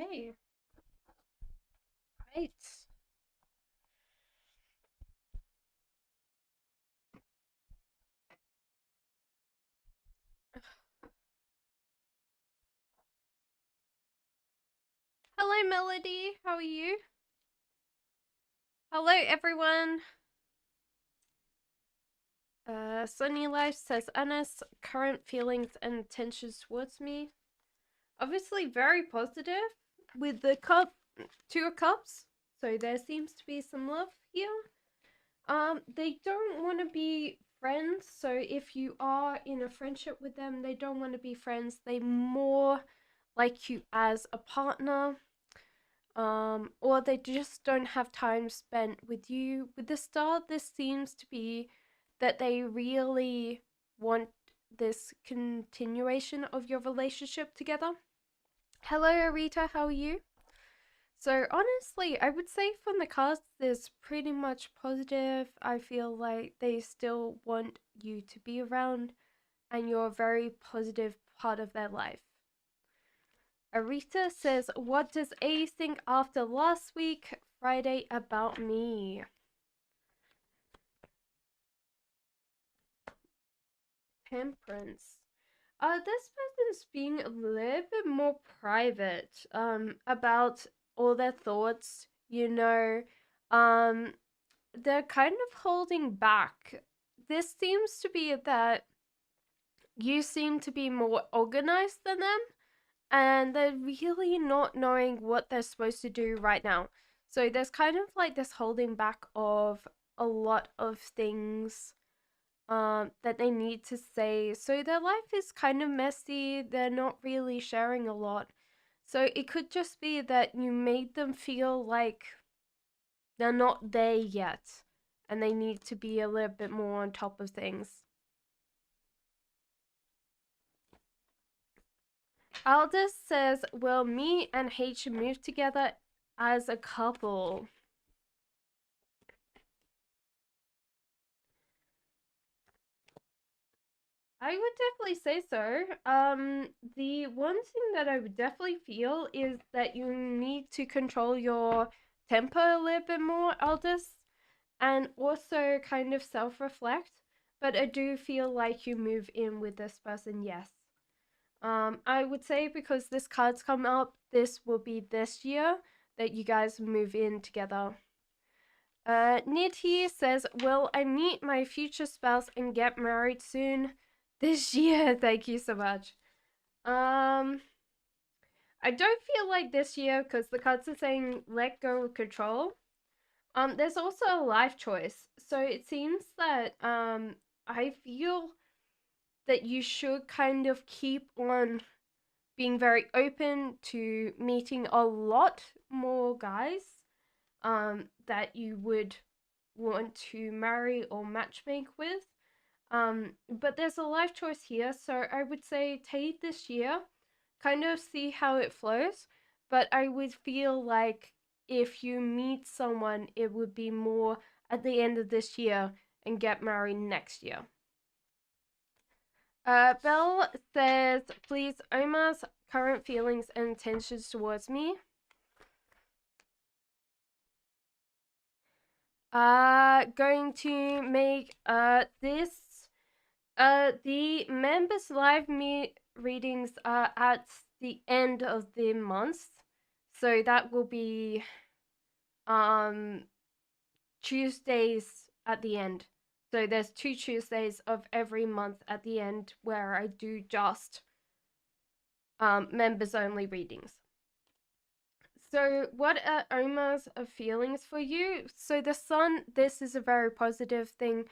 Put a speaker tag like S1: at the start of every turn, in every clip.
S1: Okay, great. Hello, Melody. How are you? Hello, everyone. Sunny Life says, Anna's current feelings and intentions towards me. Obviously, very positive with the two of cups. So there seems to be some love here. They don't want to be friends. So if you are in a friendship with them, they don't want to be friends. They more like you as a partner. Or they just don't have time spent with you. With the star, this seems to be that they really want this continuation of your relationship together. Hello, Arita, how are you? So, honestly, I would say from the cards, there's pretty much positive. I feel like they still want you to be around, and you're a very positive part of their life. Arita says, what does A think after last week, Friday, about me? Temperance. This person's being a little bit more private, about all their thoughts, um, they're kind of holding back. This seems to be that you seem to be more organized than them, and they're really not knowing what they're supposed to do right now. So there's kind of like this holding back of a lot of things that they need to say. So their life is kind of messy. They're not really sharing a lot. So it could just be that you made them feel like they're not there yet and they need to be a little bit more on top of things. Aldous says, will me and H move together as a couple? I would definitely say so. The one thing that I would definitely feel is that you need to control your temper a little bit more, Aldous, and also kind of self-reflect. But I do feel like you move in with this person, yes. I would say because this card's come up, this will be this year that you guys move in together. Nidhi says, will I meet my future spouse and get married soon? This year, thank you so much. I don't feel like this year because the cards are saying let go of control. There's also a life choice. So it seems that I feel that you should kind of keep on being very open to meeting a lot more guys that you would want to marry or matchmake with. But there's a life choice here, so I would say take this year, kind of see how it flows. But I would feel like if you meet someone, it would be more at the end of this year and get married next year. Belle says, please, Omar's current feelings and intentions towards me. Going to make the members live readings are at the end of the month, so that will be Tuesdays at the end. So there's 2 Tuesdays of every month at the end where I do just members only readings. So what are Omar's feelings for you? So the sun, this is a very positive thing.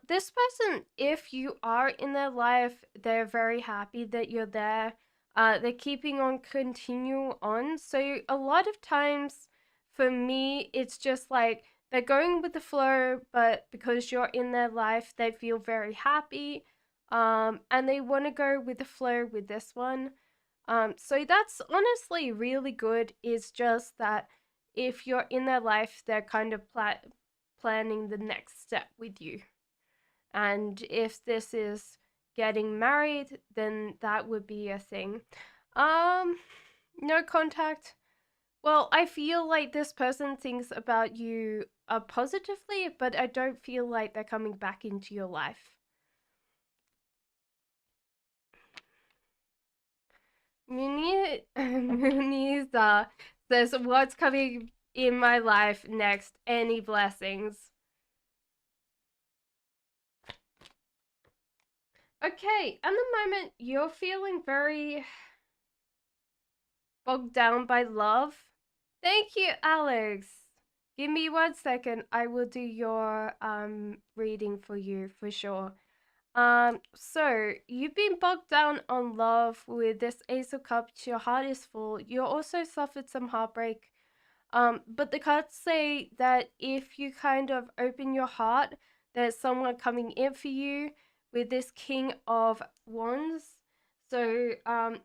S1: This person, if you are in their life, they're very happy that you're there. They're keeping on, continue on. So a lot of times for me, it's just like they're going with the flow, but because you're in their life, they feel very happy. And they want to go with the flow with this one. So that's honestly really good. Is just that if you're in their life, they're kind of planning the next step with you. And if this is getting married, then that would be a thing. Um, No contact. Well, I feel like this person thinks about you positively, but I don't feel like they're coming back into your life. Muniza says, "What's coming in my life next? Any blessings?" Okay, at the moment, you're feeling very bogged down by love. Thank you, Alex. Give me 1 second. I will do your reading for you for sure. So you've been bogged down on love with this Ace of Cups. Your heart is full. You also suffered some heartbreak. But the cards say that if you kind of open your heart, there's someone coming in for you with this King of Wands. So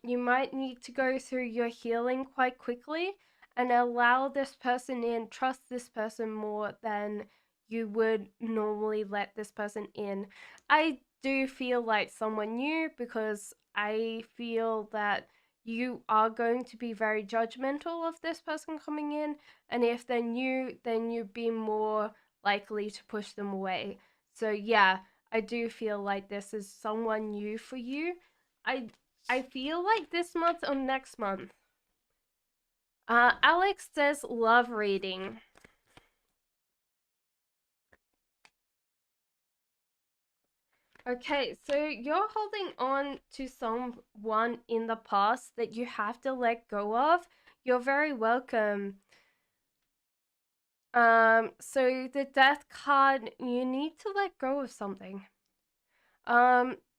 S1: you might need to go through your healing quite quickly and allow this person in, trust this person more than you would normally let this person in. I do feel like someone new because I feel that you are going to be very judgmental of this person coming in, and if they're new, then you'd be more likely to push them away. So yeah, I do feel like this is someone new for you. I I feel like this month or next month. Alex says love reading. Okay, so you're holding on to someone in the past that you have to let go of. You're very welcome. So the death card, you need to let go of something.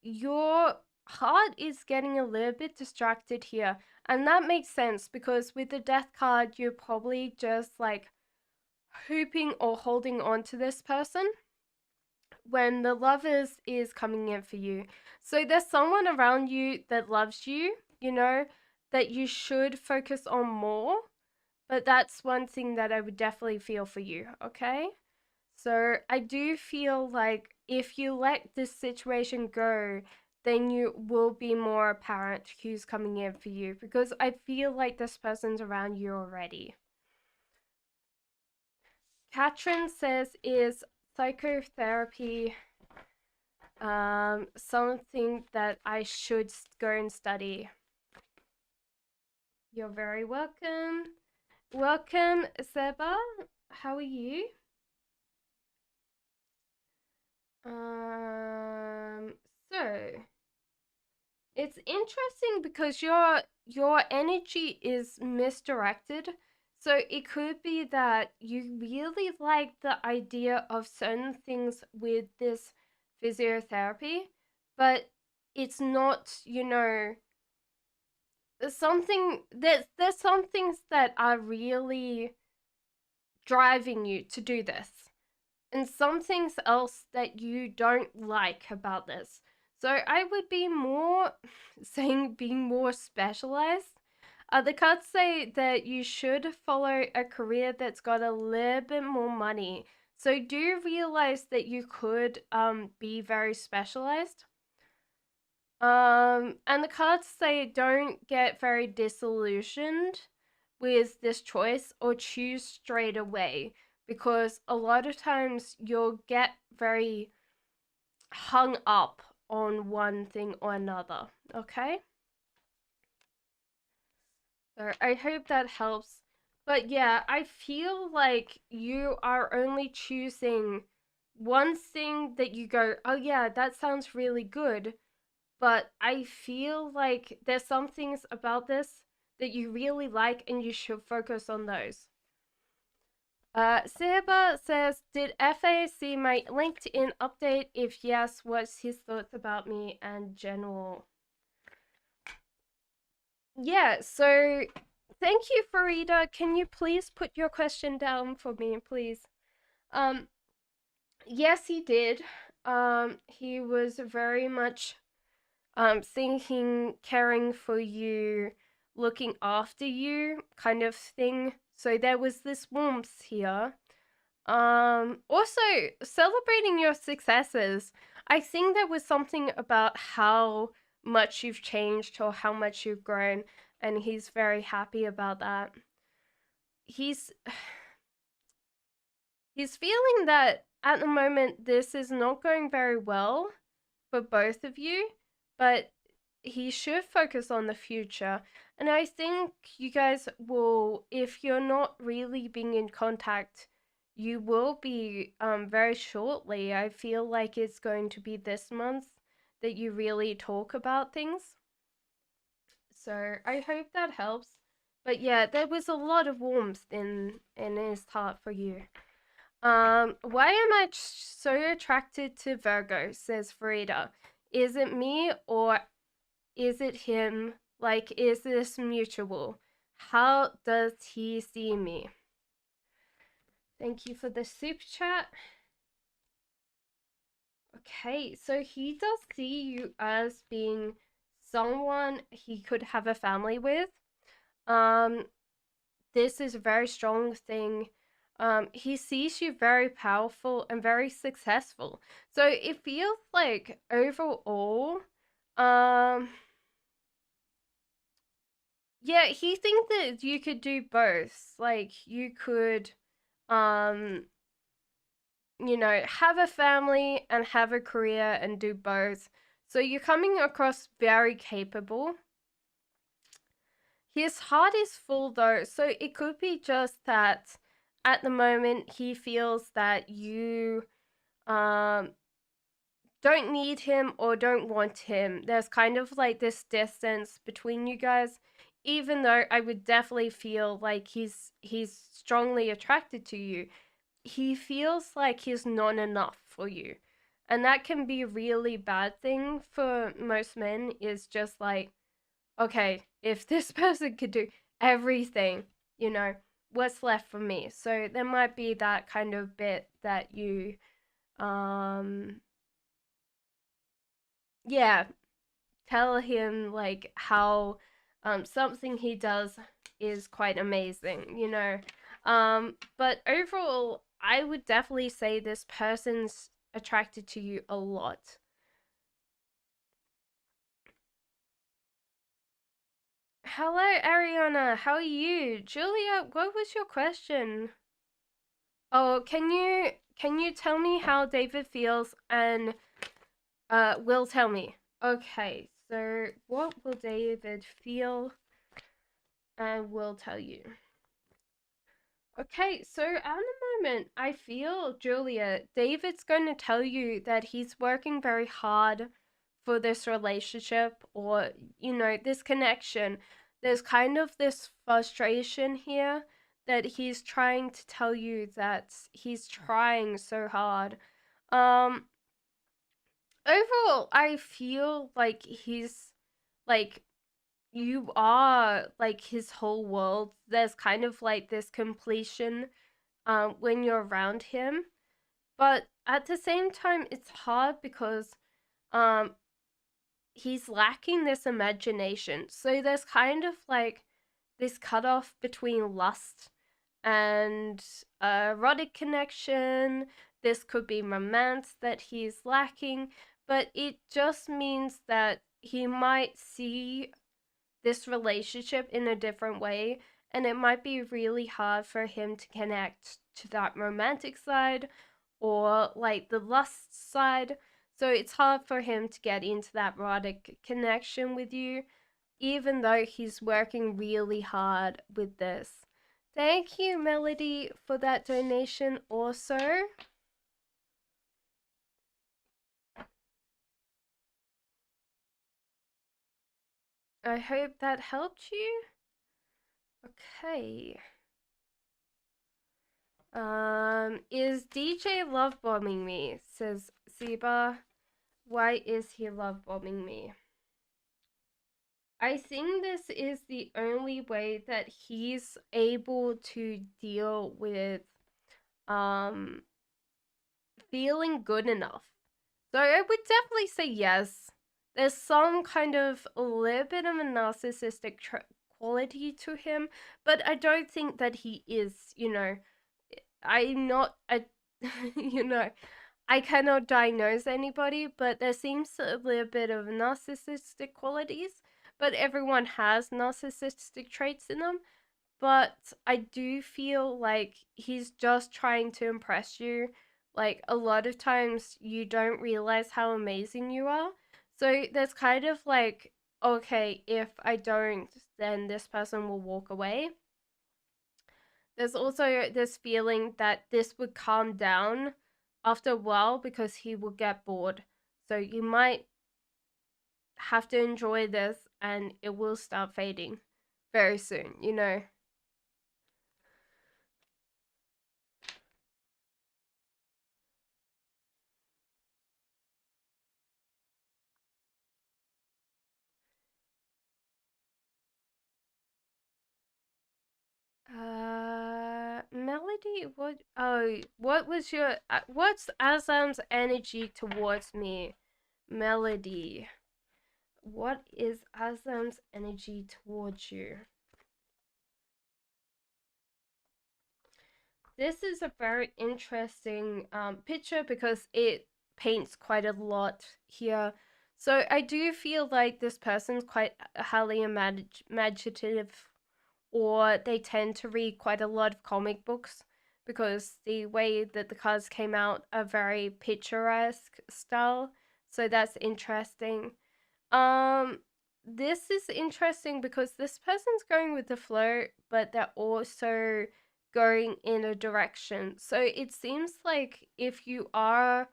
S1: Your heart is getting a little bit distracted here, and that makes sense because with the death card, you're probably just like hoping or holding on to this person when the lovers is coming in for you. So there's someone around you that loves you, you know, that you should focus on more. But that's one thing that I would definitely feel for you, okay? So I do feel like if you let this situation go, then you will be more apparent who's coming in for you because I feel like this person's around you already. Katrin says, is psychotherapy something that I should go and study? You're very welcome. Welcome, Seba. How are you? Um, so it's interesting because your energy is misdirected. So it could be that you really like the idea of certain things with this physiotherapy, but it's not, you know, something there's some things that are really driving you to do this and some things else that you don't like about this. So I would be more saying being more specialized. The cards say that you should follow a career that's got a little bit more money. So do you realize that you could be very specialized? And the cards say don't get very disillusioned with this choice or choose straight away because a lot of times you'll get very hung up on one thing or another, okay? So I hope that helps. But yeah, I feel like you are only choosing one thing that you go, oh yeah, that sounds really good. But I feel like there's some things about this that you really like and you should focus on those. Seba says, did FA see my LinkedIn update? If yes, what's his thoughts about me and general? Yeah, so thank you, Farida. Can you please put your question down for me, please? Um, yes, he did. He was very much thinking, caring for you, looking after you kind of thing. So there was this warmth here. Also celebrating your successes. I think there was something about how much you've changed or how much you've grown and he's very happy about that. He's feeling that at the moment this is not going very well for both of you, but he should focus on the future. And I think you guys will, if you're not really being in contact, you will be very shortly. I feel like it's going to be this month that you really talk about things. So I hope that helps. But yeah, there was a lot of warmth in his heart for you. Why am I so attracted to Virgo, says Farida. Is it me or is it him? Like, is this mutual? How does he see me? Thank you for the super chat. Okay, so he does see you as being someone he could have a family with. This is a very strong thing. He sees you very powerful and very successful. So it feels like overall, yeah, he thinks that you could do both. Like you could, um, have a family and have a career and do both. So you're coming across very capable. His heart is full though, so it could be just that at the moment he feels that you don't need him or don't want him. There's kind of like this distance between you guys, even though I would definitely feel like he's strongly attracted to you. He feels like he's not enough for you. And that can be a really bad thing for most men, is just like, okay, if this person could do everything, what's left for me? So there might be that kind of bit that you, yeah, tell him like how something he does is quite amazing. But overall, I would definitely say this person's attracted to you a lot. Hello, Ariana. How are you? Julia, what was your question? Oh, can you tell me how David feels and will tell me. Okay, so what will David feel and will tell you. Okay, so at the moment, I feel, Julia, David's going to tell you that he's working very hard for this relationship or, this connection. There's kind of this frustration here that he's trying to tell you that he's trying so hard. Overall, I feel like he's like you are like his whole world. There's kind of like this completion when you're around him, but at the same time it's hard because um he's lacking this imagination. So there's kind of like this cutoff between lust and erotic connection. This could be romance that he's lacking, but it just means that he might see this relationship in a different way, and it might be really hard for him to connect to that romantic side or like the lust side. So it's hard for him to get into that erotic connection with you, even though he's working really hard with this. Thank you, Melody, for that donation also. I hope that helped you. Okay. Is DJ love bombing me? Says Zeba. Why is he love bombing me? I think this is the only way that he's able to deal with feeling good enough. So I would definitely say yes. There's some kind of a little bit of a narcissistic quality to him, but I don't think that he is, I'm not a, I cannot diagnose anybody, but there seems a little bit of narcissistic qualities. but everyone has narcissistic traits in them. But I do feel like he's just trying to impress you. Like, a lot of times you don't realize how amazing you are. So there's kind of like, okay, if I don't, then this person will walk away. There's also this feeling that this would calm down after a while because he will get bored. So you might have to enjoy this and it will start fading very soon, you know? Melody, what? Oh, what was your? What's Azam's energy towards me? Melody, what is Azam's energy towards you? This is a very interesting picture because it paints quite a lot here. So I do feel like this person's quite highly imaginative, or they tend to read quite a lot of comic books because the way that the cards came out are very picturesque style. So that's interesting. Um, this is interesting because this person's going with the flow, but they're also going in a direction. So it seems like if you are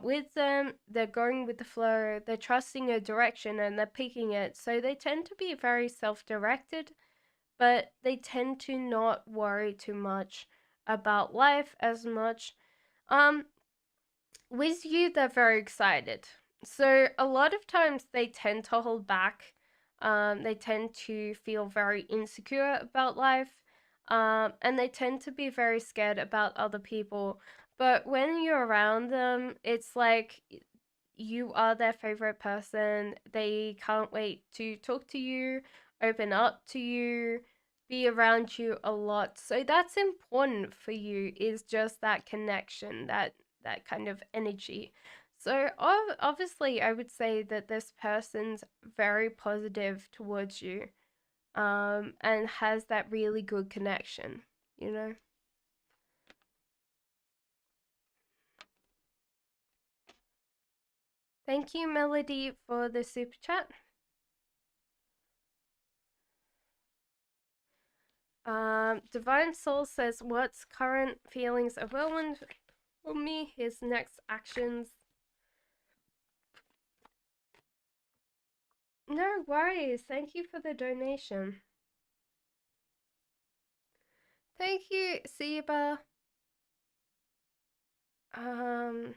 S1: with them, they're going with the flow, they're trusting a direction and they're picking it. So they tend to be very self directed, but they tend to not worry too much about life as much. Um, with you, they're very excited. So a lot of times they tend to hold back. They tend to feel very insecure about life. And they tend to be very scared about other people. But when you're around them, it's like you are their favorite person. They can't wait to talk to you, open up to you, be around you a lot. So that's important for you, is just that connection, that kind of energy. So obviously I would say that this person's very positive towards you, and has that really good connection, you know. Thank you, Melody, for the super chat. Divine Soul says, what's current feelings of Whirlwind for me? His next actions. No worries. Thank you for the donation. Thank you, Siba. Um,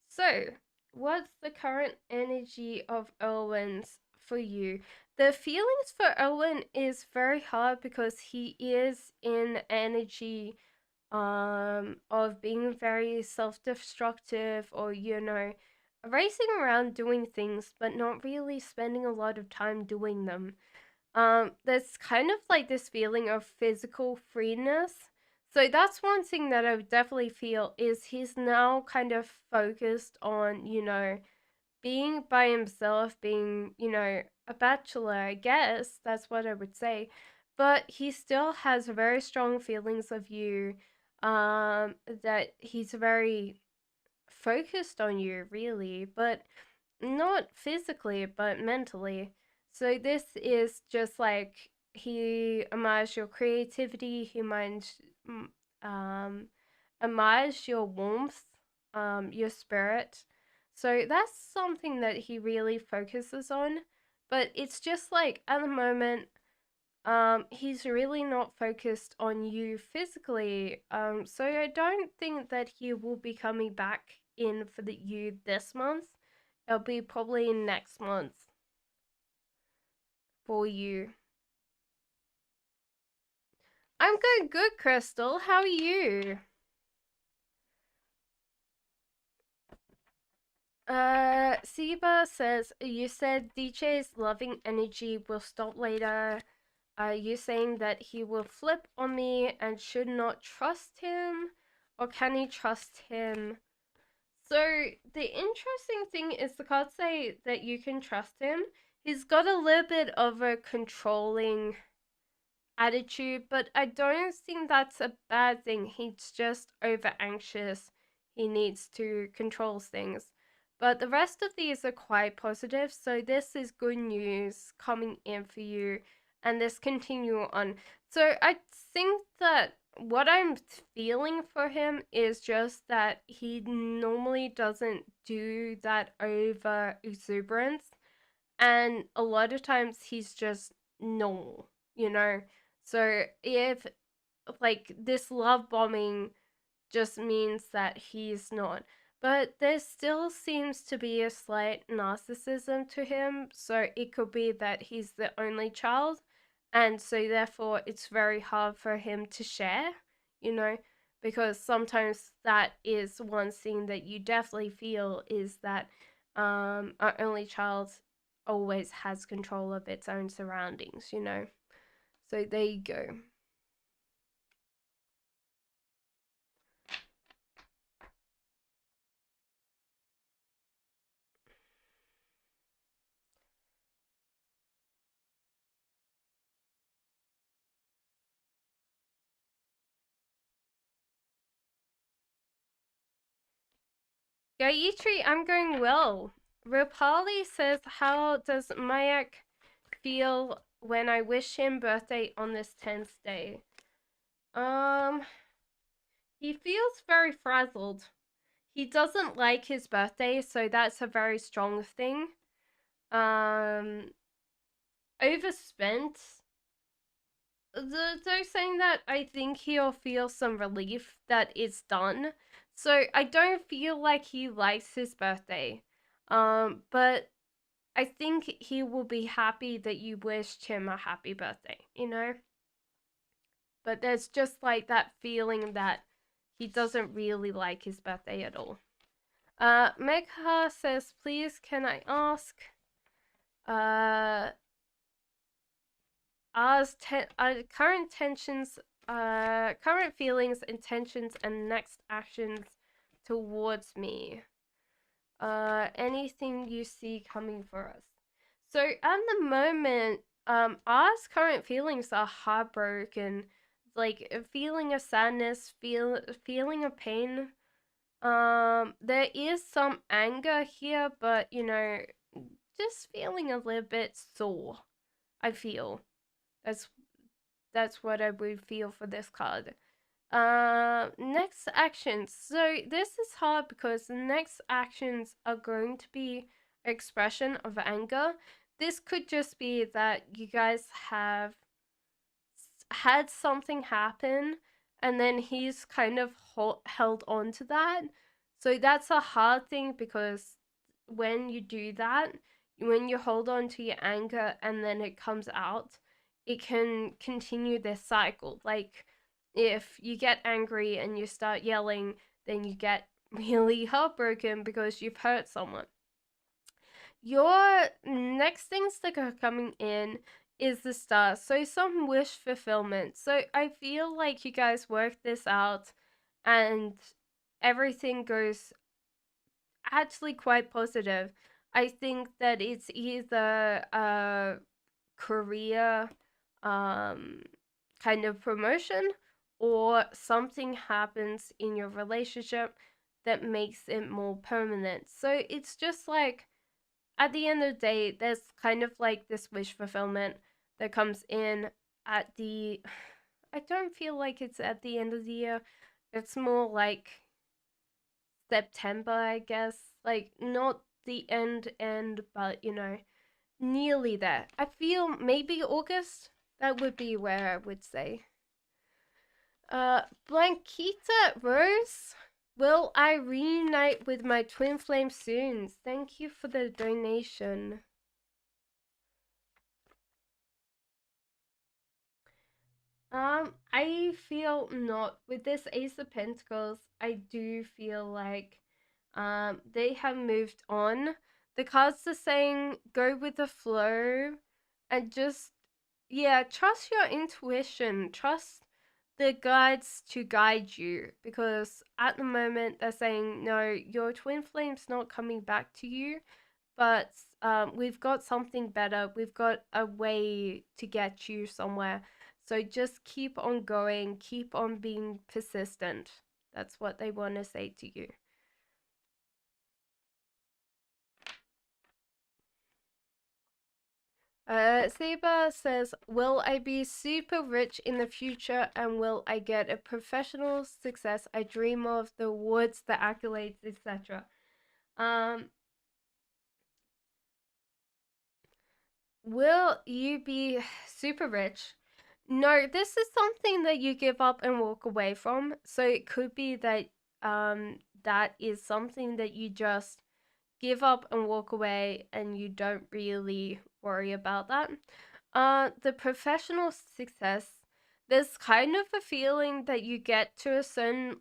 S1: so what's the current energy of Erwin's for you? The feelings for Erwin is very hard because he is in energy of being very self-destructive, or racing around doing things but not really spending a lot of time doing them. There's kind of like this feeling of physical freeness. So that's one thing that I would definitely feel, is he's now kind of focused on, being by himself, being, a bachelor, I guess. That's what I would say. But he still has very strong feelings of you, that he's very focused on you, really, but not physically, but mentally. So this is just like, he admires your creativity, he um, admires your warmth, your spirit. So that's something that he really focuses on. But it's just like, at the moment, he's really not focused on you physically. So I don't think that he will be coming back in for you this month. It'll be probably next month for you. I'm going good, Crystal. How are you? Siba says, you said DJ's loving energy will stop later. Are you saying that he will flip on me and should not trust him? Or can he trust him? So the interesting thing is, the cards say that you can trust him. He's got a little bit of a controlling attitude, but I don't think that's a bad thing. He's just over anxious. He needs to control things. But the rest of these are quite positive, so this is good news coming in for you, and this continue on. So I think that what I'm feeling for him is just that he normally doesn't do that over exuberance, and a lot of times he's just normal, you know? So if like this love bombing just means that he's not. But there still seems to be a slight narcissism to him, so it could be that he's the only child, and so therefore it's very hard for him to share, you know, because sometimes that is one thing that you definitely feel is that our only child always has control of its own surroundings, you know. So there you go. Gayatri, I'm going well. Rupali says, how does Mayak feel when I wish him birthday on this 10th day? Um, he feels very frazzled. He doesn't like his birthday, so that's a very strong thing. Um, overspent. They're saying that I think he'll feel some relief that it's done. So I don't feel like he likes his birthday. But I think he will be happy that you wished him a happy birthday, you know? But there's just like that feeling that he doesn't really like his birthday at all. Megha says, please can I ask uh current tensions, current feelings, intentions, and next actions towards me. Anything you see coming for us. So at the moment, our current feelings are heartbroken, like a feeling of sadness, feeling of pain. There is some anger here, but you know, just feeling a little bit sore. I feel that's that's what I would feel for this card. Next actions. So this is hard because the next actions are going to be expression of anger. This could just be that you guys have had something happen and then he's kind of held on to that. So that's a hard thing because when you do that, when you hold on to your anger and then it comes out, it can continue this cycle. Like if you get angry and you start yelling, then you get really heartbroken because you've hurt someone. Your next things that are coming in is the star. So some wish fulfillment. So I feel like you guys work this out and everything goes actually quite positive. I think that it's either a career kind of promotion or something happens in your relationship that makes it more permanent. So it's just like at the end of the day, there's kind of like this wish fulfillment that comes in at the. I don't feel like it's at the end of the year. It's more like September, I guess. Like, not the end, but you know, nearly there. I feel maybe August. That would be where I would say. Blanquita Rose. Will I reunite with my twin flame soon? Thank you for the donation. I feel not with this Ace of Pentacles. I do feel like, they have moved on. The cards are saying go with the flow, and just yeah, trust your intuition. Trust the guides to guide you because at the moment they're saying no, your twin flame's not coming back to you, but we've got something better. We've got a way to get you somewhere. So just keep on going, keep on being persistent. That's what they want to say to you. Seba says, will I be super rich in the future, and will I get a professional success I dream of, the awards, the accolades, etc.? Will you be super rich? No, this is something that you give up and walk away from. So it could be that that is something that you just give up and walk away, and you don't really worry about that. The professional success, there's kind of a feeling that you get to a certain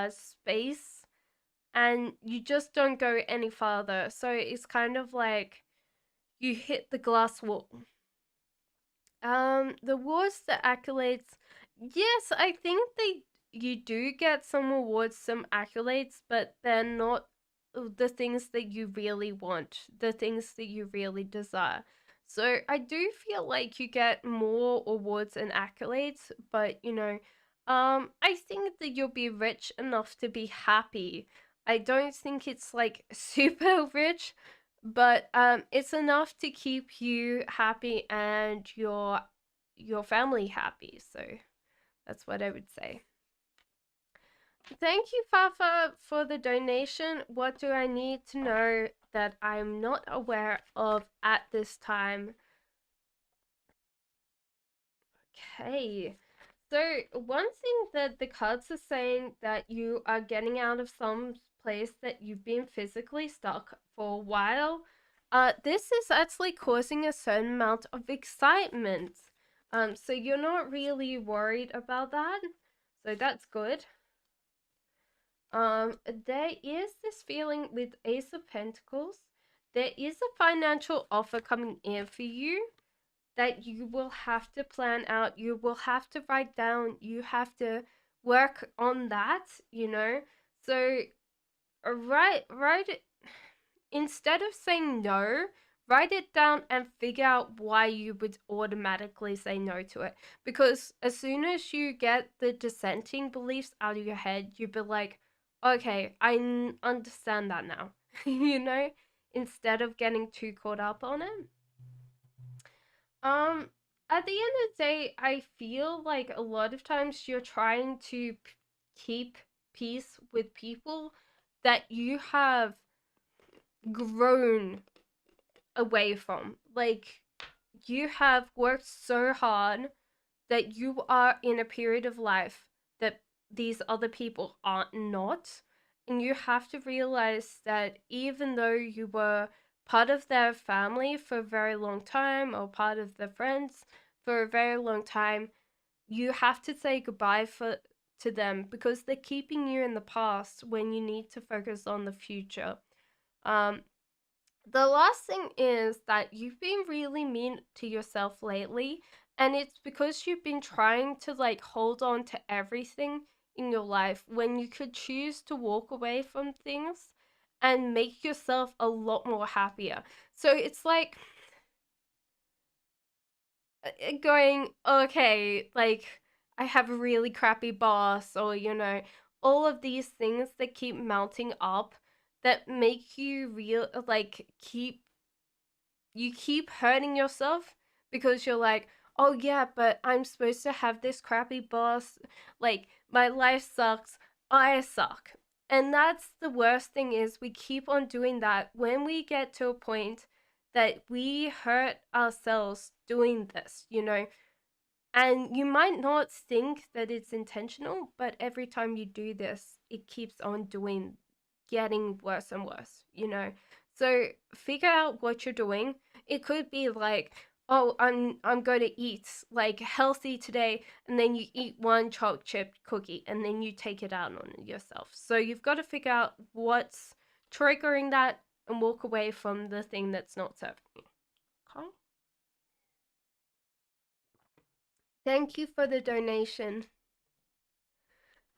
S1: space and you just don't go any farther. So it's kind of like you hit the glass wall. The awards, the accolades, yes, I think you do get some awards, some accolades, but they're not the things that you really want, the things that you really desire. So I do feel like you get more awards and accolades, but I think that you'll be rich enough to be happy. I don't think it's like super rich, but it's enough to keep you happy and your family happy. So that's what I would say. Thank you, Fafa, for the donation. What do I need to know that I'm not aware of at this time? Okay. So one thing that the cards are saying, that you are getting out of some place that you've been physically stuck for a while. This is actually causing a certain amount of excitement. So you're not really worried about that. So that's good. There is this feeling with Ace of Pentacles. There is a financial offer coming in for you that you will have to plan out, you will have to write down, you have to work on that, So write it, instead of saying no, write it down and figure out why you would automatically say no to it. Because as soon as you get the dissenting beliefs out of your head, you'd be like, okay, I understand that now, instead of getting too caught up on it. At the end of the day, I feel like a lot of times you're trying to keep peace with people that you have grown away from. Like, you have worked so hard that you are in a period of life that these other people are not. And you have to realize that even though you were part of their family for a very long time, or part of their friends for a very long time, you have to say goodbye to them, because they're keeping you in the past when you need to focus on the future. The last thing is that you've been really mean to yourself lately, and it's because you've been trying to like hold on to everything in your life when you could choose to walk away from things and make yourself a lot more happier. So it's like going, okay, like I have a really crappy boss, or all of these things that keep mounting up that make you keep hurting yourself, because you're like, oh yeah, but I'm supposed to have this crappy boss, like my life sucks, I suck. And that's the worst thing, is we keep on doing that when we get to a point that we hurt ourselves doing this, and you might not think that it's intentional, but every time you do this, it keeps on getting worse and worse, So figure out what you're doing. It could be like, oh, I'm going to eat like healthy today, and then you eat one chocolate chip cookie, and then you take it out on yourself. So you've got to figure out what's triggering that and walk away from the thing that's not serving you. Okay. Thank you for the donation.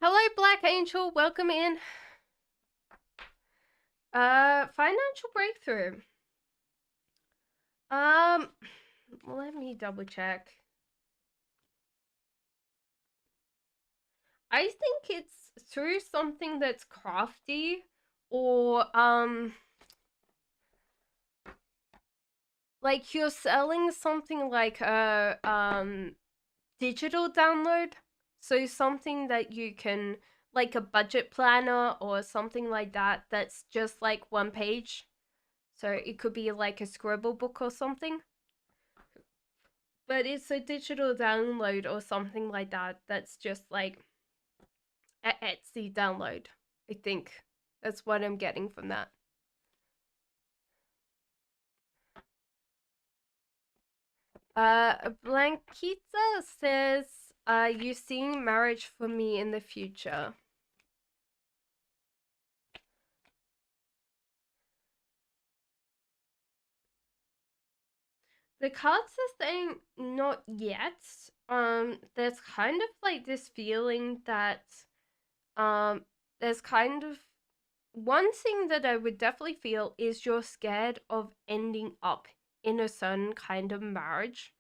S1: Hello, Black Angel. Welcome in. Financial breakthrough. Let me double check. I think it's through something that's crafty or like you're selling something like a digital download. So something that you can, like a budget planner or something like that, that's just like one page. So it could be like a scribble book or something. But it's a digital download or something like that, that's just like a Etsy download. I think that's what I'm getting from that. Blanquita says, you seeing marriage for me in the future? The cards are saying not yet. There's kind of like this feeling that there's kind of one thing that I would definitely feel is you're scared of ending up in a certain kind of marriage.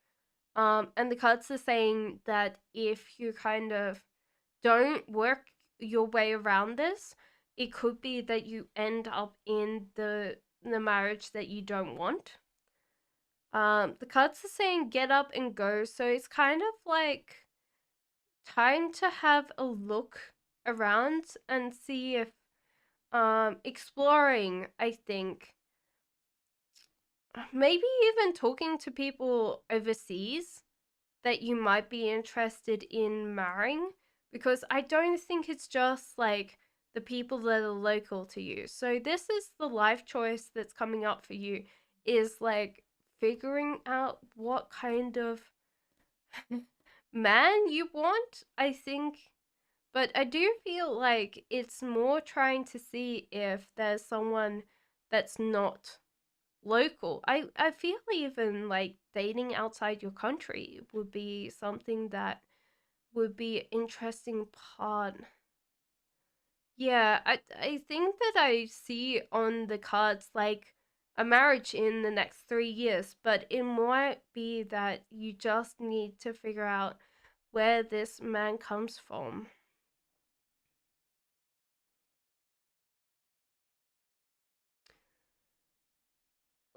S1: And the cards are saying that if you kind of don't work your way around this, it could be that you end up in the marriage that you don't want. The cards are saying get up and go, so it's kind of like time to have a look around and see if exploring, I think. Maybe even talking to people overseas that you might be interested in marrying, because I don't think it's just like the people that are local to you. So this is the life choice that's coming up for you, is like figuring out what kind of man you want, I think. But I do feel like it's more trying to see if there's someone that's not local. I feel even like dating outside your country would be something that would be an interesting part. Yeah, I think that I see on the cards like a marriage in the next 3 years, but it might be that you just need to figure out where this man comes from.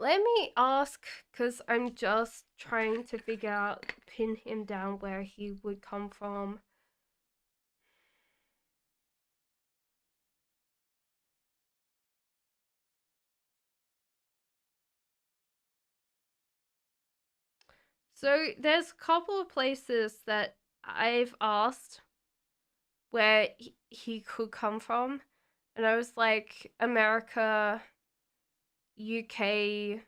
S1: Let me ask, because I'm just trying to figure out, pin him down where he would come from. So there's a couple of places that I've asked where he could come from, and I was like, America, UK,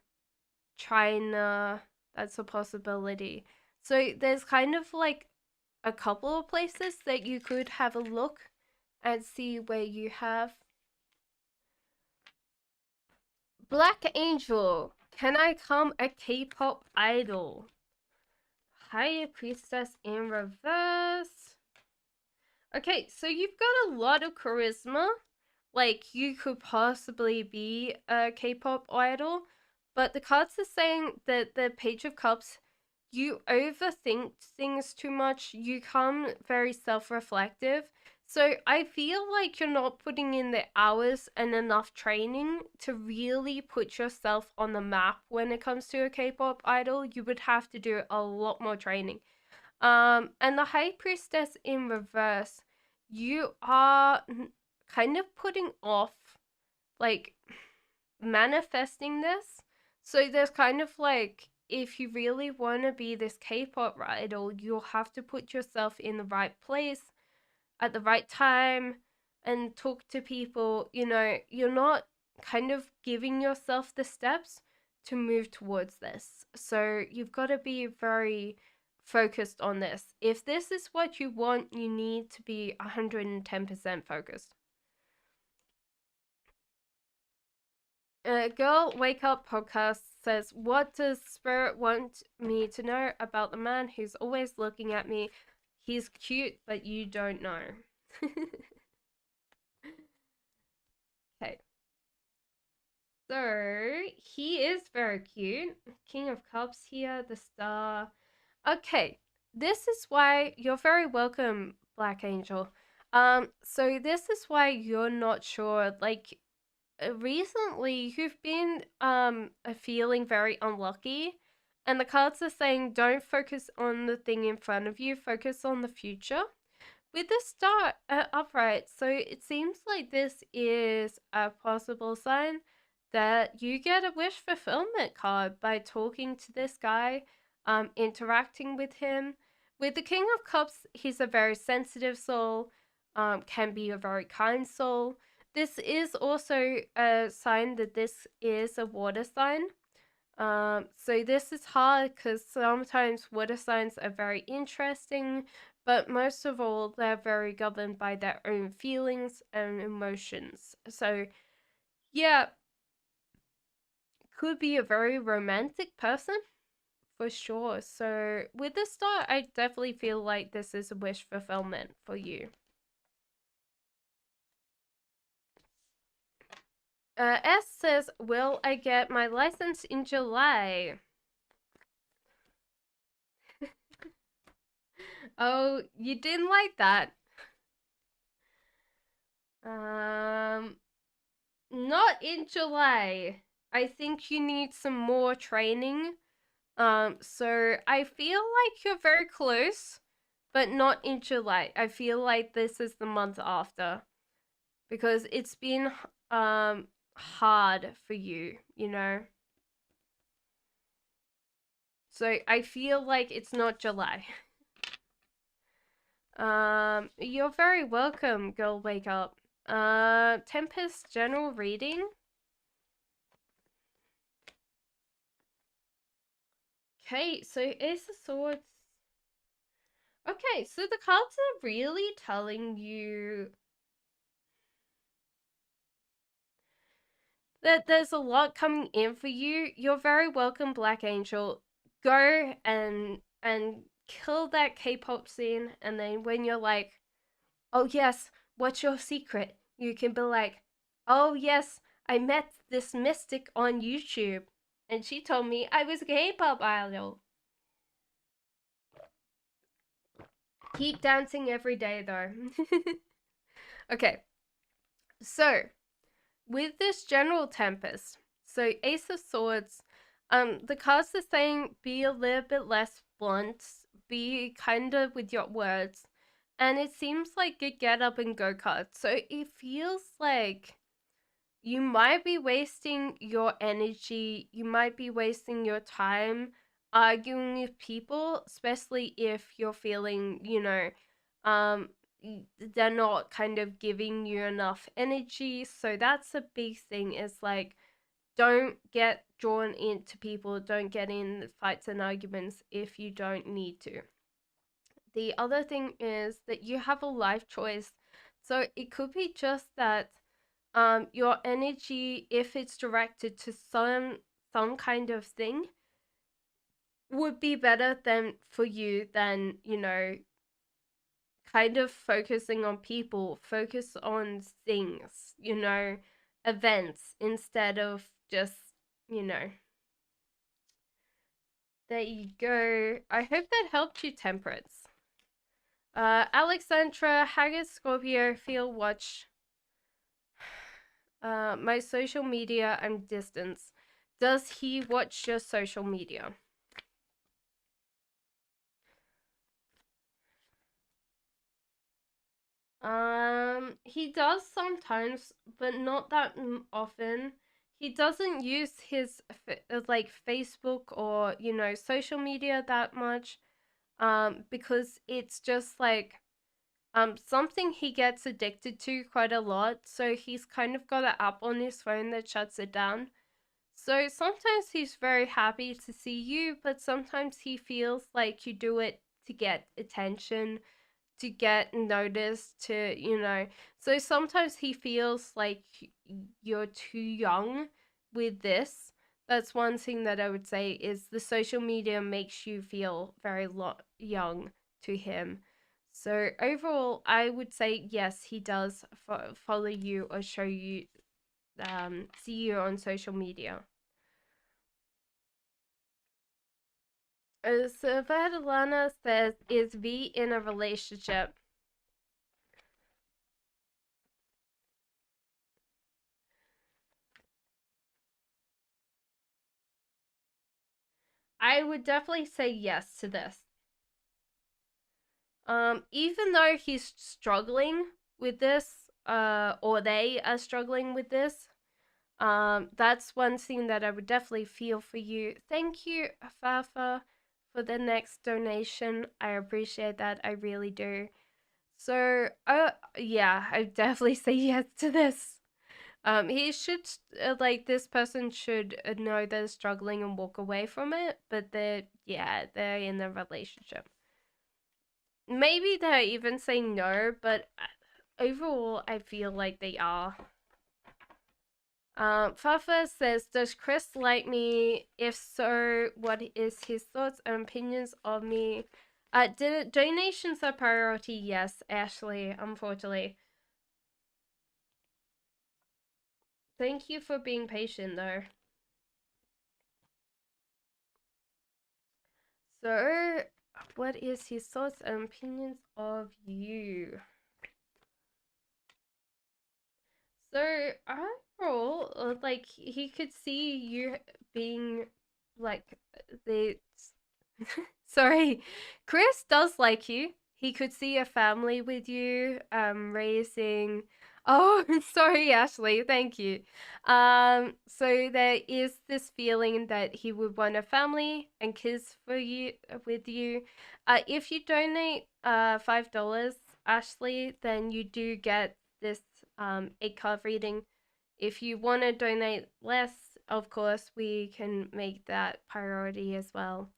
S1: China, that's a possibility. So there's kind of like a couple of places that you could have a look and see where you have. Black Angel, can I come a K-pop idol? High Priestess in reverse. Okay, so you've got a lot of charisma. Like, you could possibly be a K-pop idol, but the cards are saying that the Page of Cups, you overthink things too much. You come very self-reflective. So I feel like you're not putting in the hours and enough training to really put yourself on the map when it comes to a K-pop idol. You would have to do a lot more training. And the High Priestess in reverse, you are kind of putting off, like, manifesting this. So there's kind of like, if you really want to be this K-pop idol, you'll have to put yourself in the right place at the right time and talk to people. You know, you're not kind of giving yourself the steps to move towards this. So you've got to be very focused on this. If this is what you want, you need to be 110% focused. Girl Wake Up podcast says, what does Spirit want me to know about the man who's always looking at me? He's cute, but you don't know. Okay. So he is very cute. King of Cups here, the star. Okay, this is why you're very welcome, Black Angel. So this is why you're not sure. Like, recently you've been feeling very unlucky, and the cards are saying don't focus on the thing in front of you, focus on the future with the star upright. So it seems like this is a possible sign that you get a wish fulfillment card by talking to this guy, interacting with him. With the King of Cups, he's a very sensitive soul, can be a very kind soul. This is also a sign that this is a water sign. So this is hard because sometimes water signs are very interesting, but most of all, they're very governed by their own feelings and emotions. So, yeah, could be a very romantic person for sure. So, with this star, I definitely feel like this is a wish fulfillment for you. S says, will I get my license in July? Oh, you didn't like that. Um, Not in July. I think you need some more training. So I feel like you're very close, but not in July. I feel like this is the month after because it's been hard for you, you know. So I feel like it's not July. You're very welcome, girl. Wake up. Tempest general reading. Okay, so Ace of Swords. Okay, so the cards are really telling you that there's a lot coming in for you. You're very welcome, Black Angel. Go and kill that K-pop scene, and then when you're like, "Oh yes, what's your secret?" You can be like, "Oh yes, I met this mystic on YouTube, and she told me I was a K-pop idol." Keep dancing every day though. Okay. So, with this general tempest, so Ace of Swords, the cards are saying be a little bit less blunt, be kinder with your words, and it seems like a get up and go card. So it feels like you might be wasting your energy, you might be wasting your time arguing with people, especially if you're feeling, um, they're not kind of giving you enough energy. So that's a big thing is like, don't get drawn into people, don't get in fights and arguments if you don't need to. The other thing is that you have a life choice. So it could be just that your energy, if it's directed to some kind of thing, would be better than for you than, kind of focusing on people, focus on things, events instead of just, you know. There you go. I hope that helped you, Temperance. Alexandra, Haggard Scorpio, Feel Watch. My social media and distance. Does he watch your social media? He does sometimes, but not that often. He doesn't use his like Facebook or social media that much. Because it's just like something he gets addicted to quite a lot. So he's kind of got an app on his phone that shuts it down. So sometimes he's very happy to see you, but sometimes he feels like you do it to get attention, to get noticed, So sometimes he feels like you're too young with this. That's one thing that I would say is the social media makes you feel very young to him. So overall, I would say yes, he does follow you or show you see you on social media. So Svetlana says, is V in a relationship? I would definitely say yes to this. Even though he's struggling with this, or they are struggling with this, that's one thing that I would definitely feel for you. Thank you, Fafa, for the next donation. I appreciate that. I really do. So, yeah, I definitely say yes to this. He should, like, this person should know they're struggling and walk away from it, but they're in a relationship. Maybe they're even saying no, but overall, I feel like they are. Fafa says, does Chris like me? If so, what is his thoughts and opinions of me? Donations are priority? Yes, Ashley, unfortunately. Thank you for being patient, though. So, what is his thoughts and opinions of you? So, overall, like, he could see you being, like, the. Sorry, Chris does like you. He could see a family with you, raising. Oh, sorry, Ashley. Thank you. So there is this feeling that he would want a family and kids for you with you. If you donate $5, Ashley, then you do get this 8 card reading. If you want to donate less, of course, we can make that priority as well.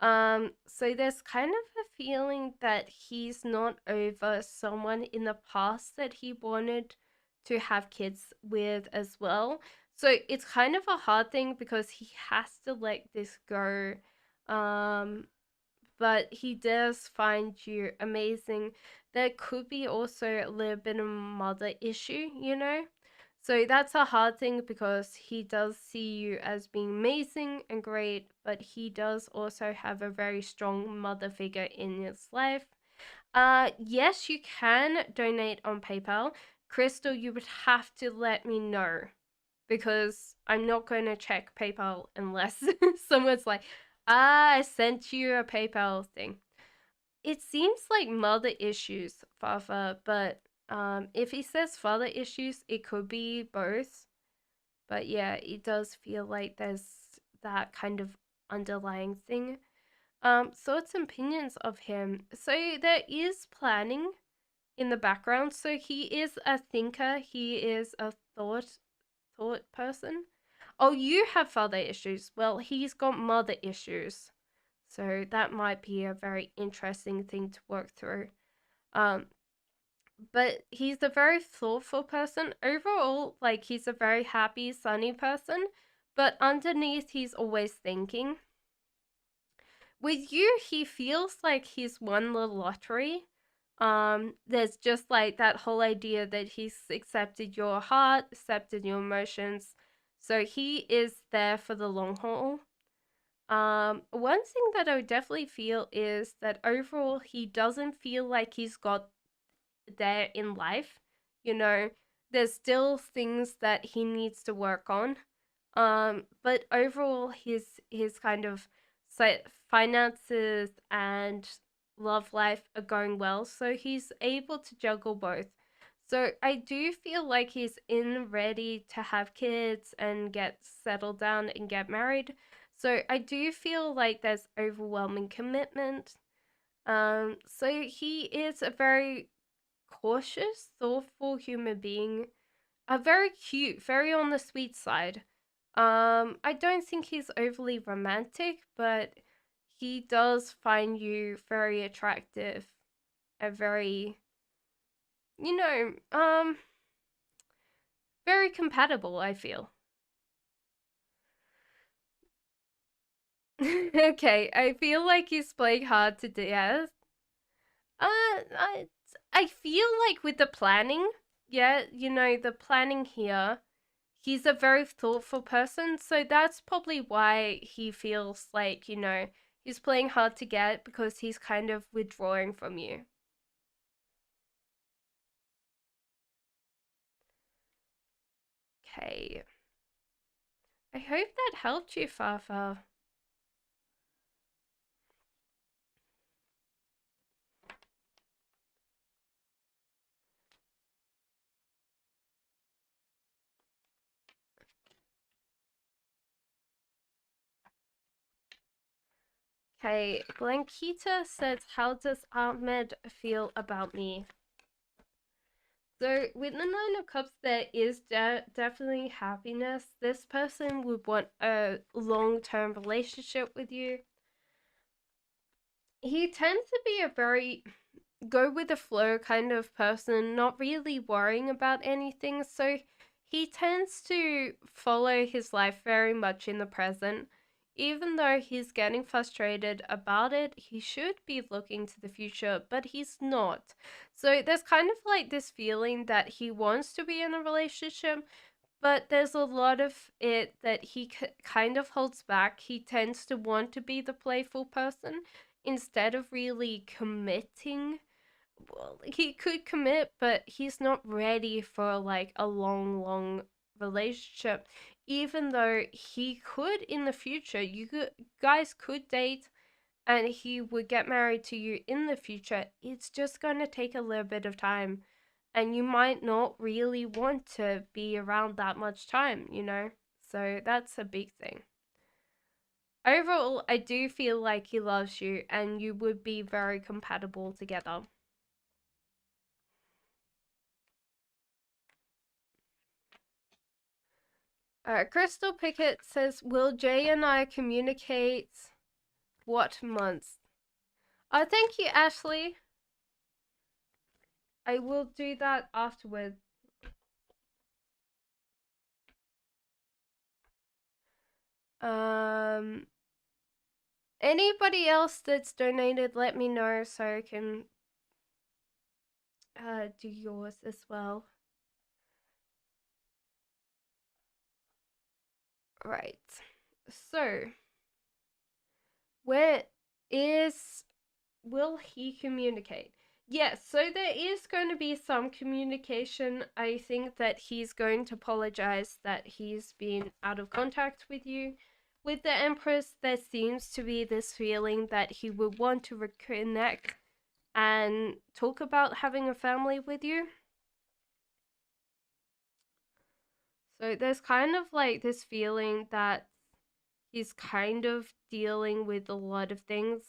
S1: So there's kind of a feeling that he's not over someone in the past that he wanted to have kids with as well. So it's kind of a hard thing because he has to let this go. But he does find you amazing. There could be also a little bit of mother issue, you know? So that's a hard thing because he does see you as being amazing and great, but he does also have a very strong mother figure in his life. Yes, you can donate on PayPal. Crystal, you would have to let me know because I'm not going to check PayPal unless someone's like, I sent you a PayPal thing. It seems like mother issues, Fafa, but if he says father issues, it could be both. But yeah, it does feel like there's that kind of underlying thing. Thoughts and opinions of him. So there is planning in the background. So he is a thinker. He is a thought person. Oh, you have father issues. Well, he's got mother issues. So that might be a very interesting thing to work through. Um, but he's a very thoughtful person. Overall, like, he's a very happy, sunny person. But underneath, he's always thinking. With you, he feels like he's won the lottery. There's just like that whole idea that he's accepted your heart, accepted your emotions. So he is there for the long haul. One thing that I would definitely feel is that overall he doesn't feel like he's got there in life. You know, there's still things that he needs to work on. But overall his kind of finances and love life are going well, so he's able to juggle both. So I do feel like he's ready to have kids and get settled down and get married. So I do feel like there's overwhelming commitment. So he is a very cautious, thoughtful human being. Very cute, very on the sweet side. I don't think he's overly romantic, but he does find you very attractive and very, you know, very compatible, I feel. Okay, I feel like he's playing hard to death. I feel like with the planning, yeah, you know, the planning here, he's a very thoughtful person, so that's probably why he feels like, he's playing hard to get, because he's kind of withdrawing from you. Okay. I hope that helped you, Fafa. Okay, Blanquita says, how does Ahmed feel about me? So with the Nine of Cups, there is definitely happiness. This person would want a long-term relationship with you. He tends to be a very go with the flow kind of person, not really worrying about anything. So he tends to follow his life very much in the present. Even though he's getting frustrated about it, he should be looking to the future, but he's not. So there's kind of like this feeling that he wants to be in a relationship, but there's a lot of it that he kind of holds back. He tends to want to be the playful person instead of really committing. Well, he could commit, but he's not ready for like a long relationship. Even though he could in the future, guys could date, and he would get married to you in the future. It's just going to take a little bit of time, and you might not really want to be around that much time, So that's a big thing. Overall, I do feel like he loves you, and you would be very compatible together. Crystal Pickett says, will Jay and I communicate what month? Thank you, Ashley. I will do that afterwards. Anybody else that's donated, let me know so I can do yours as well. Right. So, where is will he communicate? Yes, so there is going to be some communication. I think that he's going to apologize that he's been out of contact with you. With the Empress, there seems to be this feeling that he would want to reconnect and talk about having a family with you. So there's kind of like this feeling that he's kind of dealing with a lot of things.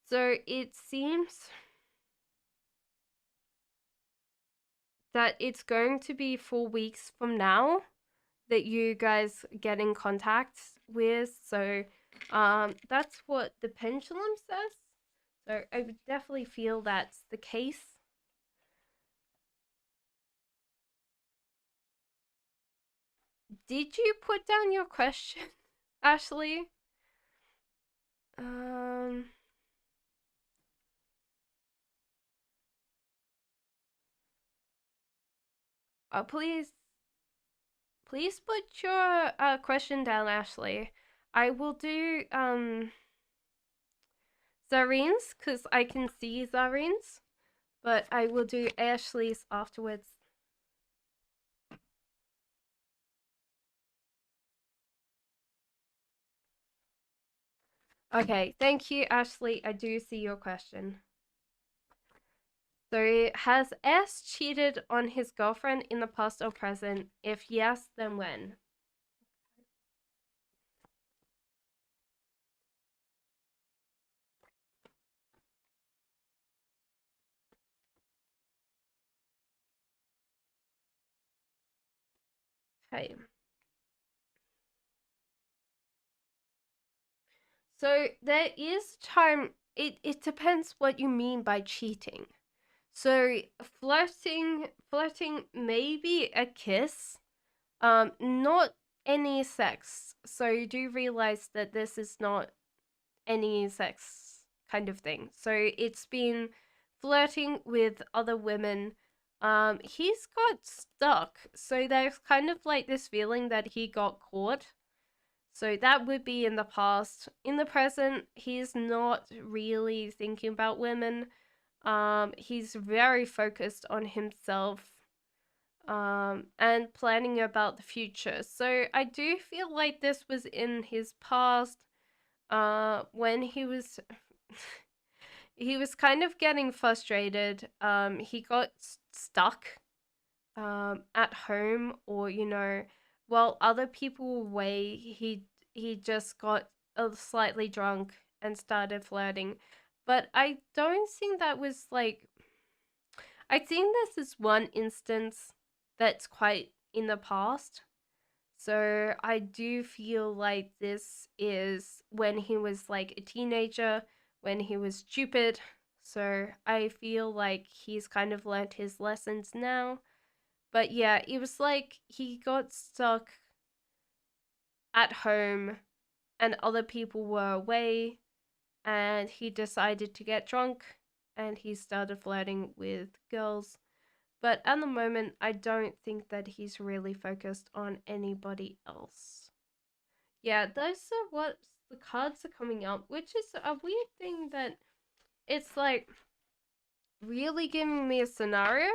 S1: So it seems that it's going to be 4 weeks from now that you guys get in contact with. So that's what the pendulum says. So I would definitely feel that's the case. Did you put down your question, Ashley? Please put your question down, Ashley. I will do Zarin's, because I can see Zarin's, but I will do Ashley's afterwards. Okay, thank you, Ashley. I do see your question. So, has S cheated on his girlfriend in the past or present? If yes, then when? Okay. So there is time. It depends what you mean by cheating. So flirting maybe a kiss, not any sex. So you do realize that this is not any sex kind of thing. So it's been flirting with other women, he's got stuck. So there's kind of like this feeling that he got caught. So that would be in the past. In the present, he's not really thinking about women. He's very focused on himself, and planning about the future. So I do feel like this was in his past, when he was he was kind of getting frustrated. He got stuck at home, or while other people were away, he just got slightly drunk and started flirting. But I don't think that was like, I think this is one instance that's quite in the past. So I do feel like this is when he was like a teenager, when he was stupid. So I feel like he's kind of learned his lessons now. But yeah, it was like he got stuck at home and other people were away, and he decided to get drunk and he started flirting with girls. But at the moment, I don't think that he's really focused on anybody else. Yeah, those are what the cards are coming up, which is a weird thing that it's like really giving me a scenario,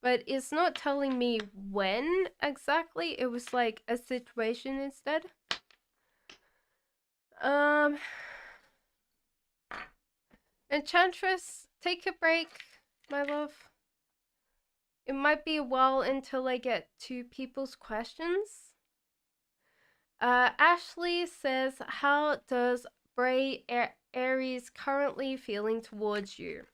S1: but it's not telling me when exactly. It was like a situation instead. Um, Enchantress, take a break, my love. It might be a while until I get to people's questions. Ashley says, how does Bray Aries currently feeling towards you?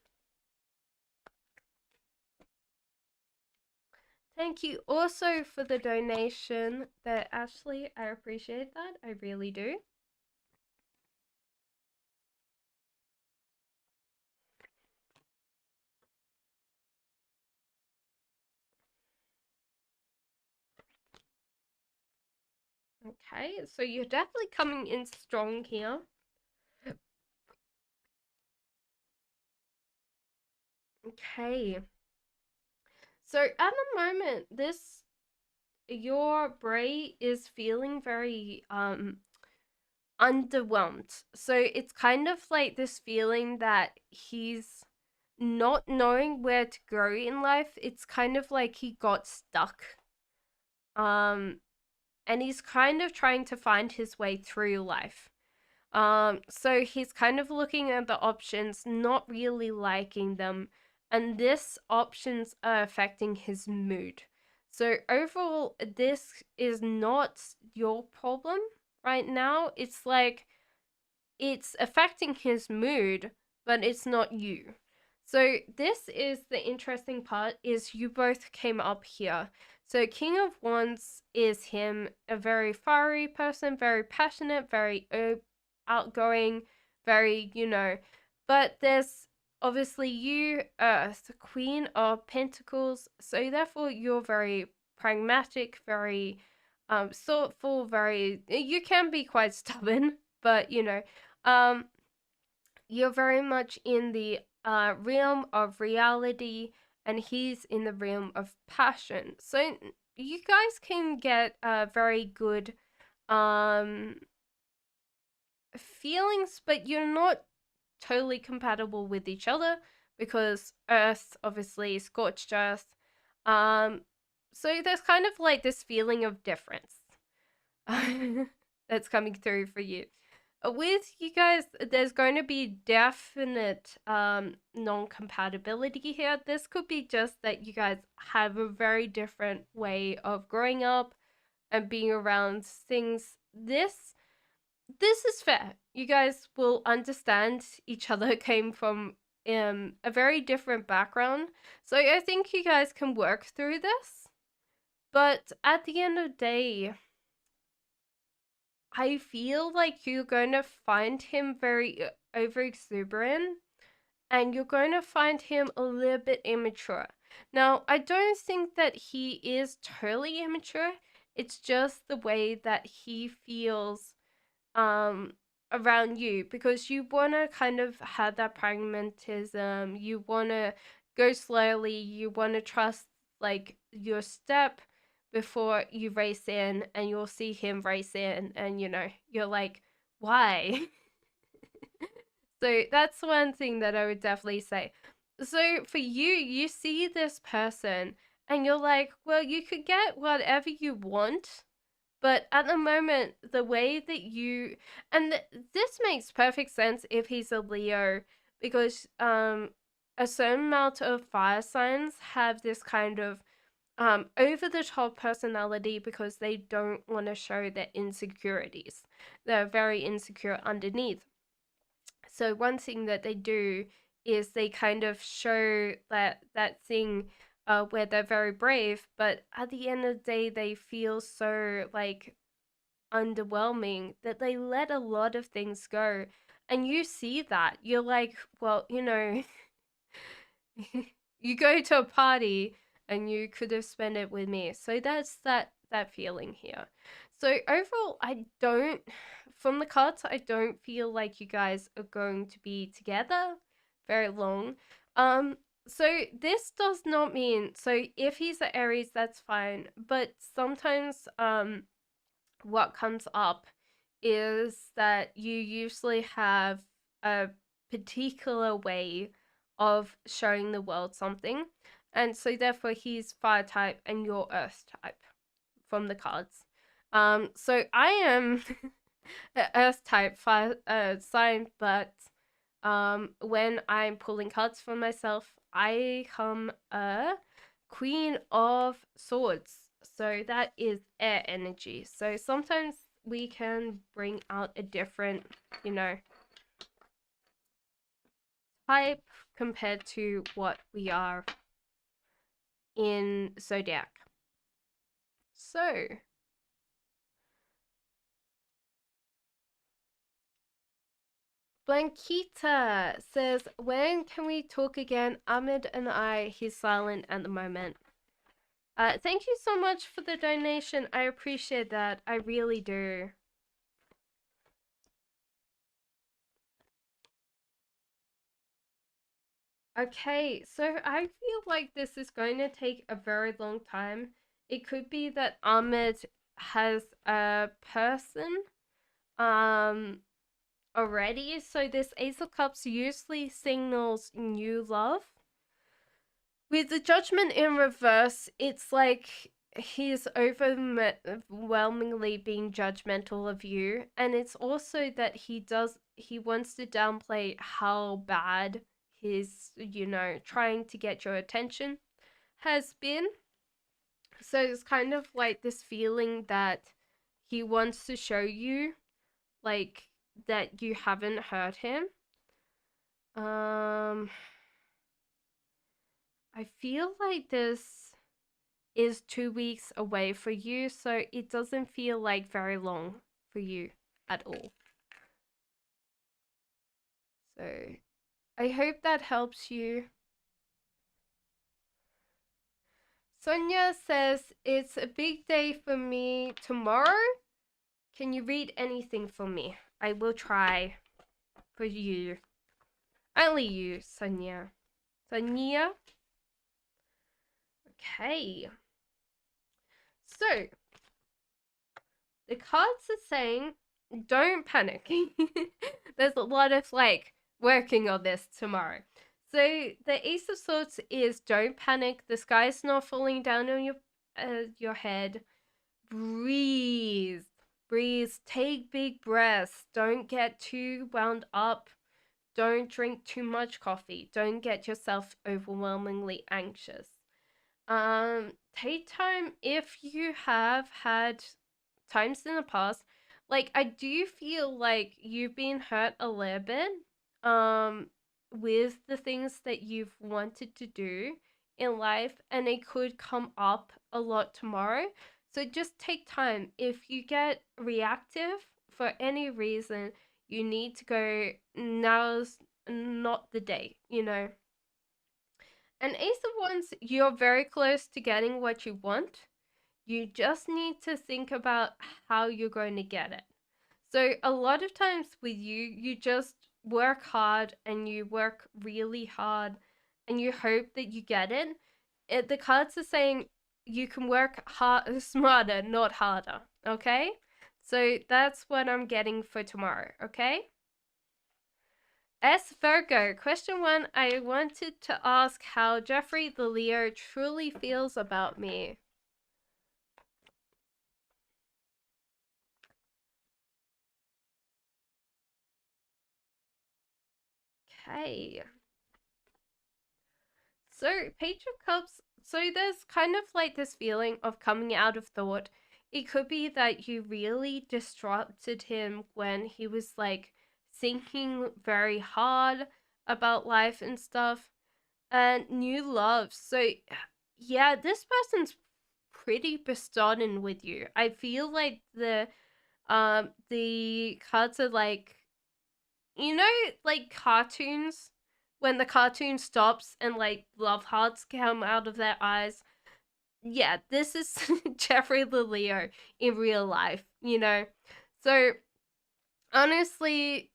S1: Thank you also for the donation there, Ashley. I appreciate that. I really do. Okay, so you're definitely coming in strong here. Okay. So at the moment, your Bray is feeling very underwhelmed. So it's kind of like this feeling that he's not knowing where to go in life. It's kind of like he got stuck. And he's kind of trying to find his way through life. So he's kind of looking at the options, not really liking them, and this options are affecting his mood. So overall, this is not your problem right now. It's like it's affecting his mood, but it's not you. So this is the interesting part, is you both came up here. So King of Wands is him, a very fiery person, very passionate, very outgoing, very, but there's obviously you, Earth, Queen of Pentacles, so therefore you're very pragmatic, very thoughtful, very, you can be quite stubborn, but you're very much in the realm of reality, and he's in the realm of passion. So you guys can get very good feelings, but you're not totally compatible with each other because Earth, obviously, scorched Earth. So there's kind of like this feeling of difference that's coming through for you. With you guys, there's going to be definite non-compatibility here. This could be just that you guys have a very different way of growing up and being around things. This is fair. You guys will understand each other came from a very different background. So I think you guys can work through this. But at the end of the day, I feel like you're going to find him very over exuberant, and you're going to find him a little bit immature. Now, I don't think that he is totally immature. It's just the way that he feels around you, because you want to kind of have that pragmatism. You want to go slowly. You want to trust like your step before you race in, and you'll see him race in, and you're like, why? So that's one thing that I would definitely say. So for you, you see this person and you're like, well, you could get whatever you want, but at the moment, the way that you, and this makes perfect sense if he's a Leo, because a certain amount of fire signs have this kind of over the top personality because they don't want to show their insecurities. They're very insecure underneath. So one thing that they do is they kind of show that thing where they're very brave, but at the end of the day, they feel so like underwhelming that they let a lot of things go. And you see that. You're like, well, you go to a party and you could have spent it with me. So that's that feeling here. So overall, I don't from the cards, I don't feel like you guys are going to be together very long. So this does not mean, so if he's an Aries, that's fine, but sometimes what comes up is that you usually have a particular way of showing the world something. And so therefore he's fire type and you're earth type from the cards. So I am earth type fire sign, but when I'm pulling cards for myself, I come a Queen of Swords. So that is air energy. So sometimes we can bring out a different, type compared to what we are in zodiac. So Blanquita says, when can we talk again? Ahmed and I, he's silent at the moment. Thank you so much for the donation. I appreciate that. I really do. Okay, so I feel like this is going to take a very long time. It could be that Ahmed has a person already. So this Ace of Cups usually signals new love. With the Judgment in reverse, it's like he's overwhelmingly being judgmental of you, and it's also that he wants to downplay how bad his trying to get your attention has been. So it's kind of like this feeling that he wants to show you like that you haven't hurt him. I feel like this is 2 weeks away for you, so it doesn't feel like very long for you at all. So I hope that helps you. Sonia says, it's a big day for me tomorrow. Can you read anything for me? I will try for you. Only you, Sonia. Sonia? Okay. So, the cards are saying, don't panic. There's a lot of like working on this tomorrow. So the Ace of Swords is don't panic. The sky's not falling down on your head. Breathe. Breathe. Take big breaths. Don't get too wound up. Don't drink too much coffee. Don't get yourself overwhelmingly anxious. Take time if you have had times in the past. Like, I do feel like you've been hurt a little bit with the things that you've wanted to do in life, and it could come up a lot tomorrow. So just take time. If you get reactive for any reason, you need to go, now's not the day, And Ace of Wands, you're very close to getting what you want. You just need to think about how you're going to get it. So a lot of times with you just work hard and you work really hard and you hope that you get it, the cards are saying you can work smarter, not harder. Okay, so that's what I'm getting for tomorrow. Okay. S Virgo, question 1. I wanted to ask how Jeffrey the Leo truly feels about me. Okay. So, Page of Cups, so there's kind of like this feeling of coming out of thought. It could be that you really disrupted him when he was like thinking very hard about life and stuff. And new love. So, yeah, this person's pretty besotted with you. I feel like the cards are like, you know, like cartoons when the cartoon stops and like love hearts come out of their eyes. Yeah, this is Jeffrey the Leo in real life, you know. So honestly,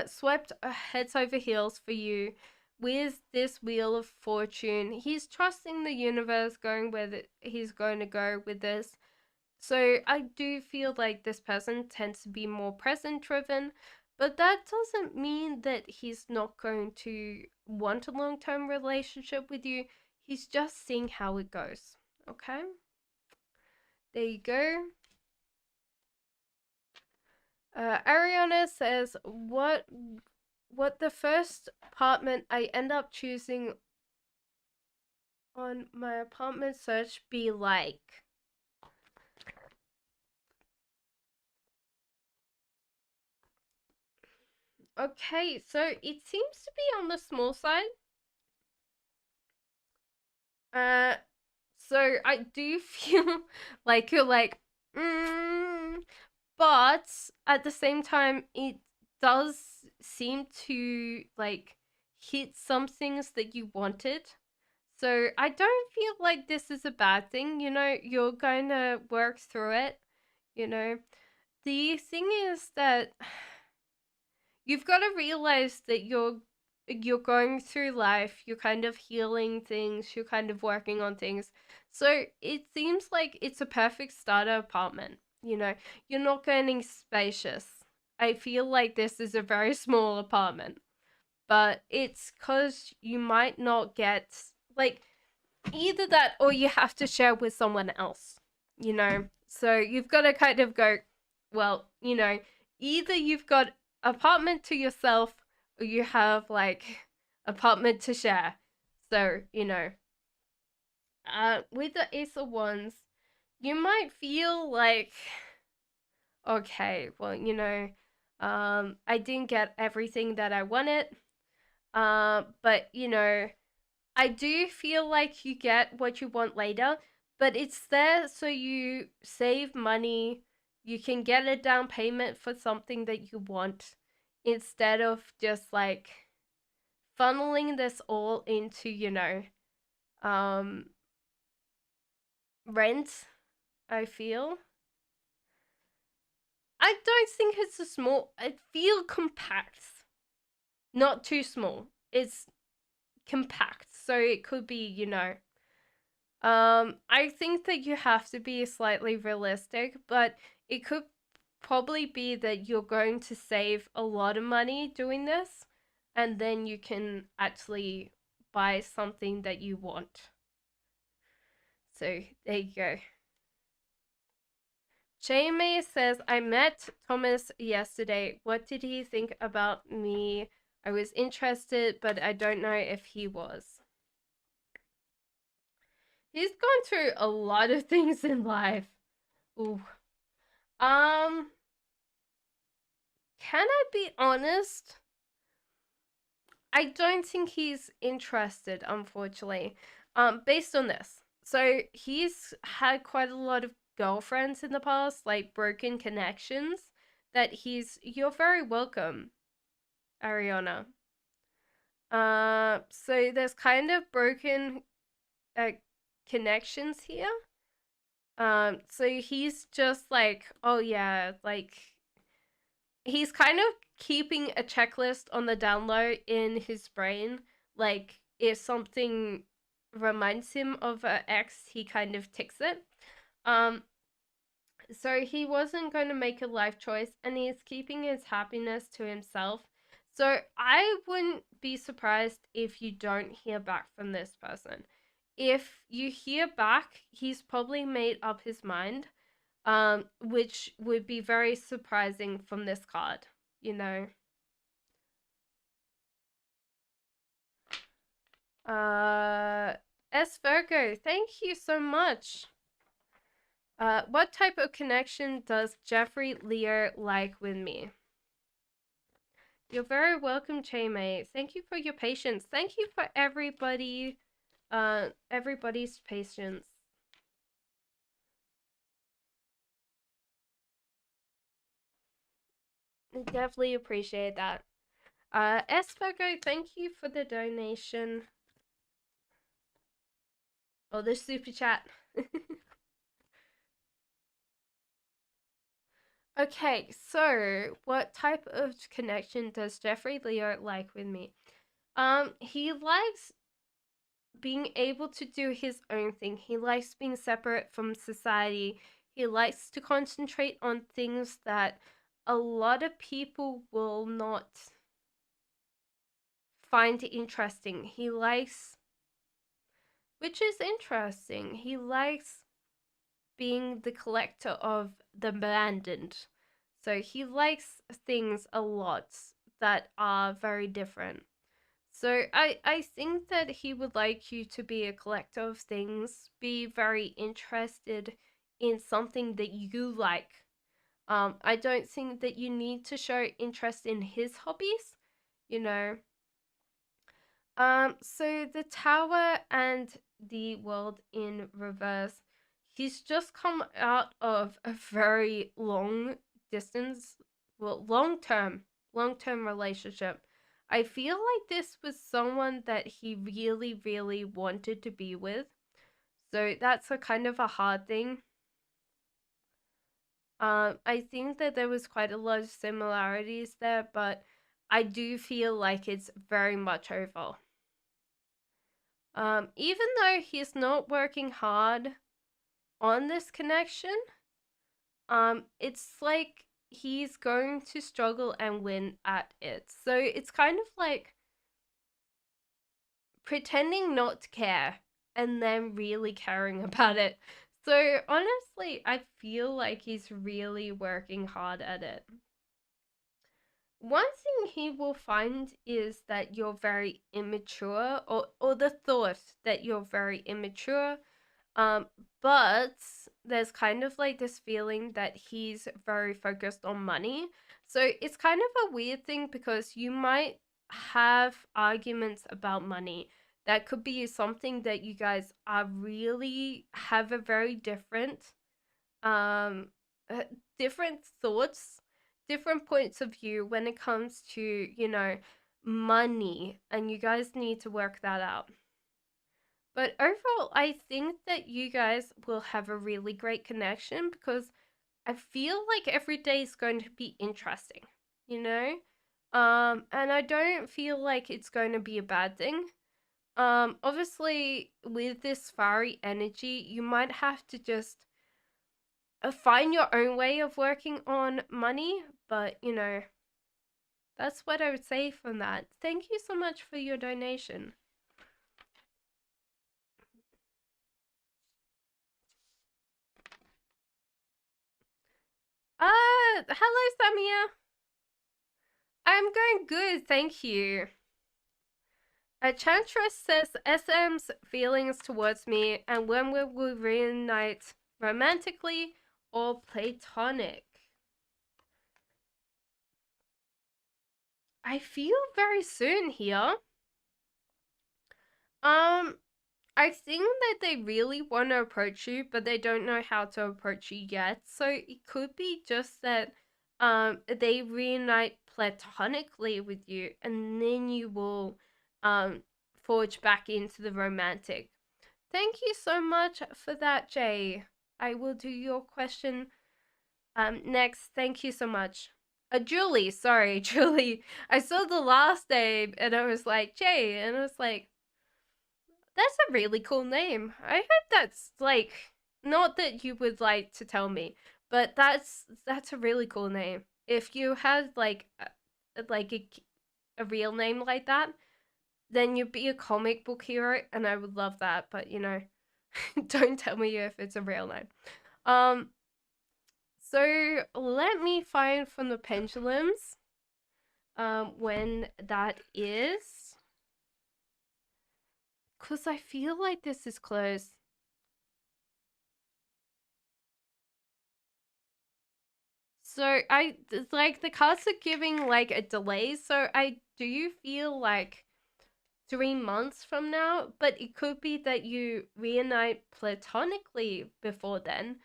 S1: swept heads over heels for you with this Wheel of Fortune. He's trusting the universe, going where he's going to go with this. So I do feel like this person tends to be more present driven, but that doesn't mean that he's not going to want a long term relationship with you. He's just seeing how it goes. Okay? There you go. Ariana says, what the first apartment I end up choosing on my apartment search be like? Okay, so it seems to be on the small side. So I do feel like you're like, but at the same time, it does seem to like hit some things that you wanted. So I don't feel like this is a bad thing. You know, you're going to work through it. You know, the thing is that you've got to realize that you're going through life, you're kind of healing things, you're kind of working on things. So it seems like it's a perfect starter apartment. You know, you're not getting spacious. I feel like this is a very small apartment, but it's because you might not get like either that or you have to share with someone else, you know? So you've got to kind of go, well, you know, either you've got apartment to yourself or you have like apartment to share. So, you know, with the Ace of Wands, you might feel like, okay, well, you know, I didn't get everything that I wanted. But you know, I do feel like you get what you want later, but it's there so you save money. You can get a down payment for something that you want instead of just like funneling this all into, you know, um, rent. I feel. I don't think it's a small. I feel compact, not too small. It's compact, so it could be, you know, I think that you have to be slightly realistic, but it could probably be that you're going to save a lot of money doing this, and then you can actually buy something that you want. So there you go. Jamie says, I met Thomas yesterday. What did he think about me? I was interested, but I don't know if he was. He's gone through a lot of things in life. Ooh. Um, can I be honest? I don't think he's interested, unfortunately. Based on this. So he's had quite a lot of girlfriends in the past, like broken connections, that you're very welcome, Ariana. So there's kind of broken connections here. So he's just like, oh yeah, like he's kind of keeping a checklist on the down low in his brain. Like if something reminds him of an ex, he kind of ticks it. Um, so he wasn't going to make a life choice, and he's keeping his happiness to himself. So I wouldn't be surprised if you don't hear back from this person. If you hear back, he's probably made up his mind, which would be very surprising from this card, you know. S Virgo, thank you so much. What type of connection does Jeffrey Leo like with me? You're very welcome, Chaymay. Thank you for your patience. Thank you for everybody's patience. I definitely appreciate that. S Virgo, thank you for the donation. Oh, the super chat. Okay, so what type of connection does Jeffrey Leo like with me? He likes being able to do his own thing. He likes being separate from society. He likes to concentrate on things that a lot of people will not find interesting. He likes, which is interesting, he likes being the collector of the abandoned. So he likes things a lot that are very different. So I think that he would like you to be a collector of things, be very interested in something that you like. I don't think that you need to show interest in his hobbies, you know. So the tower and the world in reverse. He's just come out of a very long distance, well, long term relationship. I feel like this was someone that he really, really wanted to be with. So that's a kind of a hard thing. I think that there was quite a lot of similarities there, but I do feel like it's very much over. Even though he's not working hard on this connection, it's like he's going to struggle and win at it. So it's kind of like pretending not to care and then really caring about it. So honestly, I feel like he's really working hard at it. One thing he will find is that you're very immature, or the thought that you're very immature. Um, but there's kind of like this feeling that he's very focused on money. So it's kind of a weird thing because you might have arguments about money. That could be something that you guys are really have a very um uh, different thoughts, different points of view when it comes to, money, and you guys need to work that out. But overall, I think that you guys will have a really great connection because I feel like every day is going to be interesting, you know? And I don't feel like it's going to be a bad thing. Obviously, with this fiery energy, you might have to just find your own way of working on money, but that's what I would say from that. Thank you so much for your donation. Hello, Samia. I'm going good, thank you. Enchantress says SM's feelings towards me, and when will we reunite romantically or platonic? I feel very soon here. I think that they really want to approach you, but they don't know how to approach you yet. So it could be just that they reunite platonically with you, and then you will forge back into the romantic. Thank you so much for that, Jay. I will do your question next. Thank you so much. Julie, sorry, Julie. I saw the last name and I was like, Jay, and I was like, That's a really cool name. I hope that's like not that you would like to tell me, but that's a really cool name. If you had like like a real name like that, then you'd be a comic book hero, and I would love that. But don't tell me if it's a real name. Um, so let me find from the pendulums when that is, because I feel like this is close. So like the cards are giving like a delay, so I do feel like 3 months from now, but it could be that you reunite platonically before then,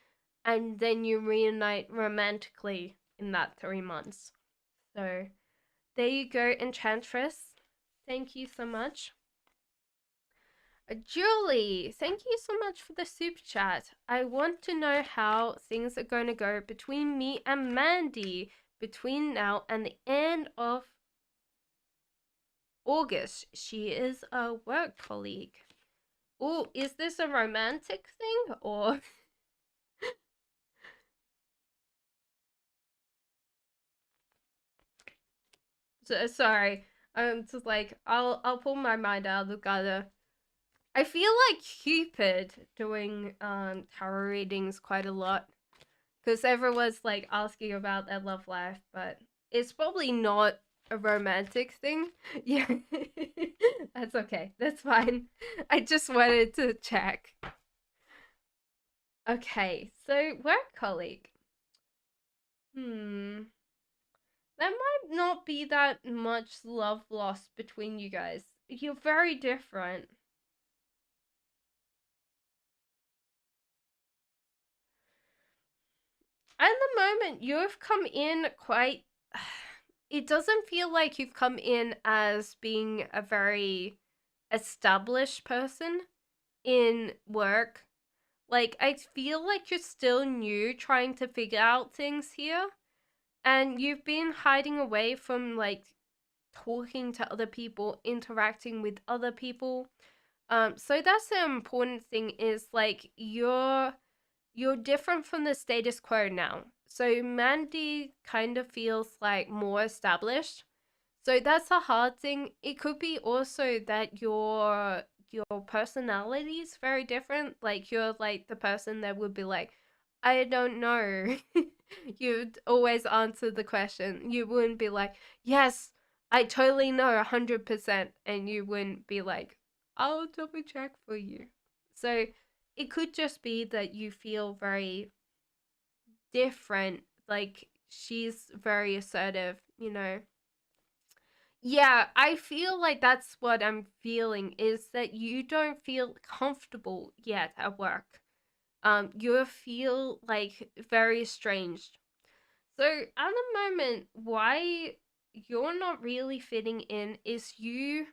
S1: and then you reunite romantically in that 3 months. So there you go, Enchantress. Thank you so much. Julie, thank you so much for the super chat. I want to know how things are going to go between me and Mandy between now and the end of August. She is a work colleague. Oh, is this a romantic thing or? Sorry, I'm just like I'll pull my mind out of the gutter. I feel like Cupid doing tarot readings quite a lot because everyone's like asking about their love life, but it's probably not a romantic thing. Yeah, that's okay. That's fine. I just wanted to check. Okay, so work colleague. Hmm. There might not be that much love lost between you guys. You're very different. At the moment, you've come in quite. It doesn't feel like you've come in as being a very established person in work. Like, I feel like you're still new trying to figure out things here. And you've been hiding away from, like, talking to other people, interacting with other people. So that's the important thing is, like, you're different from the status quo now. So Mandy kind of feels like more established. So that's a hard thing. It could be also that your personality is very different. Like you're like the person that would be like, I don't know. You'd always answer the question. You wouldn't be like, yes, I totally know 100%. And you wouldn't be like, I'll double check for you. So it could just be that you feel very different. Like she's very assertive. Yeah, I feel like that's what I'm feeling is that you don't feel comfortable yet at work. You feel like very estranged. So at the moment, why you're not really fitting in is you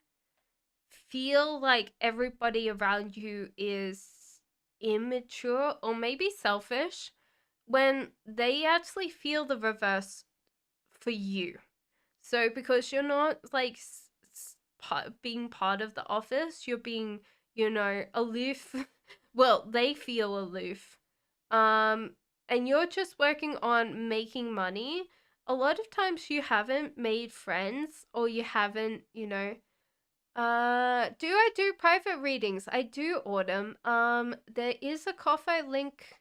S1: feel like everybody around you is immature or maybe selfish when they actually feel the reverse for you. So because you're not like being part of the office, you're being, aloof. Well, they feel aloof. And you're just working on making money. A lot of times you haven't made friends or you haven't, do I do private readings? I do, Autumn. There is a coffee link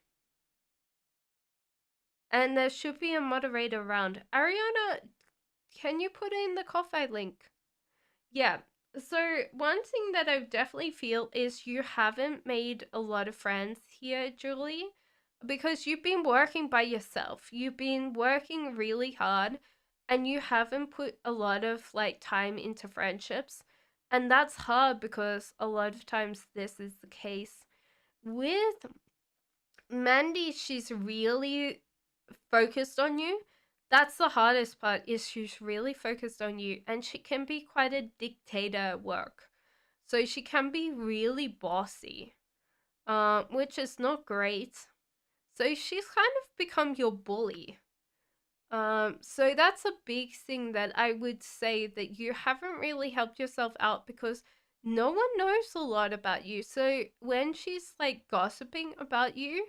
S1: and there should be a moderator around. Ariana, can you put in the coffee link? Yeah. So one thing that I definitely feel is you haven't made a lot of friends here, Julie, because you've been working by yourself. You've been working really hard and you haven't put a lot of like time into friendships. And that's hard because a lot of times this is the case. With Mandy, she's really focused on you. That's the hardest part is she's really focused on you and she can be quite a dictator at work. So she can be really bossy, which is not great. So she's kind of become your bully. So that's a big thing that I would say that you haven't really helped yourself out because no one knows a lot about you. So when she's like gossiping about you,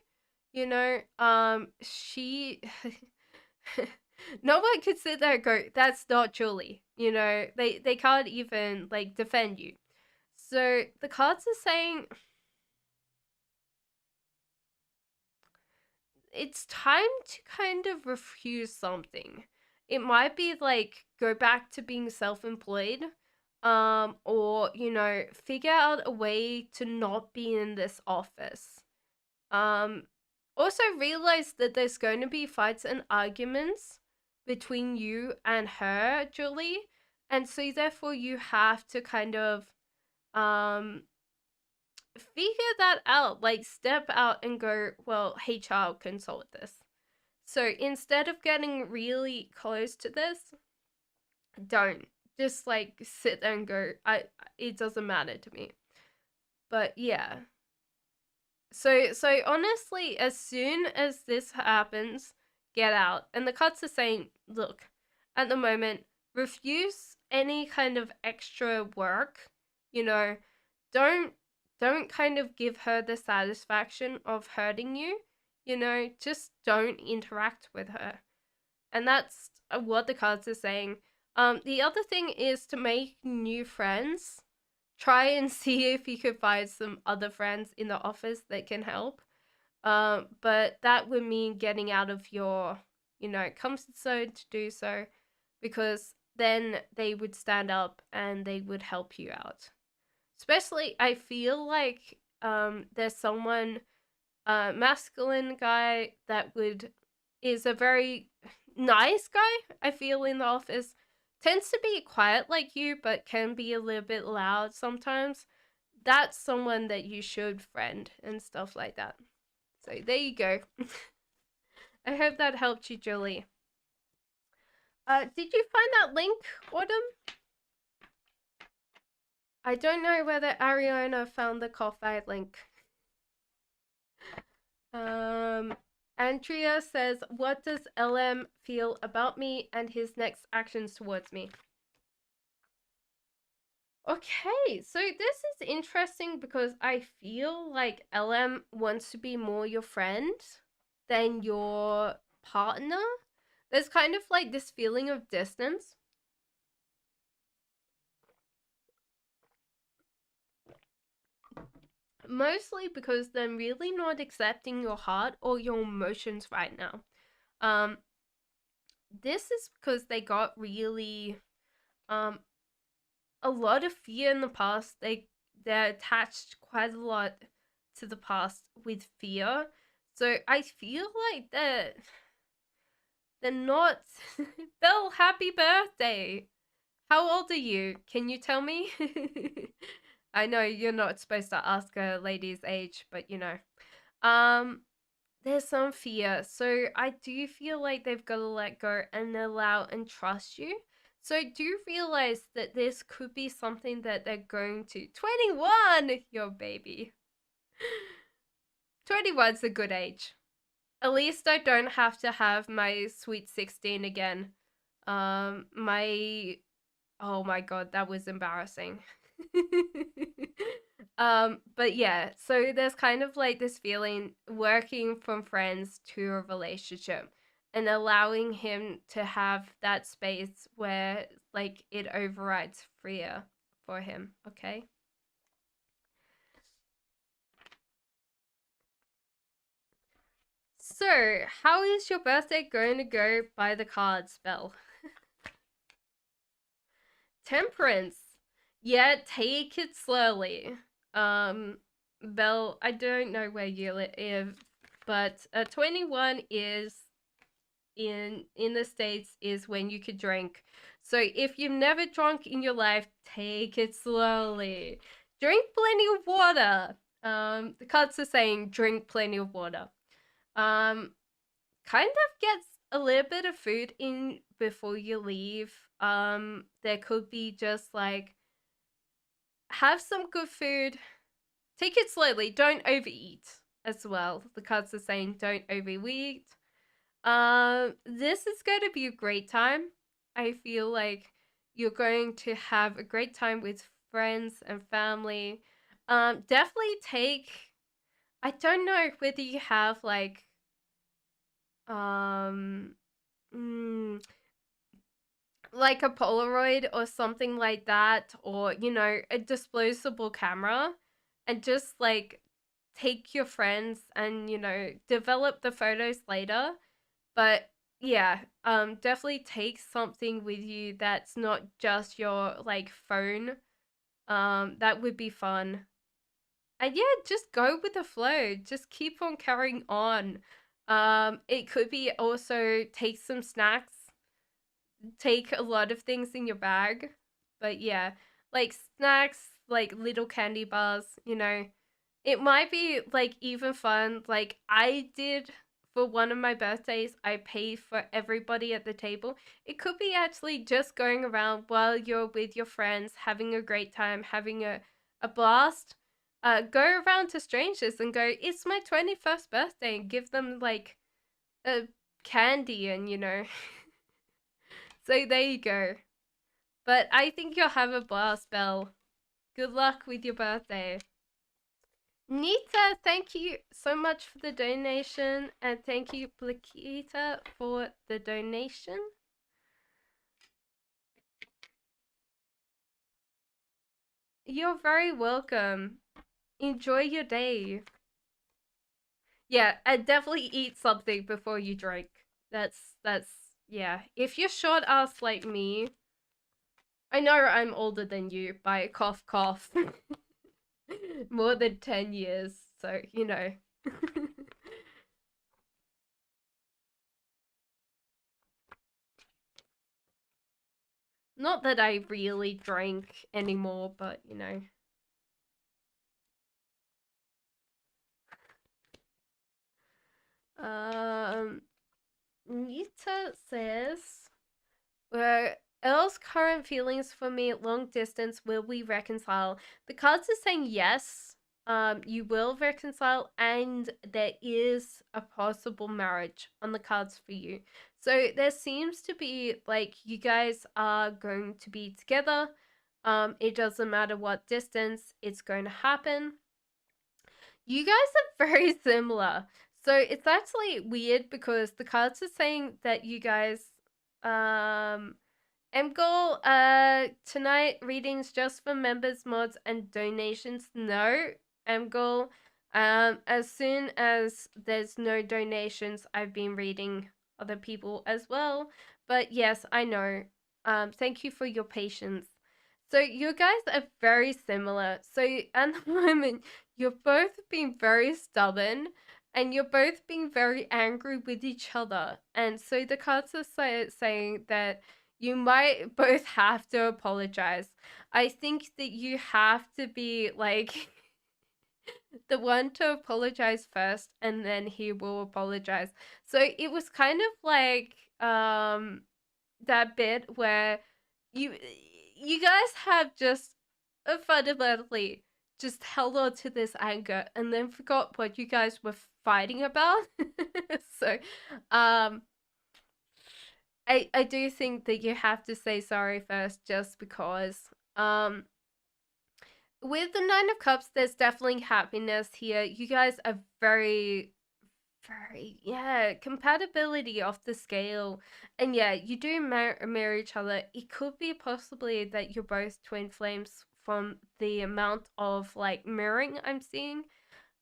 S1: she no one could sit there and go, that's not Julie. They can't even like defend you. So the cards are saying it's time to kind of refuse something. It might be like go back to being self-employed, or figure out a way to not be in this office. Um, Also realize that there's going to be fights and arguments between you and her, Julie, and so therefore you have to kind of figure that out, like step out and go, well, HR can solve this. So instead of getting really close to this, don't just like sit there and go, it doesn't matter to me. But yeah. So honestly, as soon as this happens, get out. And the cards are saying, look, at the moment, refuse any kind of extra work. Don't kind of give her the satisfaction of hurting you. Just don't interact with her. And that's what the cards are saying. The other thing is to make new friends. Try and see if you could find some other friends in the office that can help. But that would mean getting out of your, comfort zone to do so, because then they would stand up and they would help you out. Especially, I feel like there's someone, masculine guy that is a very nice guy, I feel, in the office. Tends to be quiet like you, but can be a little bit loud sometimes. That's someone that you should friend and stuff like that. So there you go. I hope that helped you, Julie. Did you find that link, Autumn? I don't know whether Ariana found the Ko-Fi link. Andrea says, what does LM feel about me and his next actions towards me? Okay, so this is interesting because I feel like LM wants to be more your friend than your partner. There's kind of like this feeling of distance. Mostly because they're really not accepting your heart or your emotions right now. This is because they got really a lot of fear in the past. They're attached quite a lot to the past with fear. So I feel like they're not Belle, happy birthday. How old are you? Can you tell me? I know you're not supposed to ask a lady's age, but there's some fear. So I do feel like they've got to let go and allow and trust you. So do you realize that this could be something that they're going to 21, your baby. 21's a good age. At least I don't have to have my sweet 16 again. Oh my god, that was embarrassing. But yeah, so there's kind of like this feeling working from friends to a relationship and allowing him to have that space where like it overrides fear for him, okay? So, how is your birthday going to go by the cards, Belle? Temperance. Yeah, take it slowly. Belle, I don't know where you live, but 21 is in the States is when you could drink. So if you've never drunk in your life, take it slowly. Drink plenty of water. The cards are saying drink plenty of water. Kind of gets a little bit of food in before you leave. There could be just like have some good food. Take it slowly. Don't overeat as well. The cards are saying don't overeat. This is going to be a great time. I feel like you're going to have a great time with friends and family. Definitely take. I don't know whether you have like um mm, like a Polaroid or something like that, or a disposable camera, and just like take your friends and develop the photos later. But yeah, definitely take something with you that's not just your like phone. That would be fun. And yeah, just go with the flow. Just keep on carrying on. It could be also take some snacks, take a lot of things in your bag. But yeah, like snacks, like little candy bars, It might be like even fun. Like I did for one of my birthdays, I paid for everybody at the table. It could be actually just going around while you're with your friends, having a great time, having a blast. Go around to strangers and go, it's my 21st birthday, and give them like a candy and So there you go. But I think you'll have a blast, Belle. Good luck with your birthday. Nita, thank you so much for the donation. And thank you, Blakita, for the donation. You're very welcome. Enjoy your day. Yeah, and definitely eat something before you drink. That's yeah. If you're short ass like me, I know I'm older than you by cough cough. More than 10 years, so Not that I really drink anymore, but Um, Nita says, Elle's current feelings for me long distance, will we reconcile? The cards are saying yes, you will reconcile, and there is a possible marriage on the cards for you. So there seems to be like you guys are going to be together. It doesn't matter what distance, it's going to happen. You guys are very similar. So it's actually weird because the cards are saying that you guys Mgol, tonight readings just for members, mods, and donations. No, Mgol. As soon as there's no donations, I've been reading other people as well. But yes, I know. Thank you for your patience. So you guys are very similar. So at the moment, you're both being very stubborn and you're both being very angry with each other. And so the cards are saying that you might both have to apologize. I think that you have to be like the one to apologize first and then he will apologize. So it was kind of like that bit where you you guys have just fundamentally just held on to this anger and then forgot what you guys were fighting about. So I do think that you have to say sorry first just because with the Nine of Cups there's definitely happiness here. You guys are very yeah, compatibility off the scale. And yeah, you do mirror each other. It could be possibly that you're both twin flames from the amount of like mirroring I'm seeing.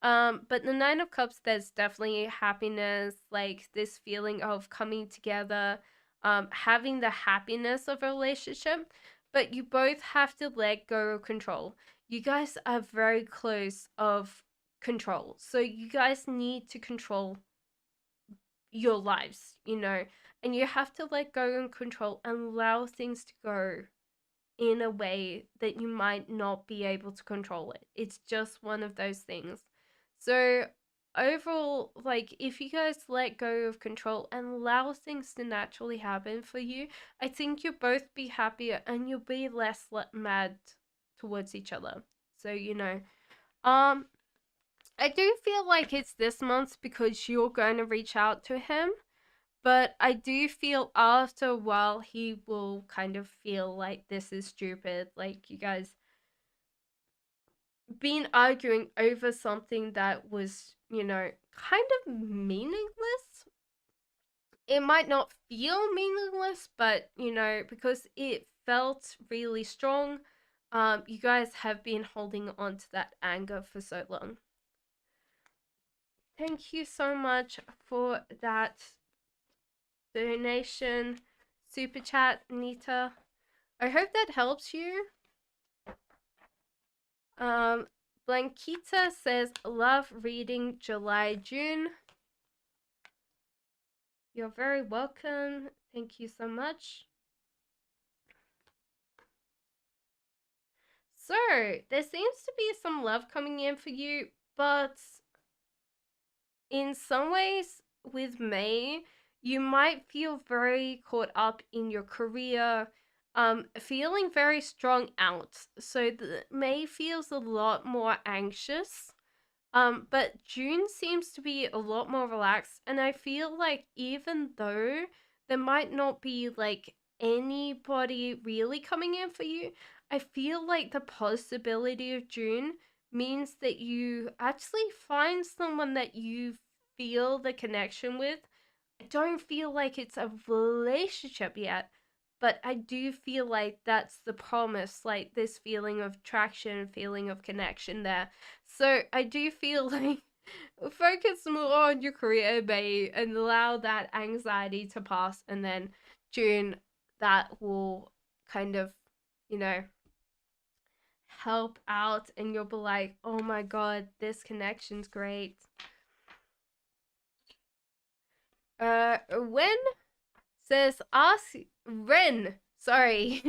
S1: But the Nine of Cups, there's definitely happiness, like this feeling of coming together, having the happiness of a relationship. But you both have to let go of control. You guys are very close of control. So you guys need to control your lives, and you have to let go and control and allow things to go in a way that you might not be able to control it. It's just one of those things. So overall, like if you guys let go of control and allow things to naturally happen for you, I think you'll both be happier and you'll be less mad towards each other. So um I do feel like it's this month because you're going to reach out to him, but I do feel after a while he will kind of feel like this is stupid. Like you guys been arguing over something that was, you know, kind of meaningless. It might not feel meaningless, but, you know, because it felt really strong, you guys have been holding on to that anger for so long. Thank you so much for that donation, super chat, Nita. I hope that helps you. Blanquita says, love reading July, June. You're very welcome. Thank you so much. So, there seems to be some love coming in for you, but in some ways, with May, you might feel very caught up in your career, feeling very strung out. So, May feels a lot more anxious. But June seems to be a lot more relaxed, and I feel like even though there might not be like anybody really coming in for you, I feel like the possibility of June means that you actually find someone that you feel the connection with. I don't feel like it's a relationship yet, but I do feel like that's the promise, like this feeling of attraction, feeling of connection there. So I do feel like focus more on your career, May, and allow that anxiety to pass, and then June, that will kind of, you know, help out, and you'll be like, oh my god, this connection's great. When says ask Ren, sorry,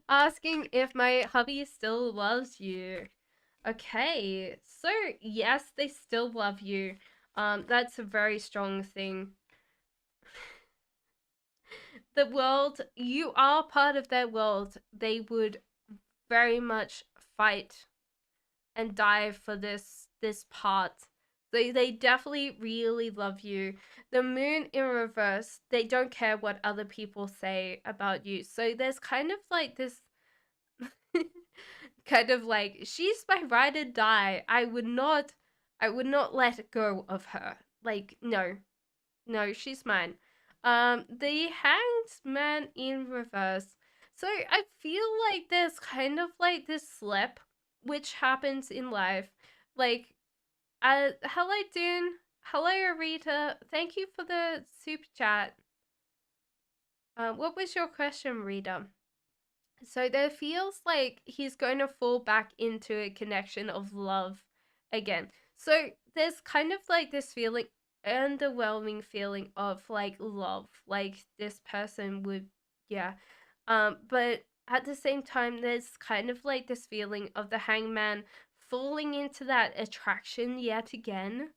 S1: asking if my hubby still loves you. Okay, so yes, they still love you. That's a very strong thing. The world, you are part of their world. They would very much fight and die for this part. They definitely really love you. The moon in reverse, they don't care what other people say about you. So there's kind of like this kind of like, she's my ride or die. I would not let go of her. Like, no. No, she's mine. The hanged man in reverse. So I feel like there's kind of like this slip which happens in life. Like, hello Dune. Hello Rita. Thank you for the super chat. What was your question, Rita? So there feels like he's going to fall back into a connection of love again. So there's kind of like this feeling, underwhelming feeling of like love, like this person would, yeah. But at the same time, there's kind of like this feeling of the hangman falling into that attraction yet again,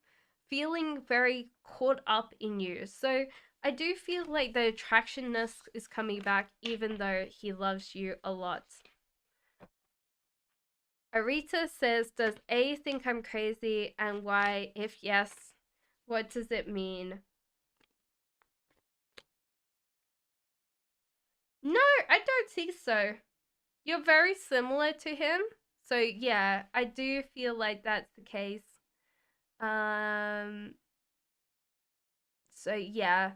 S1: feeling very caught up in you. So I do feel like the attractionness is coming back, even though he loves you a lot. Arita says, does A think I'm crazy, and why? If yes, what does it mean? No, I don't think so. You're very similar to him. So yeah, I do feel like that's the case. Um so yeah.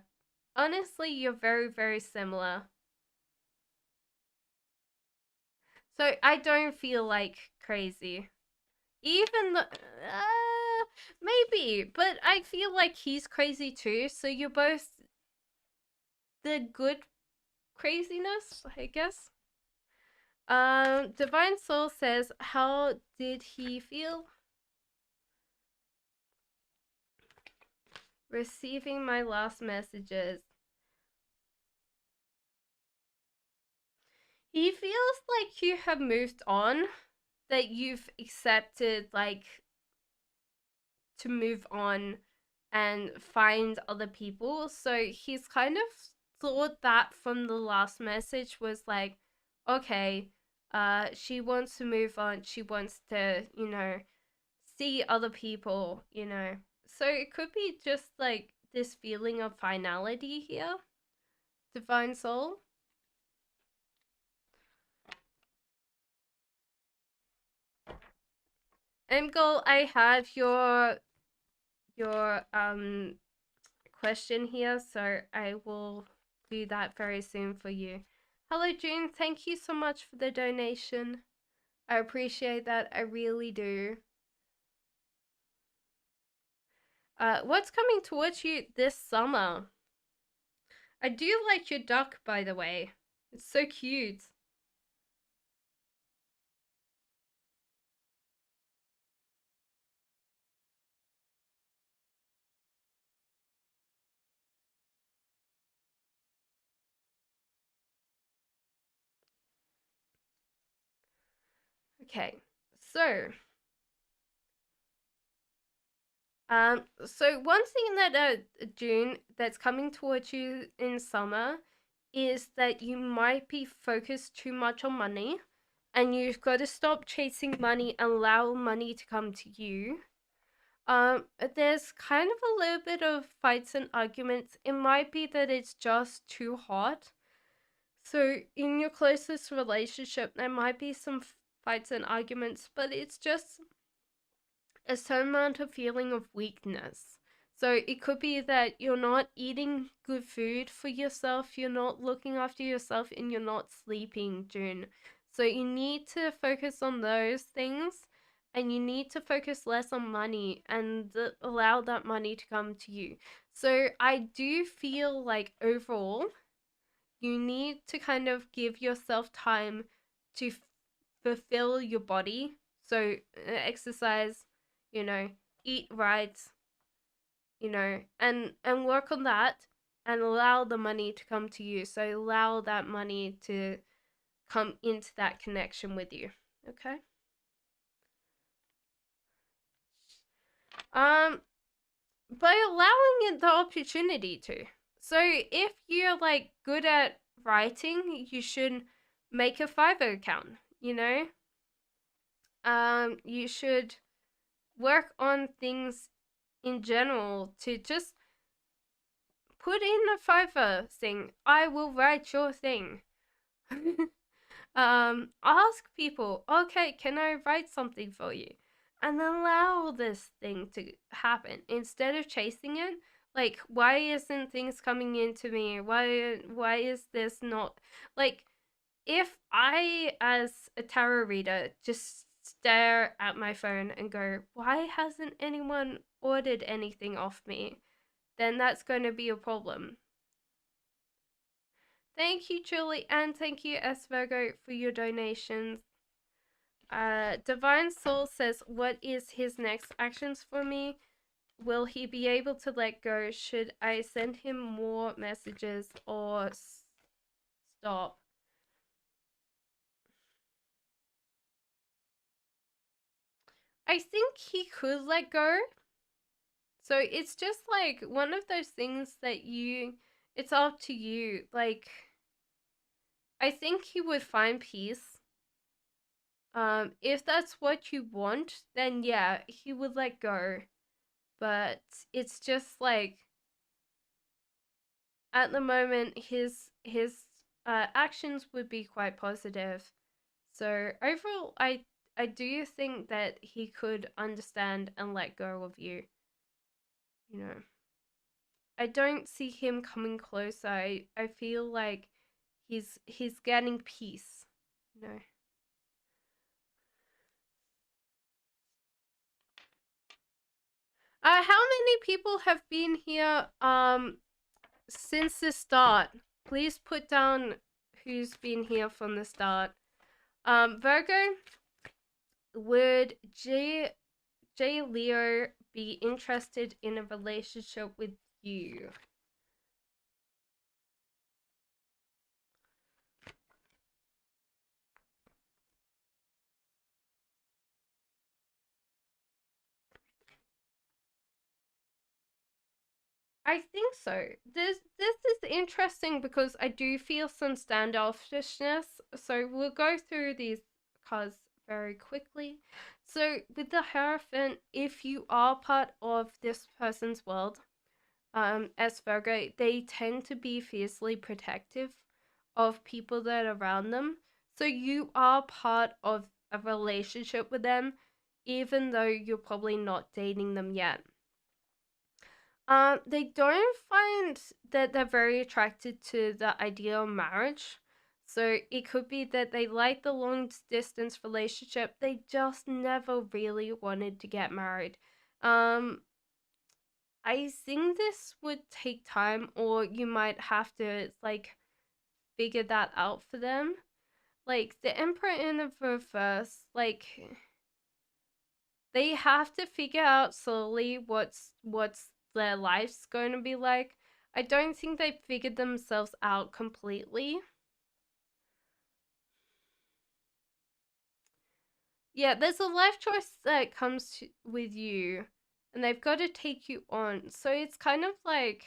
S1: Honestly, you're very, very similar. So I don't feel like crazy. Even the maybe, but I feel like he's crazy too. So you're both the good craziness, I guess. Divine Soul says, how did he feel receiving my last messages? He feels like you have moved on, that you've accepted like to move on and find other people. So he's kind of thought that from the last message was like, okay, she wants to move on. She wants to, you know, see other people, you know. So it could be just like this feeling of finality here, Divine Soul. Mgol, I have your question here, so I will do that very soon for you. Hello, June. Thank you so much for the donation. I appreciate that. I really do. What's coming towards you this summer? I do like your duck, by the way. It's so cute. Okay, so so one thing that June, that's coming towards you in summer is that you might be focused too much on money, and you've got to stop chasing money and allow money to come to you. There's kind of a little bit of fights and arguments. It might be that it's just too hot. So in your closest relationship, there might be some fights and arguments, but it's just a certain amount of feeling of weakness. So it could be that you're not eating good food for yourself, you're not looking after yourself, and you're not sleeping, June. So you need to focus on those things, and you need to focus less on money and allow that money to come to you. So I do feel like overall, you need to kind of give yourself time to fulfill your body. So exercise, eat right, and work on that, and allow the money to come to you. So allow that money to come into that connection with you. Okay? By allowing it the opportunity to. So if you're like good at writing, you should make a Fiverr account, you should work on things in general to just put in a Fiverr thing. I will write your thing. Ask people, okay, can I write something for you? And allow this thing to happen instead of chasing it. Like, why isn't things coming into me? Why is this not, like, if I, as a tarot reader, just stare at my phone and go, why hasn't anyone ordered anything off me? Then that's going to be a problem. Thank you, Julie, and thank you, S. Virgo, for your donations. Divine Soul says, what is his next actions for me? Will he be able to let go? Should I send him more messages or stop? I think he could let go. So it's just like one of those things that it's up to you. Like, I think he would find peace. If that's what you want, then yeah, he would let go. But it's just like, at the moment, his actions would be quite positive. So overall, I do think that he could understand and let go of you. I don't see him coming closer. I feel like he's getting peace. How many people have been here since the start? Please put down who's been here from the start. Virgo, would J Leo be interested in a relationship with you? I think so. This is interesting because I do feel some standoffishness. So we'll go through these cards very quickly. So with the Hierophant, if you are part of this person's world, as Virgo, they tend to be fiercely protective of people that are around them. So you are part of a relationship with them. even though you're probably not dating them yet. They don't find that they're very attracted to the idea of marriage. So it could be that they like the long distance relationship. They just never really wanted to get married. Um, I think this would take time, or you might have to like figure that out for them. Like the Emperor in the reverse, like they have to figure out slowly what's their life's going to be like. I don't think they figured themselves out completely. Yeah, there's a life choice that comes with you, and they've got to take you on. So it's kind of like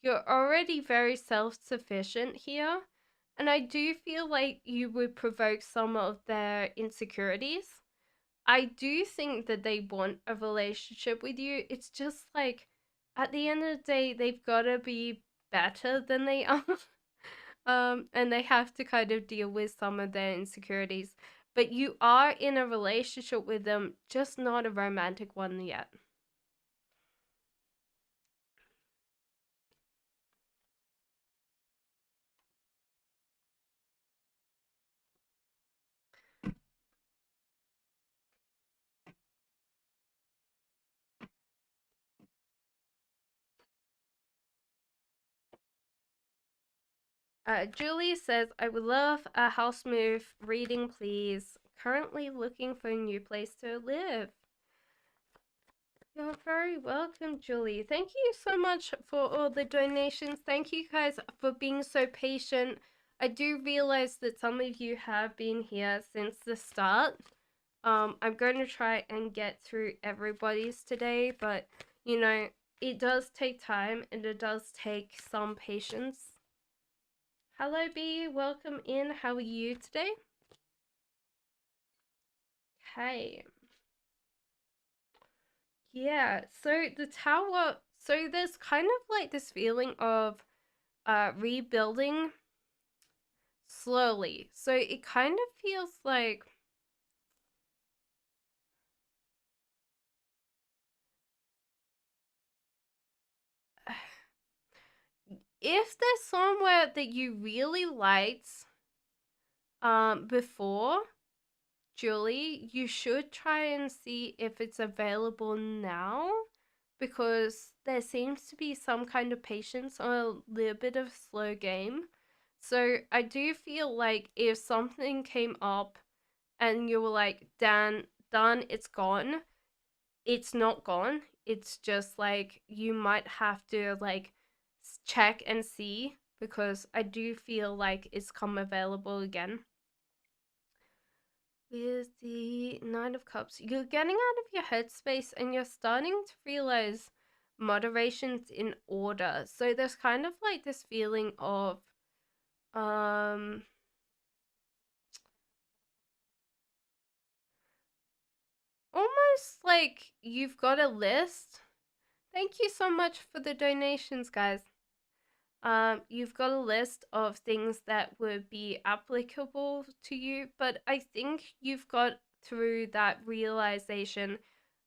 S1: you're already very self-sufficient here, and I do feel like you would provoke some of their insecurities. I do think that they want a relationship with you. It's just like at the end of the day, they've got to be better than they are. And they have to kind of deal with some of their insecurities. But you are in a relationship with them, just not a romantic one yet. Julie says, I would love a house move reading, please. Currently looking for a new place to live. You're very welcome, Julie. Thank you so much for all the donations. Thank you guys for being so patient. I do realize that some of you have been here since the start. I'm going to try and get through everybody's today, but you know, it does take time and it does take some patience. Hello, B. Welcome in. How are you today? Okay. Yeah, so the tower, so there's kind of like this feeling of rebuilding slowly. So it kind of feels like if there's somewhere that you really liked before, Julie, you should try and see if it's available now, because there seems to be some kind of patience or a little bit of slow game. So I do feel like if something came up and you were like, Dan, done, it's gone, it's not gone. It's just like you might have to like check and see, because I do feel like it's come available again. With the Nine of Cups, you're getting out of your headspace and you're starting to realize moderation's in order. So there's kind of like this feeling of um almost like you've got a list. Thank you so much for the donations, guys. You've got a list of things that would be applicable to you, but I think you've got through that realization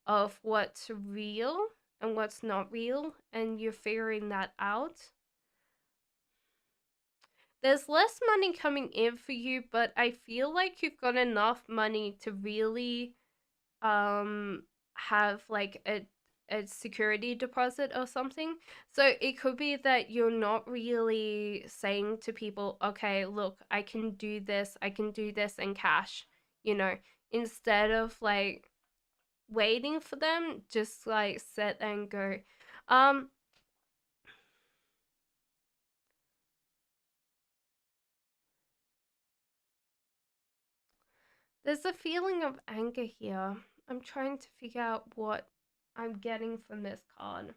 S1: of what's real and what's not real, and you're figuring that out. There's less money coming in for you, but I feel like you've got enough money to really have like a security deposit or something. So it could be that you're not really saying to people, okay, look, I can do this in cash, you know, instead of like waiting for them, just like set and go. Um there's a feeling of anger here. I'm trying to figure out what I'm getting from this card.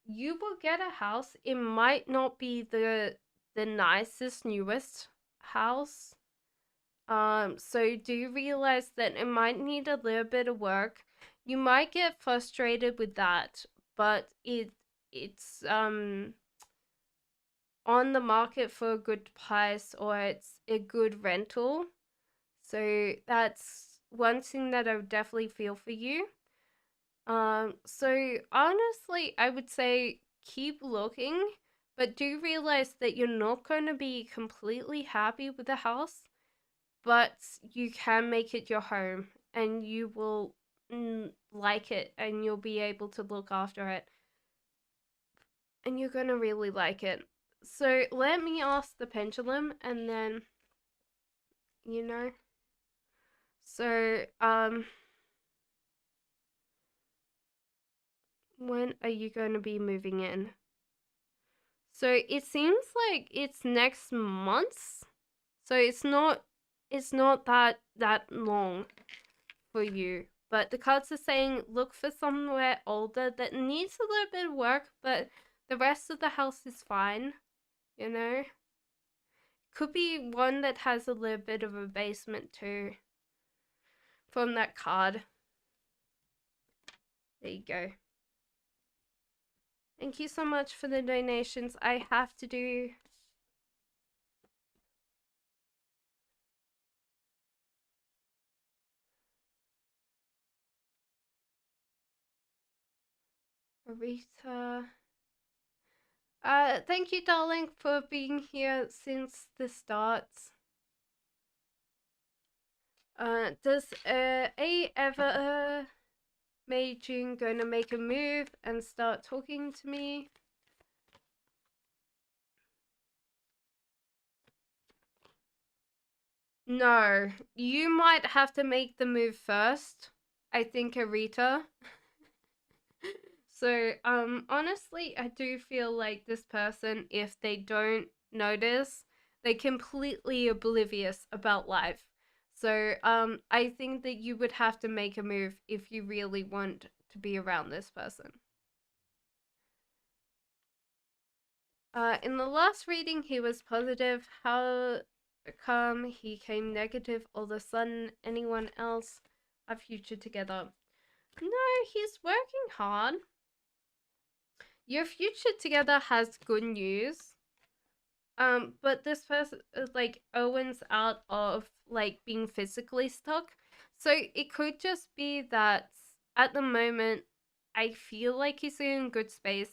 S1: You will get a house. It might not be the nicest, newest house. So do realize that it might need a little bit of work. You might get frustrated with that, but it's on the market for a good price, or it's a good rental. So that's one thing that I would definitely feel for you. So honestly, I would say keep looking, but do realize that you're not going to be completely happy with the house, but you can make it your home and you will like it and you'll be able to look after it and you're going to really like it. So let me ask the pendulum and then, you know, so, when are you going to be moving in? So it seems like it's next month. So it's not that long for you. But the cards are saying look for somewhere older that needs a little bit of work, but the rest of the house is fine, you know? Could be one that has a little bit of a basement too. From that card. There you go. Thank you so much for the donations. I have to do Rita. Thank you, darling, for being here since the start. Does A ever Mei June gonna make a move and start talking to me? No, you might have to make the move first. I think, Arita. So, honestly, I do feel like this person, if they don't notice, they're completely oblivious about life. So, I think that you would have to make a move if you really want to be around this person. In the last reading, he was positive. How come he came negative all of a sudden? Anyone else? Our future together? No, he's working hard. Your future together has good news. But this person like Owen's out of like being physically stuck. So it could just be that at the moment I feel like he's in good space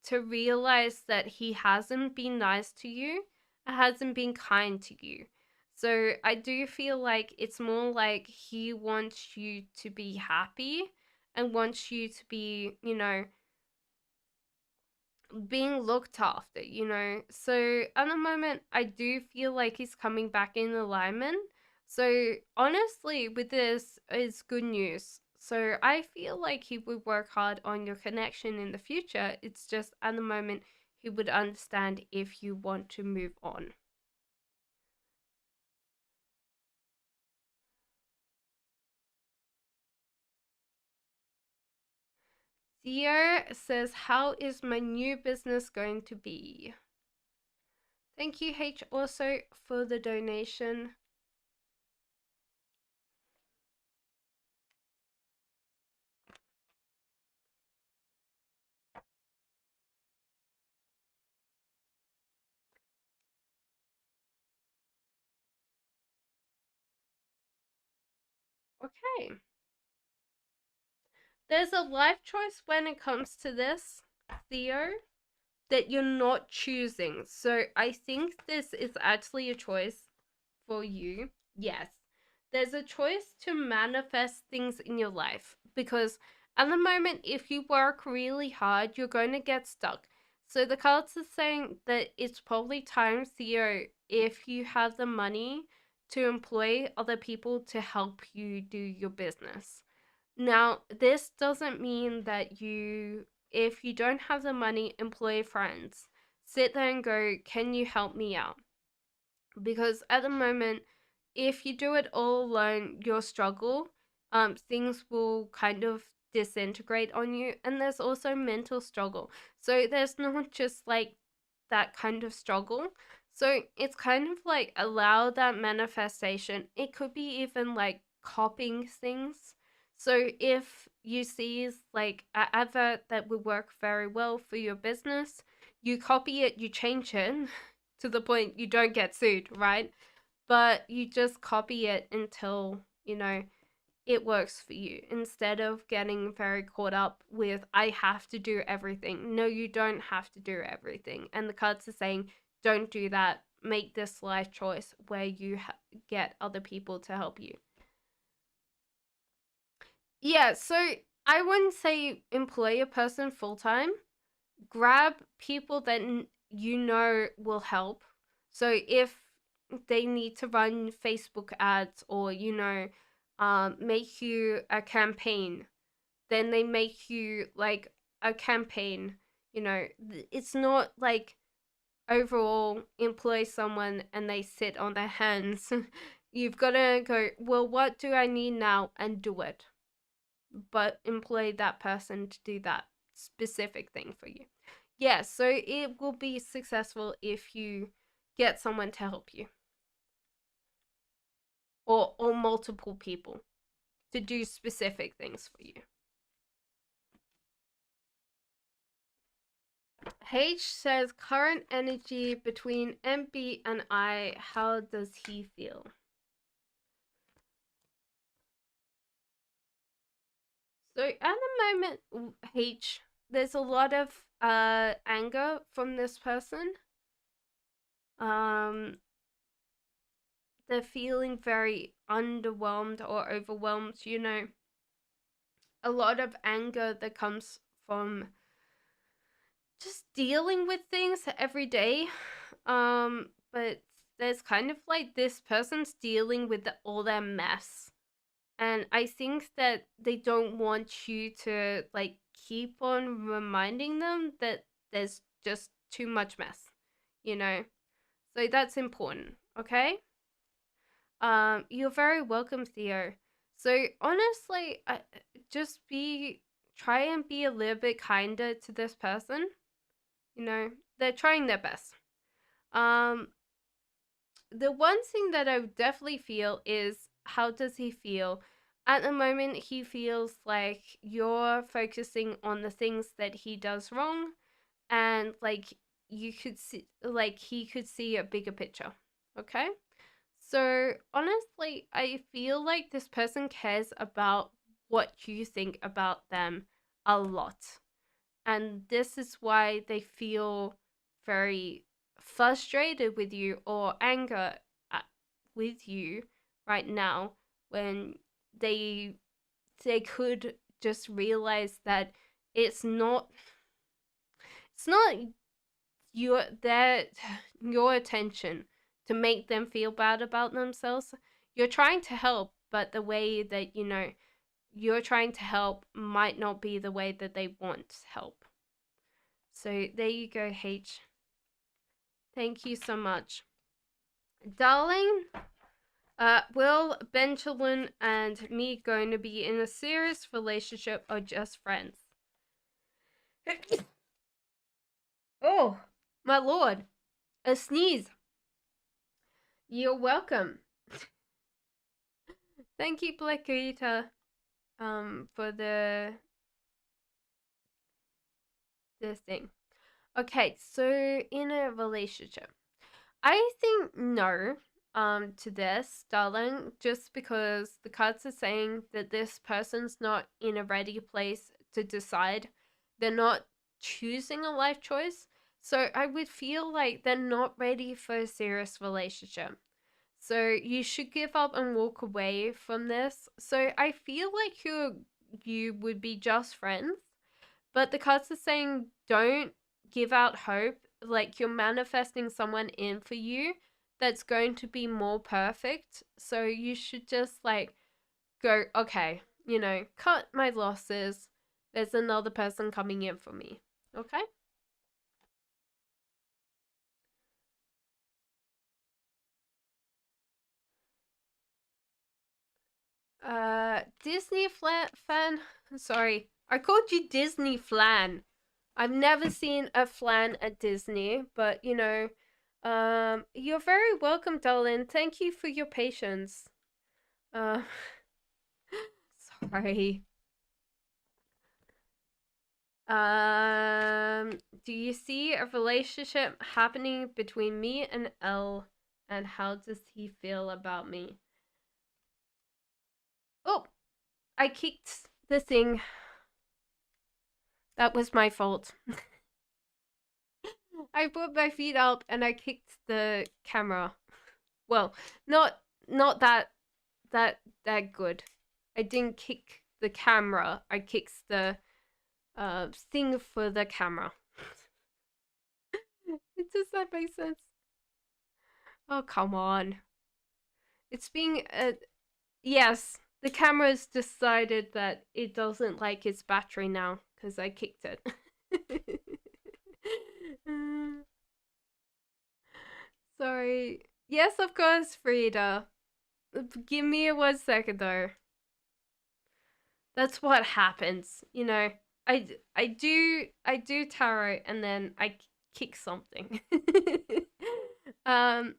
S1: to realize that he hasn't been nice to you, hasn't been kind to you. So I do feel like it's more like he wants you to be happy and wants you to be, being looked after, So at the moment, I do feel like he's coming back in alignment. So honestly, with this is good news. So I feel like he would work hard on your connection in the future. It's just at the moment he would understand if you want to move on. Theo says, how is my new business going to be? Thank you, H, also for the donation. Okay. There's a life choice when it comes to this, Theo, that you're not choosing. So I think this is actually a choice for you. Yes. There's a choice to manifest things in your life because at the moment, if you work really hard, you're going to get stuck. So the cards are saying that it's probably time, Theo, if you have the money to employ other people to help you do your business. Now, this doesn't mean that if you don't have the money, employ friends. Sit there and go, can you help me out? Because at the moment, if you do it all alone, you'll struggle. Things will kind of disintegrate on you. And there's also mental struggle. So there's not just like that kind of struggle. So it's kind of like allow that manifestation. It could be even like copying things. So if you see like an advert that will work very well for your business, you copy it, you change it to the point you don't get sued, right? but you just copy it until, you know, it works for you, instead of getting very caught up with, I have to do everything. No, you don't have to do everything. And the cards are saying, don't do that. Make this life choice where you get other people to help you. Yeah, so I wouldn't say employ a person full time. Grab people that you know will help. So if they need to run Facebook ads, or, you know, make you a campaign, then they make you like a campaign. You know, it's not like overall employ someone and they sit on their hands. You've got to go, well, what do I need now, and do it. But employ that person to do that specific thing for you. Yeah, so it will be successful if you get someone to help you. Or multiple people to do specific things for you. H says, current energy between MB and I, how does he feel? So at the moment, H, there's a lot of anger from this person. They're feeling very underwhelmed or overwhelmed, you know. A lot of anger that comes from just dealing with things every day. But there's kind of like this person's dealing with all their mess. And I think that they don't want you to like keep on reminding them that there's just too much mess, you know? So that's important, okay? You're very welcome, Theo. So honestly, just try and be a little bit kinder to this person. You know, they're trying their best. The one thing that I would definitely feel is, how does he feel? At the moment, he feels like you're focusing on the things that he does wrong, and like you could see, like he could see a bigger picture. Okay? So honestly, I feel like this person cares about what you think about them a lot. And this is why they feel very frustrated with you, or anger with you right now, when they could just realize that it's not your attention to make them feel bad about themselves. You're trying to help, but the way that, you know, you're trying to help might not be the way that they want help. So there you go, H. Thank you so much. Darling, will Benjamin and me going to be in a serious relationship or just friends? Oh, my lord. A sneeze. You're welcome. Thank you, Black Rita, for this thing. Okay, so in a relationship, I think no to this, darling, just because the cards are saying that this person's not in a ready place to decide. They're not choosing a life choice. So I would feel like they're not ready for a serious relationship. So you should give up and walk away from this. So I feel like you would be just friends, but the cards are saying don't give out hope. Like, you're manifesting someone in for you that's going to be more perfect. So you should just like go, okay, you know, cut my losses. There's another person coming in for me. Okay? Disney fan? Sorry. I called you Disney flan. I've never seen a flan at Disney, but you know, you're very welcome, darling. Thank you for your patience. Uh, sorry. Do you see a relationship happening between me and L? And how does he feel about me? Oh, I kicked the thing. That was my fault. I put my feet up and I kicked the camera. Well, not that good. I didn't kick the camera. I kicked the thing for the camera. Does that make sense? Oh, come on. It's being yes, the camera's decided that it doesn't like its battery now because I kicked it. Sorry. Yes, of course, Frida. Give me 1 second though. That's what happens, you know. I do tarot and then I kick something. um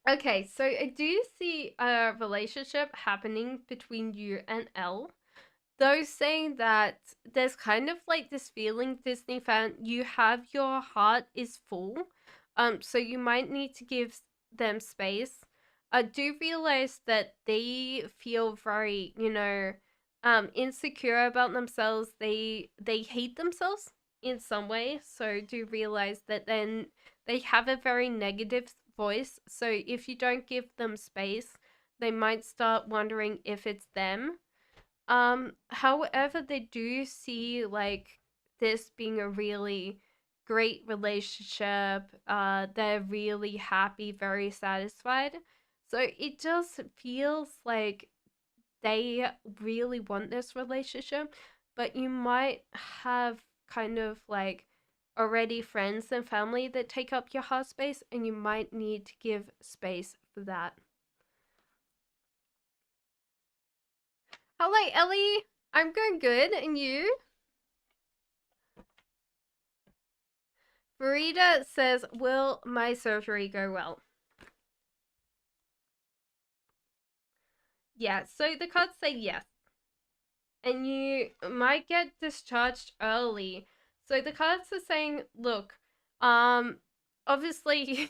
S1: okay, so I do see a relationship happening between you and Elle. Though saying that there's kind of like this feeling, Disney fan, you have your heart is full. So you might need to give them space. I do realize that they feel very, insecure about themselves. They hate themselves in some way. So do realize that then they have a very negative voice. So if you don't give them space, they might start wondering if it's them. However, they do see like this being a really great relationship. They're really happy, very satisfied. So it just feels like they really want this relationship, but you might have kind of like already friends and family that take up your heart space, and you might need to give space for that. Hello, Ellie. I'm going good, and you? Farida says, will my surgery go well? Yeah, so the cards say yes. And you might get discharged early. So the cards are saying, look, obviously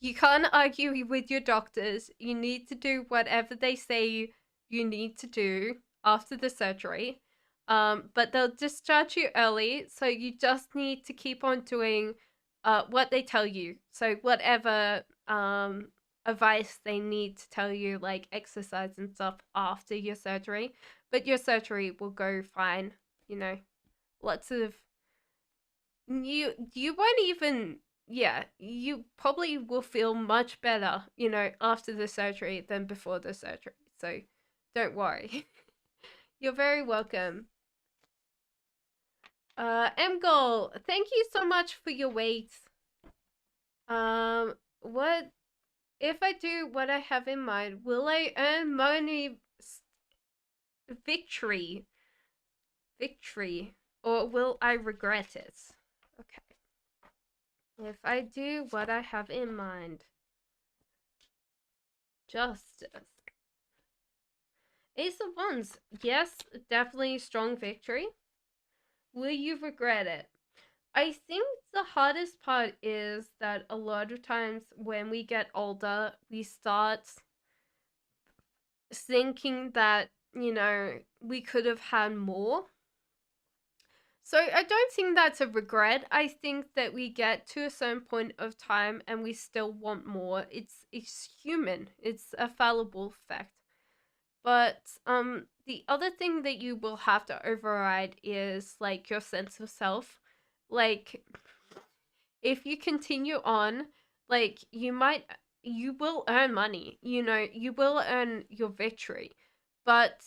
S1: you can't argue with your doctors. You need to do whatever they say you need to do after the surgery. But they'll discharge you early, so you just need to keep on doing what they tell you. So whatever advice they need to tell you, like exercise and stuff after your surgery. But your surgery will go fine, you know. Lots of you won't even, yeah, you probably will feel much better, after the surgery than before the surgery. So don't worry. You're very welcome. Mgol, thank you so much for your weight. What if I do what I have in mind? Will I earn money? Victory, victory, or will I regret it? Okay. If I do what I have in mind. Justice. Ace of Wands. Yes, definitely strong victory. Will you regret it? I think the hardest part is that a lot of times when we get older, we start thinking that, we could have had more. So I don't think that's a regret. I think that we get to a certain point of time and we still want more. It's human. It's a fallible fact. But the other thing that you will have to override is like your sense of self. Like if you continue on, like you will earn money, you will earn your victory. But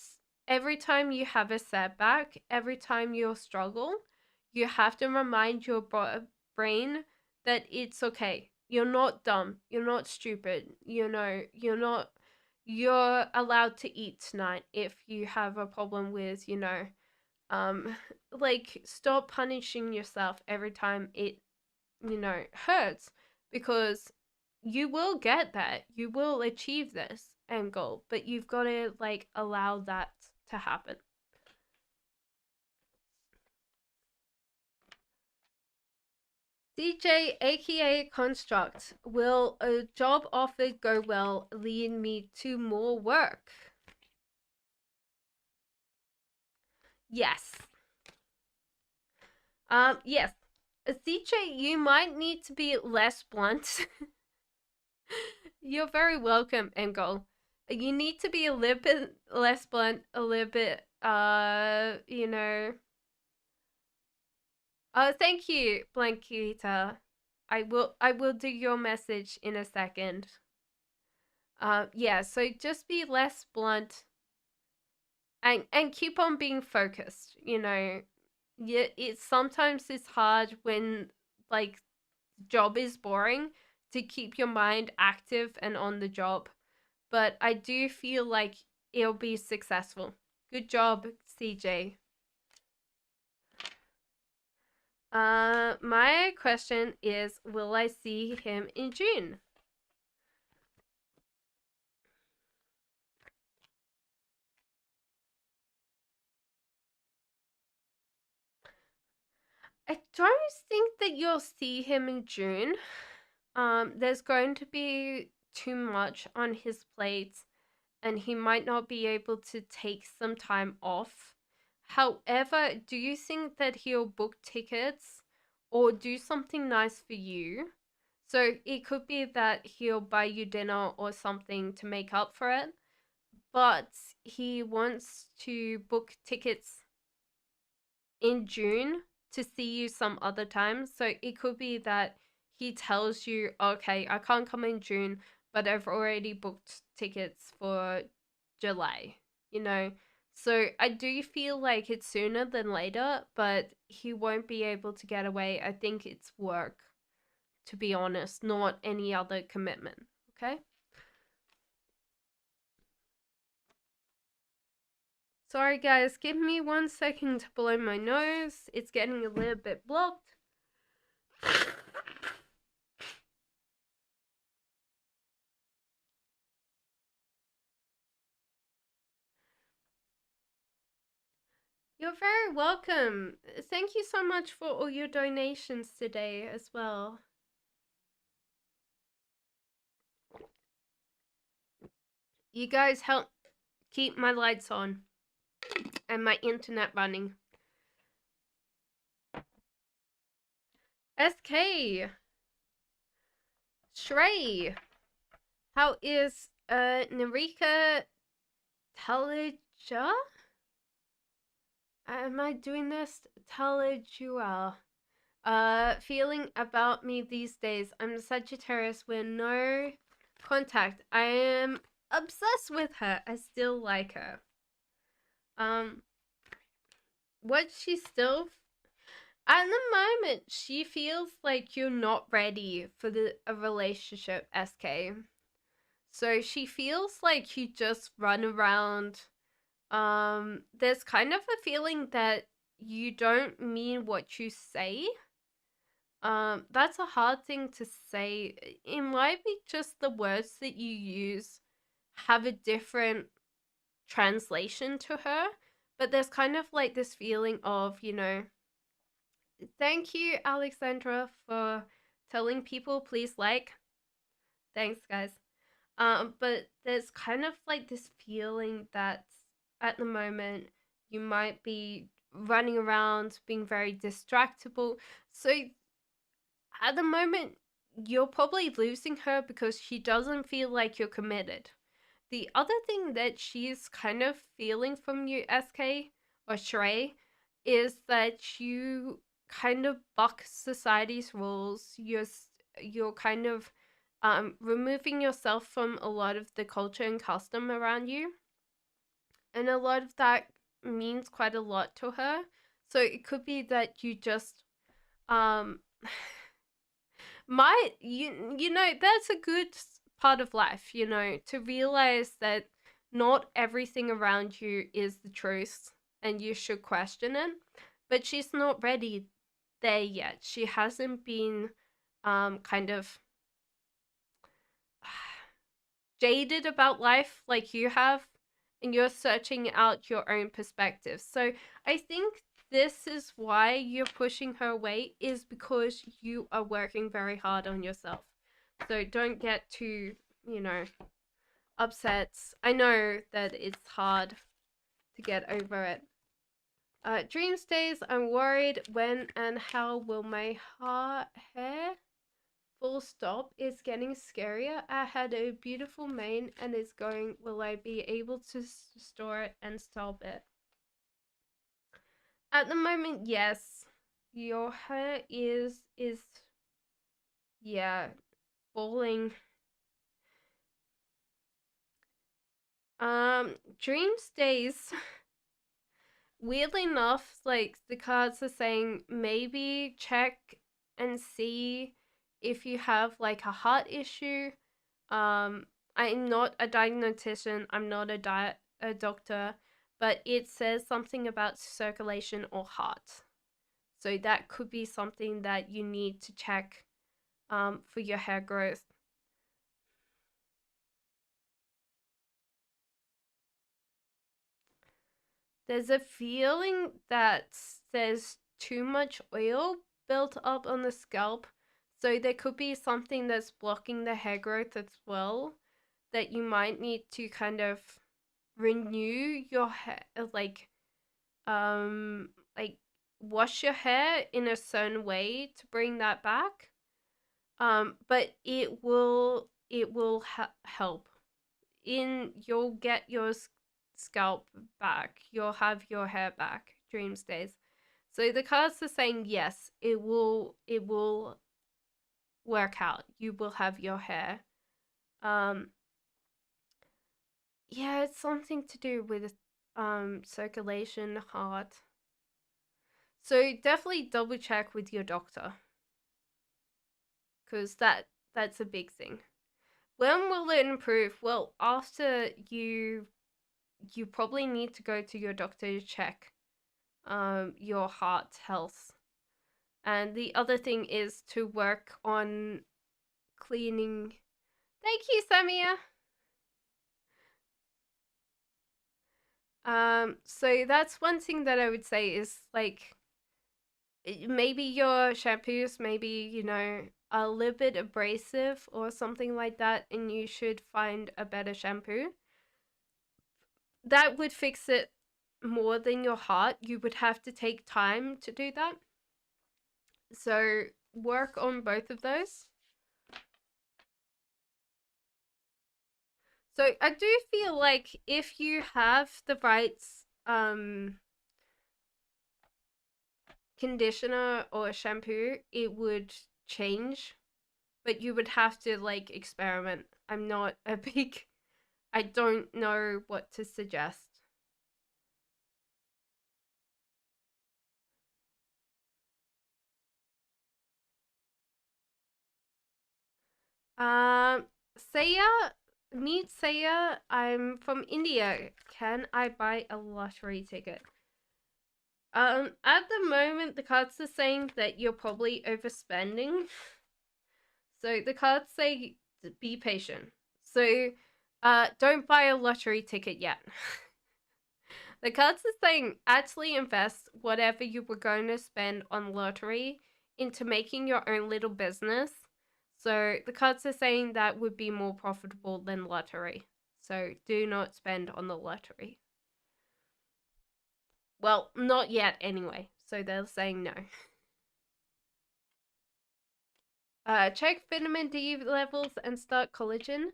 S1: every time you have a setback, every time you struggle, you have to remind your brain that it's okay. You're not dumb. You're not stupid. You're allowed to eat tonight if you have a problem with, like stop punishing yourself every time it hurts, because you will get that. You will achieve this end goal, but you've got to like allow that to happen. CJ, aka Construct, will a job offer go well, lead me to more work? Yes. Yes. CJ, you might need to be less blunt. You're very welcome, Engel. You need to be a little bit less blunt, a little bit, you know. Thank you, Blanquita. I will do your message in a second. Yeah, so just be less blunt and keep on being focused, you know. Yeah, it's hard when like job is boring to keep your mind active and on the job. But I do feel like it'll be successful. Good job, CJ. My question is, will I see him in June? I don't think that you'll see him in June. There's going to be too much on his plate, and he might not be able to take some time off. However, do you think that he'll book tickets or do something nice for you? So it could be that he'll buy you dinner or something to make up for it, but he wants to book tickets in June to see you some other time. So it could be that he tells you, okay, I can't come in June, but I've already booked tickets for July, you know? So I do feel like it's sooner than later, but he won't be able to get away. I think it's work, to be honest, not any other commitment, okay? Sorry, guys, give me 1 second to blow my nose. It's getting a little bit blocked. You're very welcome. Thank you so much for all your donations today as well. You guys help keep my lights on and my internet running. SK, Shrey, how is Narika Talija? Am I doing this? Talijua. Feeling about me these days. I'm Sagittarius with no contact. I am obsessed with her. I still like her. What she still at the moment she feels like you're not ready for a relationship, SK. So she feels like you just run around. There's kind of a feeling that you don't mean what you say. That's a hard thing to say. It might be just the words that you use have a different translation to her, but there's kind of like this feeling of, you know, thank you, Alexandra, for telling people please like. Thanks, guys. But there's kind of like this feeling that at the moment you might be running around being very distractible. So at the moment you're probably losing her because she doesn't feel like you're committed. The other thing that she's kind of feeling from you, SK or Shrey, is that you kind of buck society's rules. You're kind of removing yourself from a lot of the culture and custom around you, and a lot of that means quite a lot to her. So it could be that you just um you know, that's a good part of life, you know, to realize that not everything around you is the truth and you should question it. But she's not ready there yet. She hasn't been kind of jaded about life like you have, and you're searching out your own perspective. So I think this is why you're pushing her away, is because you are working very hard on yourself. So don't get too, upset. I know that it's hard to get over it. Dream stays, I'm worried when and how will my hair full stop is getting scarier. I had a beautiful mane and it's going, will I be able to store it and stop it? At the moment, yes. Your hair is yeah, falling. Dream stays. Weirdly enough, like the cards are saying maybe check and see if you have like a heart issue. I'm not a diagnostician, I'm not a doctor, but it says something about circulation or heart. So that could be something that you need to check for your hair growth. There's a feeling that there's too much oil built up on the scalp. So there could be something that's blocking the hair growth as well, that you might need to kind of renew your hair, like wash your hair in a certain way to bring that back. But it will help. You'll get your scalp back. You'll have your hair back. Dream stays. So the cards are saying yes, it will work out. You will have your hair. Yeah, it's something to do with circulation, heart. So definitely double check with your doctor, because that's a big thing. When will it improve? Well, after you probably need to go to your doctor to check your heart health. And the other thing is to work on cleaning. Thank you, Samia. So that's one thing that I would say is like maybe your shampoos maybe a little bit abrasive or something like that, and you should find a better shampoo that would fix it more than your heart. You would have to take time to do that, so work on both of those. So I do feel like if you have the right conditioner or shampoo, it would change, but you would have to like experiment. I'm not a big I don't know what to suggest. Um, Saya, meet Saya. I'm from India. Can I buy a lottery ticket? At the moment, the cards are saying that you're probably overspending. So the cards say be patient. So, don't buy a lottery ticket yet. The cards are saying actually invest whatever you were going to spend on lottery into making your own little business. So the cards are saying that would be more profitable than lottery. So do not spend on the lottery. Well, not yet anyway. So they're saying no. Check vitamin D levels and start collagen.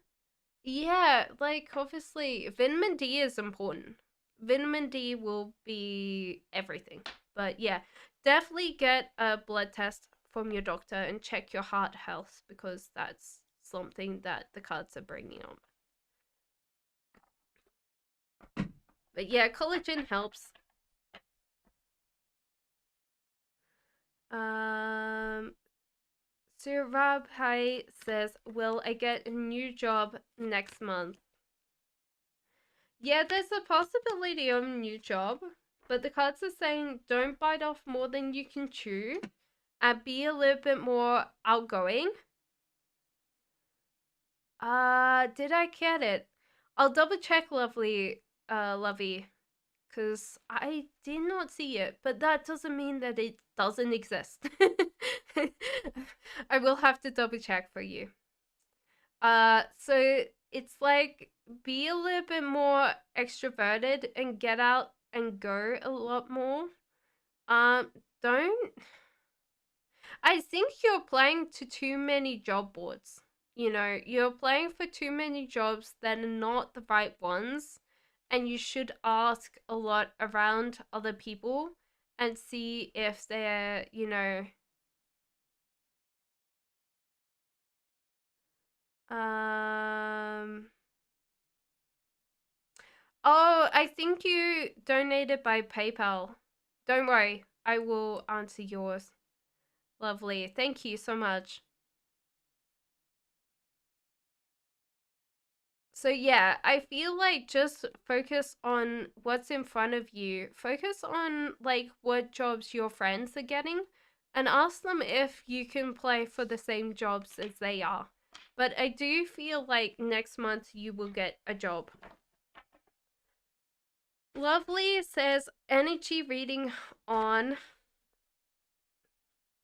S1: Yeah, like obviously vitamin D is important. Vitamin D will be everything. But yeah, definitely get a blood test from your doctor and check your heart health, because that's something that the cards are bringing on. But yeah, collagen helps. Surabhai says, will I get a new job next month? Yeah, there's a possibility of a new job, but the cards are saying don't bite off more than you can chew and be a little bit more outgoing. Did I get it? I'll double check, Lovey, because I did not see it, but that doesn't mean that it doesn't exist. I will have to double check for you. So it's like be a little bit more extroverted and get out and go a lot more. Don't. I think you're applying to too many job boards. You know, you're applying for too many jobs that are not the right ones, and you should ask a lot around other people and see if they're, you know, Oh, I think you donated by PayPal. Don't worry, I will answer yours. Lovely. Thank you so much. So yeah, I feel like just focus on what's in front of you. Focus on like what jobs your friends are getting and ask them if you can play for the same jobs as they are. But I do feel like next month you will get a job. Lovely says energy reading on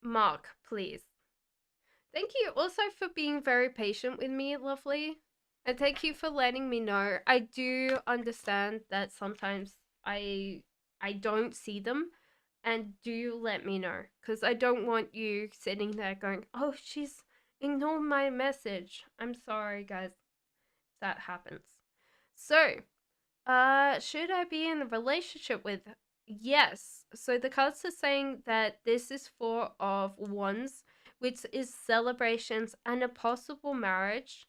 S1: Mark, please. Thank you also for being very patient with me, Lovely. And thank you for letting me know. I do understand that sometimes I don't see them, and do let me know because I don't want you sitting there going, "Oh, she's ignored my message." I'm sorry, guys. That happens. So, should I be in a relationship with? Yes. So the cards are saying that this is Four of Wands, which is celebrations and a possible marriage.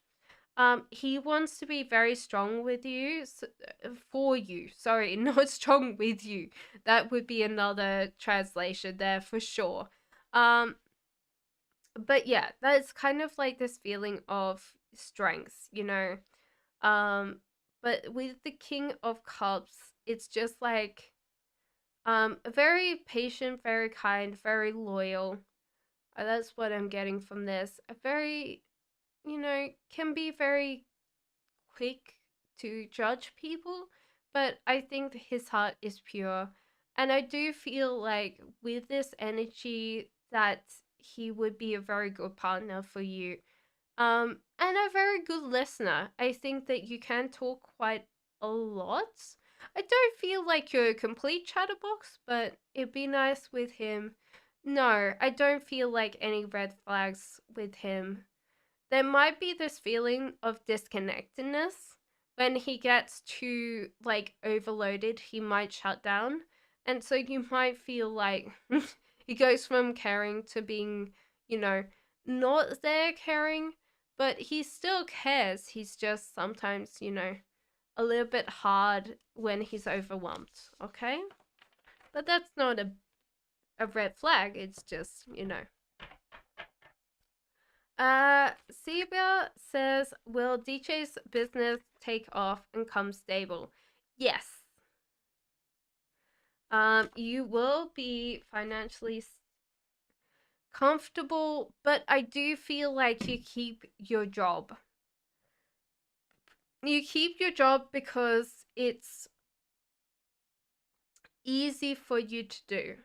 S1: He wants to be very strong with you, for you. Sorry, not strong with you. That would be another translation there for sure. But yeah, that's kind of like this feeling of strength, you know. But with the King of Cups, it's just like very patient, very kind, very loyal. That's what I'm getting from this. A very, you know, can be very quick to judge people, but I think his heart is pure. And I do feel like with this energy that he would be a very good partner for you. And a very good listener. I think that you can talk quite a lot. I don't feel like you're a complete chatterbox, but it'd be nice with him. No, I don't feel like any red flags with him. There might be this feeling of disconnectedness. When he gets too like overloaded, he might shut down. And so you might feel like he goes from caring to being, you know, not there caring, but he still cares. He's just sometimes, you know, a little bit hard when he's overwhelmed, okay? But that's not a red flag, it's just, you know. Seba says, will DJ's business take off and come stable? Yes. You will be financially comfortable, but I do feel like you keep your job. You keep your job because it's easy for you to do.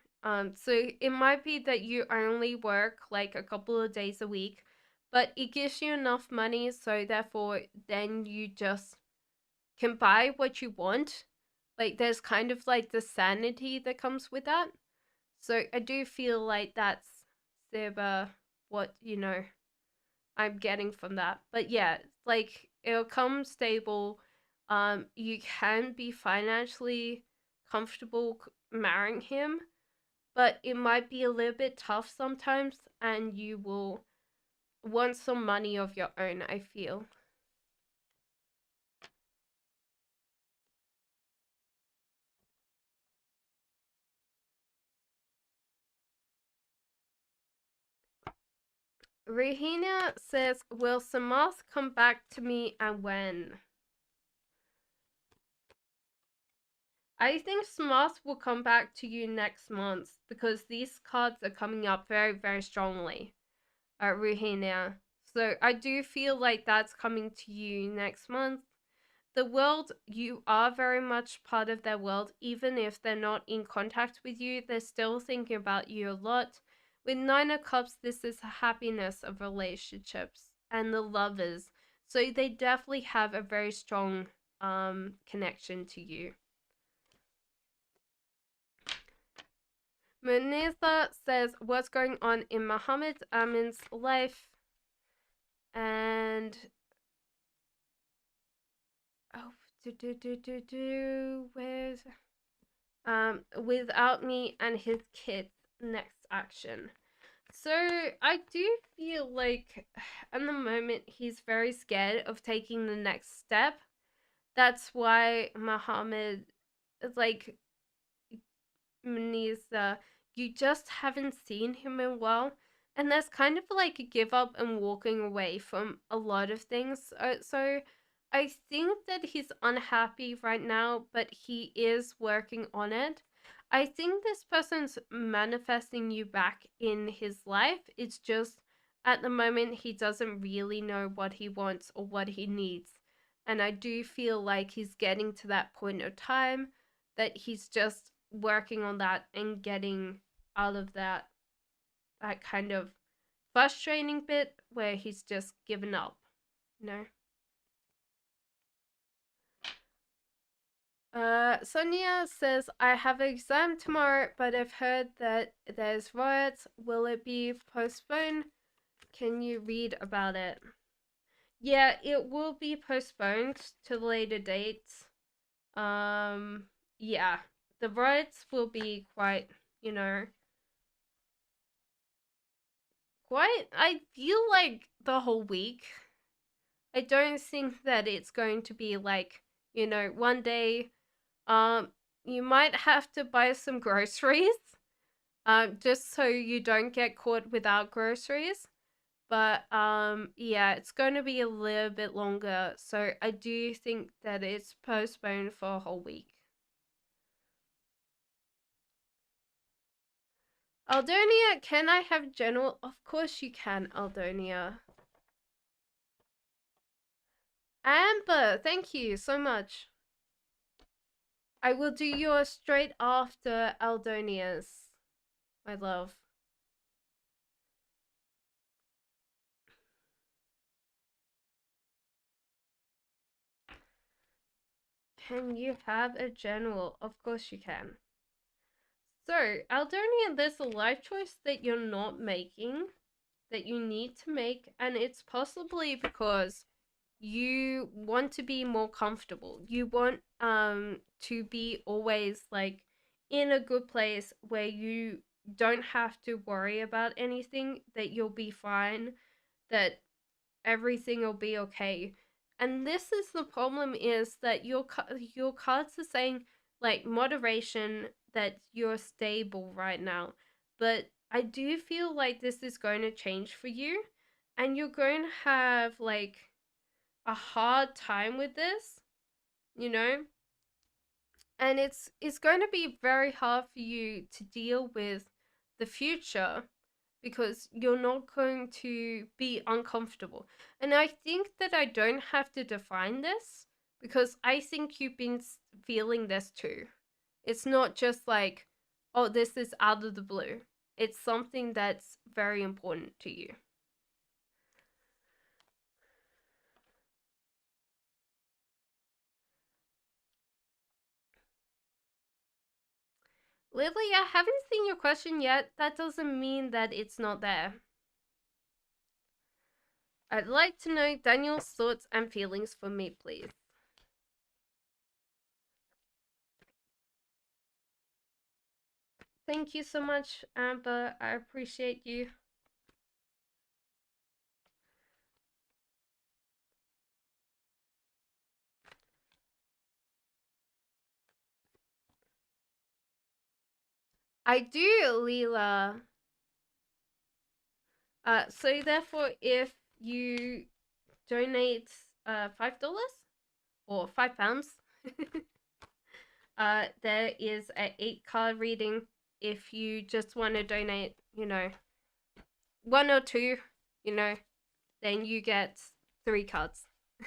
S1: So it might be that you only work like a couple of days a week, but it gives you enough money, so therefore then you just can buy what you want. Like there's kind of like the sanity that comes with that. So I do feel like that's the what, you know, I'm getting from that. But yeah, like it'll come stable. You can be financially comfortable marrying him, but it might be a little bit tough sometimes, and you will want some money of your own, I feel. Rahina says, will Samath come back to me and when? I think Samath will come back to you next month because these cards are coming up very, very strongly. Rahina. So I do feel like that's coming to you next month. the world, you are very much part of their world. Even if they're not in contact with you, they're still thinking about you a lot. With Nine of Cups, this is the happiness of relationships and the lovers. So they definitely have a very strong connection to you. Munisa says, what's going on in Muhammad Amin's life? And where's without me and his kids, next action. So I do feel like at the moment he's very scared of taking the next step. That's why Muhammad is like, Munisa, you just haven't seen him in a while. And there's kind of like a give up and walking away from a lot of things. So I think that he's unhappy right now, but he is working on it. I think this person's manifesting you back in his life. It's just at the moment he doesn't really know what he wants or what he needs. And I do feel like he's getting to that point of time that he's just working on that and getting out of that kind of frustrating bit where he's just given up, you know. Sonia says, I have an exam tomorrow, but I've heard that there's riots. Will it be postponed? Can you read about it? Yeah, it will be postponed to later dates. Yeah, the riots will be quite, you know, quite, I feel like the whole week. I don't think that it's going to be like, you know, one day, you might have to buy some groceries, just so you don't get caught without groceries. But, yeah, it's going to be a little bit longer. So I do think that it's postponed for a whole week. Aldonia, can I have general? Of course you can, Aldonia. Amber, thank you so much. I will do yours straight after Aldonia's, my love. Can you have a general? Of course you can. So, Aldonia, there's a life choice that you're not making that you need to make, and it's possibly because you want to be more comfortable. You want to be always like in a good place where you don't have to worry about anything, that you'll be fine, that everything will be okay. And this is the problem, is that your cards are saying like moderation, that you're stable right now. But I do feel like this is going to change for you, and you're going to have like a hard time with this, you know? And it's going to be very hard for you to deal with the future, because you're not going to be uncomfortable. And I think that I don't have to define this, because I think you've been feeling this too. It's not just like, oh, this is out of the blue. It's something that's very important to you. Lily, I haven't seen your question yet. That doesn't mean that it's not there. I'd like to know Daniel's thoughts and feelings for me, please. Thank you so much, Amber. I appreciate you. I do, Leela. So therefore, if you donate $5 or £5, there is a 8-card reading. If you just want to donate, you know, 1 or 2, you know, then you get 3 cards.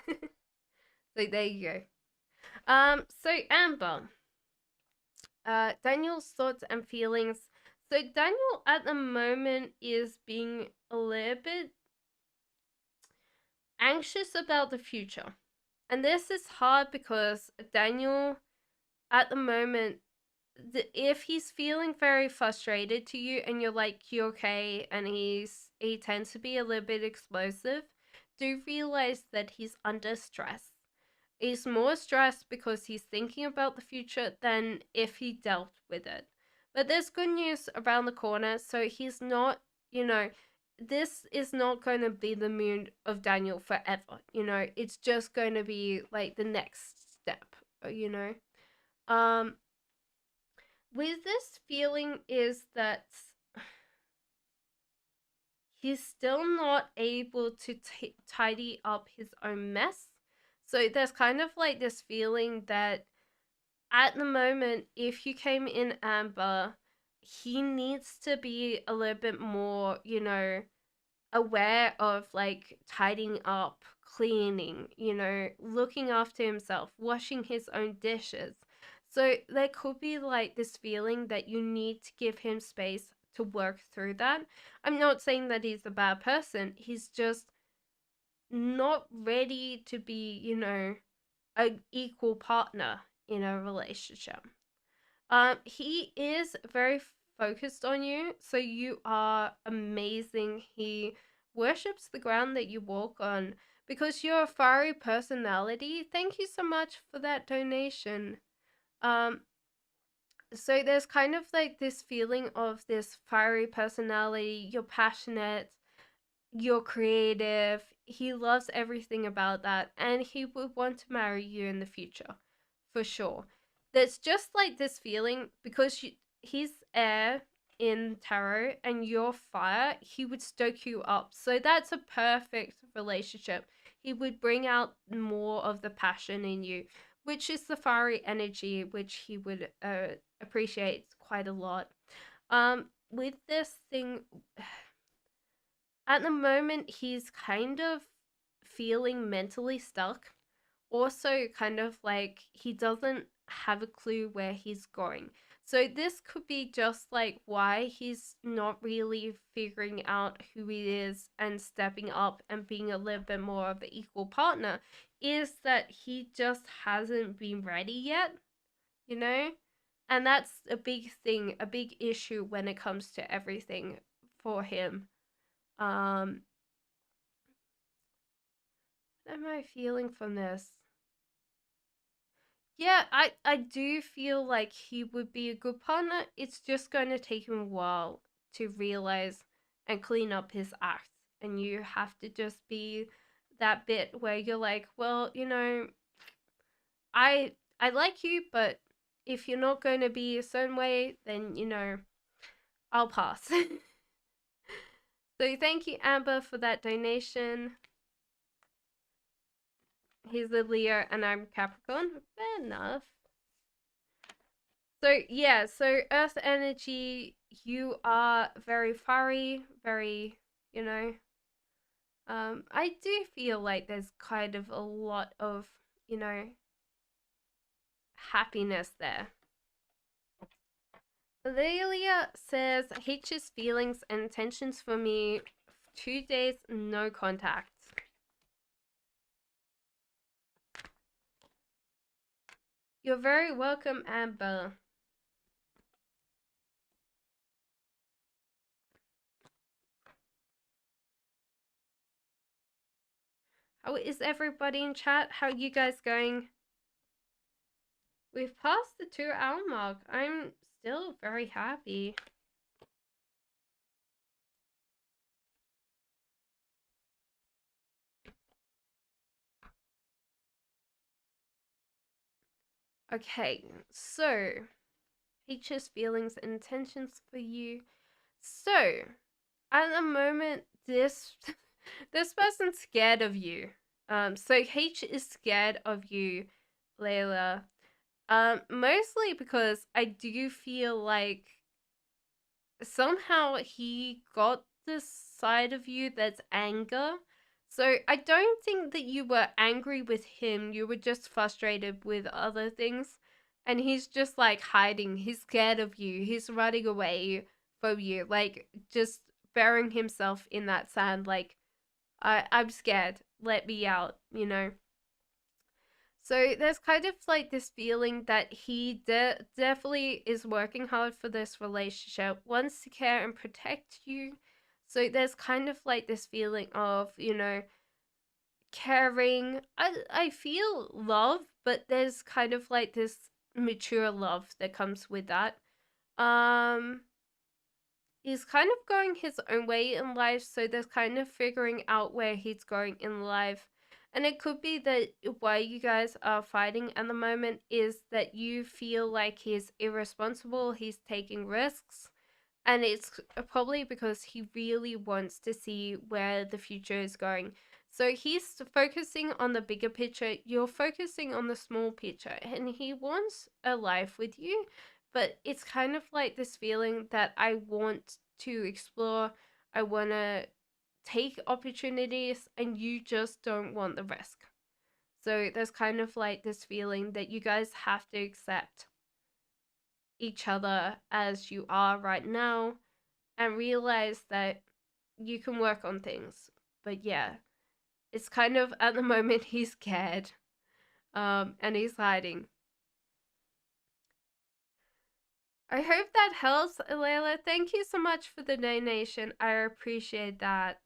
S1: So there you go. So Amber, Daniel's thoughts and feelings. So Daniel at the moment is being a little bit anxious about the future. And this is hard because Daniel at the moment, if he's feeling very frustrated to you and you're like, you okay, and he tends to be a little bit explosive, do realize that he's under stress. He's more stressed because he's thinking about the future than if he dealt with it. But there's good news around the corner, so he's not, this is not going to be the mood of Daniel forever, it's just going to be like the next step, you know. Um, with this feeling is that he's still not able to tidy up his own mess. So there's kind of like this feeling that at the moment, if you came in Amber, he needs to be a little bit more, aware of like tidying up, cleaning, looking after himself, washing his own dishes. So there could be like this feeling that you need to give him space to work through that. I'm not saying that he's a bad person. He's just not ready to be, an equal partner in a relationship. He is very focused on you, so you are amazing. He worships the ground that you walk on because you're a fiery personality. Thank you so much for that donation. Um, so there's kind of like this feeling of this fiery personality. You're passionate, you're creative. He loves everything about that, and he would want to marry you in the future, for sure. There's just like this feeling because he's air in tarot and you're fire, he would stoke you up. So that's a perfect relationship. He would bring out more of the passion in you, which is the fiery energy, which he would appreciate quite a lot. With this thing, at the moment, he's kind of feeling mentally stuck. Also, kind of like he doesn't have a clue where he's going. So, this could be just like why he's not really figuring out who he is and stepping up and being a little bit more of an equal partner, is that he just hasn't been ready yet, you know? And that's a big thing, a big issue when it comes to everything for him. What am I feeling from this? Yeah, I do feel like he would be a good partner. It's just going to take him a while to realize and clean up his act. And you have to just be that bit where you're like, well, I like you, but if you're not going to be a certain way, then I'll pass. So thank you, Amber, for that donation. He's a Leo and I'm Capricorn. Fair enough. So yeah, so Earth energy, you are very fiery, very, I do feel like there's kind of a lot of, happiness there. Lelia says, H's feelings and intentions for me, 2 days, no contact. You're very welcome, Amber. How is everybody in chat? How are you guys going? We've passed the 2-hour mark. I'm still very happy. Okay, so H's feelings and intentions for you. So, at the moment, this this person's scared of you. So H is scared of you, Layla. Mostly because I do feel like somehow he got this side of you that's anger. So I don't think that you were angry with him. You were just frustrated with other things. And he's just like hiding. He's scared of you. He's running away from you. Like just burying himself in that sand. Like, I'm scared. Let me out, you know? So there's kind of like this feeling that he definitely is working hard for this relationship, wants to care and protect you. So there's kind of like this feeling of, you know, caring. I feel love, but there's kind of like this mature love that comes with that. Um he's kind of going his own way in life, so there's kind of figuring out where he's going in life. And it could be that why you guys are fighting at the moment is that you feel like he's irresponsible, he's taking risks, and it's probably because he really wants to see where the future is going. So he's focusing on the bigger picture, you're focusing on the small picture, and he wants a life with you, but it's kind of like this feeling that I want to explore, I want to take opportunities, and you just don't want the risk. So there's kind of like this feeling that you guys have to accept each other as you are right now and realize that you can work on things. But yeah, it's kind of at the moment he's scared, and he's hiding. I hope that helps, Layla. Thank you so much for the donation. I appreciate that.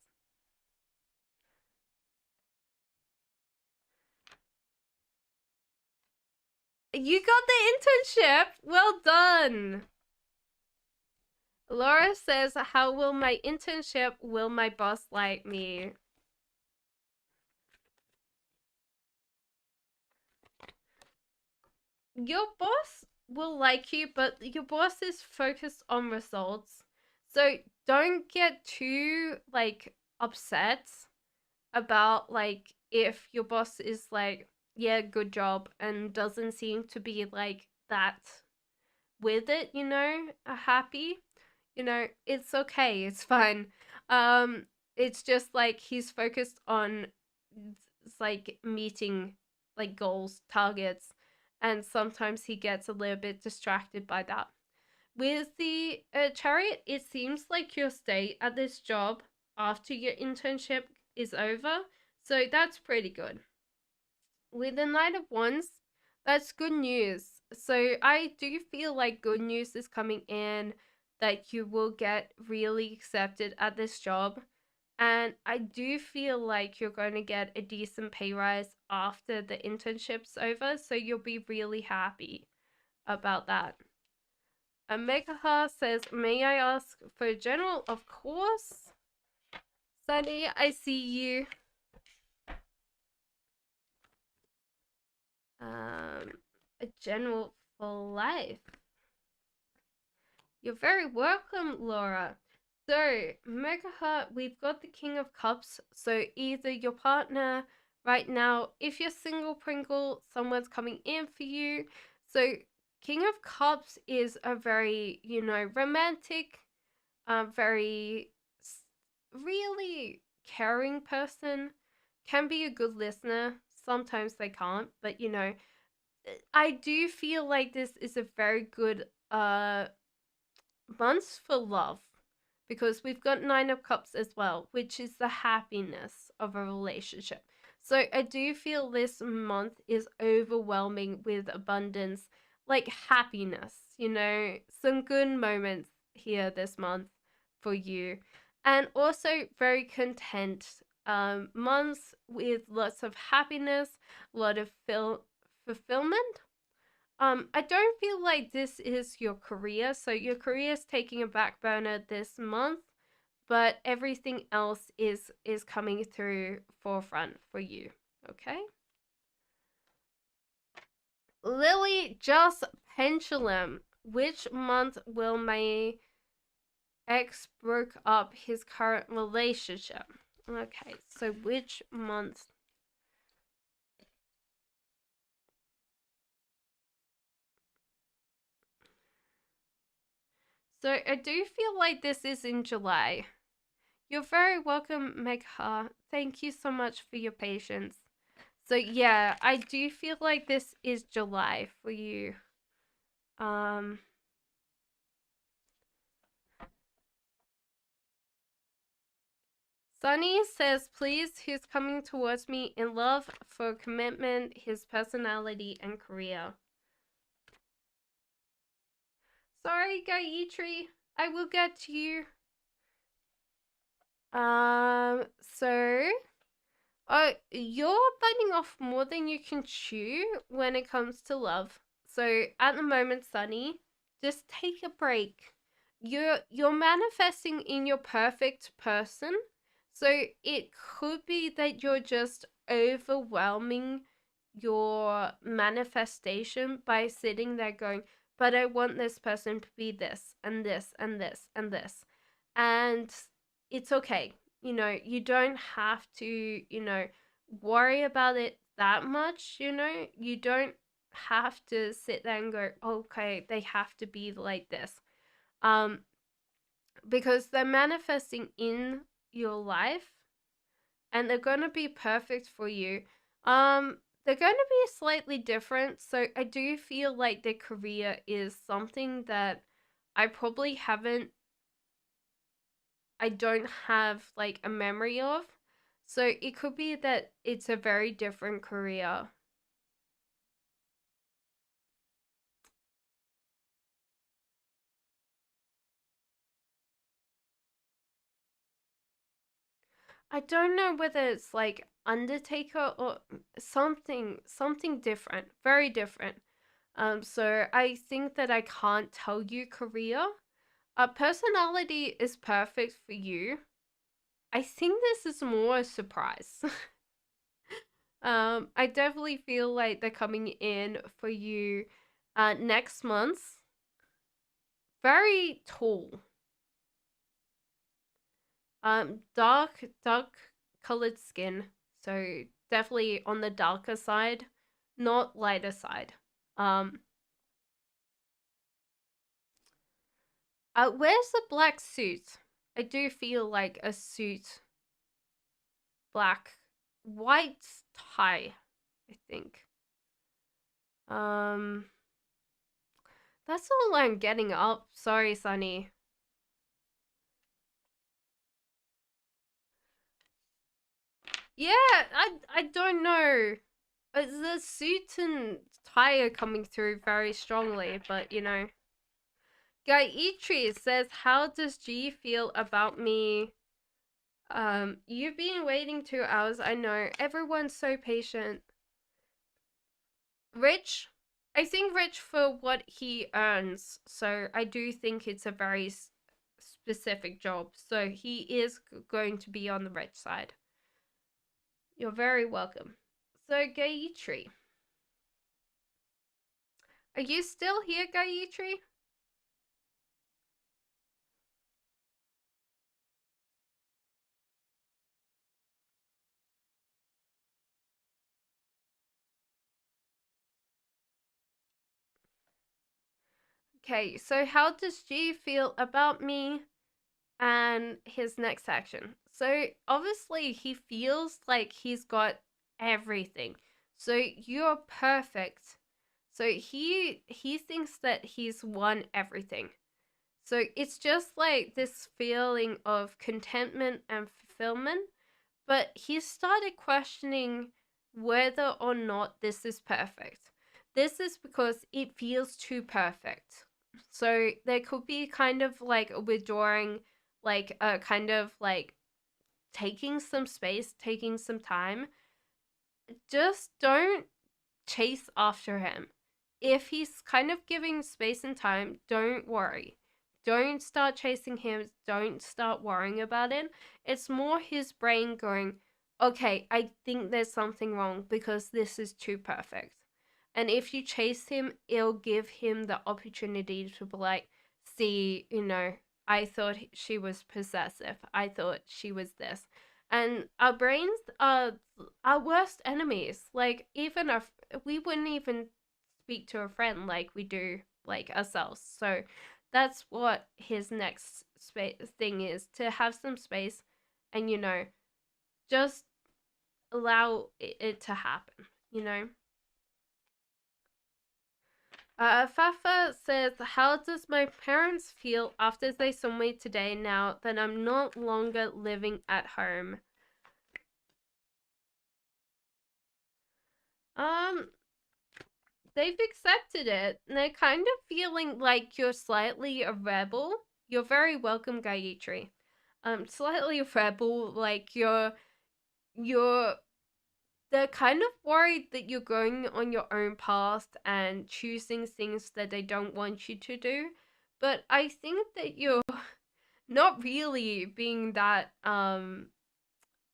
S1: You got the internship. Well done. Laura says, how will my internship, will my boss like me? Your boss will like you, but your boss is focused on results. So don't get too like upset about like if your boss is like, yeah, good job, and doesn't seem to be like that with it, you know, happy. You know, it's okay, it's fine. Um it's just like he's focused on like meeting like goals, targets, and sometimes he gets a little bit distracted by that. With the chariot, it seems like you'll stay at this job after your internship is over, so that's pretty good. With the Knight of Wands, that's good news. So I do feel like good news is coming in, that you will get really accepted at this job. And I do feel like you're going to get a decent pay rise after the internship's over. So you'll be really happy about that. Megaha says, may I ask for a general? Of course. Sunny, I see you. A general for life. You're very welcome, Laura. So, Megaheart, we've got the King of Cups. So, either your partner right now, if you're single, Pringle, someone's coming in for you. So, King of Cups is a very, you know, romantic, very, really caring person. Can be a good listener. Sometimes they can't, but you know, I do feel like this is a very good months for love, because we've got Nine of Cups as well, which is the happiness of a relationship. So I do feel this month is overwhelming with abundance, like happiness, you know, some good moments here this month for you. And also very content months with lots of happiness, a lot of fulfillment. I don't feel like this is your career, so your career is taking a back burner this month, but everything else is coming through forefront for you. Okay. Lily, just pendulum. Which month will my ex broke up his current relationship? Okay, so which month? So I do feel like this is in July. You're very welcome, Megha. Thank you so much for your patience. So yeah, I do feel like this is July for you. Um Sunny says, please, who's coming towards me in love for commitment, his personality, and career. Sorry, Gayatri. I will get to you. So you're biting off more than you can chew when it comes to love. So at the moment, Sunny, just take a break. You're manifesting in your perfect person. So it could be that you're just overwhelming your manifestation by sitting there going, but I want this person to be this and this and this and this. And it's okay. You don't have to, worry about it that much, You don't have to sit there and go, okay, they have to be like this. Because they're manifesting in your life and they're going to be perfect for you. They're going to be slightly different. So I do feel like their career is something that I probably I don't have like a memory of. So it could be that it's a very different career. I don't know whether it's like Undertaker or something different, very different. So I think that I can't tell you career. Personality is perfect for you. I think this is more a surprise. I definitely feel like they're coming in for you next month. Very tall. Dark colored skin. So definitely on the darker side, not lighter side. Um Wears a black suit. I do feel like a suit, black, white tie, I think. Um that's all I'm getting up. Sorry, Sunny. Yeah, I don't know. The suit and tie are coming through very strongly, but Gayatri says, how does G feel about me? You've been waiting 2 hours, I know. Everyone's so patient. Rich? I think rich for what he earns, so I do think it's a very specific job. So he is going to be on the rich side. You're very welcome. So, Gayatri. Are you still here, Gayatri? Okay, so how does G feel about me and his next action? So obviously he feels like he's got everything. So you're perfect. So he thinks that he's won everything. So it's just like this feeling of contentment and fulfillment, but he started questioning whether or not this is perfect. This is because it feels too perfect. So there could be kind of like a withdrawing, like a kind of like taking some space, taking some time. Just don't chase after him. If he's kind of giving space and time, don't worry. Don't start chasing him. Don't start worrying about it. It's more his brain going, okay, I think there's something wrong because this is too perfect. And if you chase him, it'll give him the opportunity to be like, see, I thought she was possessive. I thought she was this. And our brains are our worst enemies. Like, even if we wouldn't even speak to a friend like we do like ourselves. So that's what his next thing is, to have some space, and just allow it to happen, Fafa says, how does my parents feel after they saw me today now that I'm no longer living at home? They've accepted it. And they're kind of feeling like you're slightly a rebel. You're very welcome, Gayatri. Slightly a rebel, like you're they're kind of worried that you're going on your own path and choosing things that they don't want you to do. But I think that you're not really being that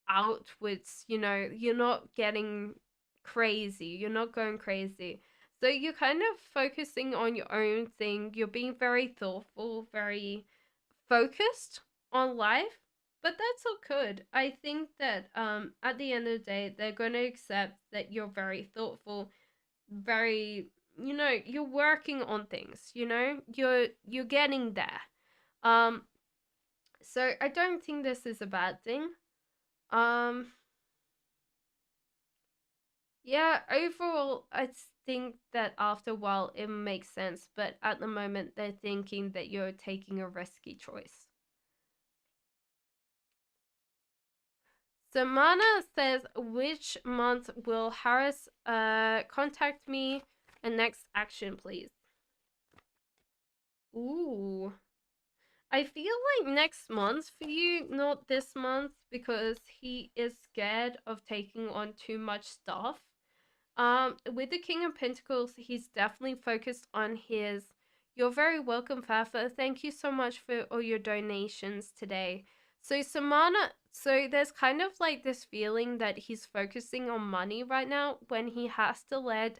S1: outwards, you're not getting crazy. You're not going crazy. So you're kind of focusing on your own thing. You're being very thoughtful, very focused on life, but that's all good. I think that at the end of the day, they're going to accept that you're very thoughtful, very, you're working on things, you're getting there. So I don't think this is a bad thing. Um yeah, overall I think that after a while it makes sense, but at the moment they're thinking that you're taking a risky choice. Samana says, which month will Harris contact me? And next action, please. Ooh. I feel like next month for you, not this month, because he is scared of taking on too much stuff. With the King of Pentacles, he's definitely focused on his. You're very welcome, Fafa. Thank you so much for all your donations today. So Samana, so there's kind of like this feeling that he's focusing on money right now when he has to let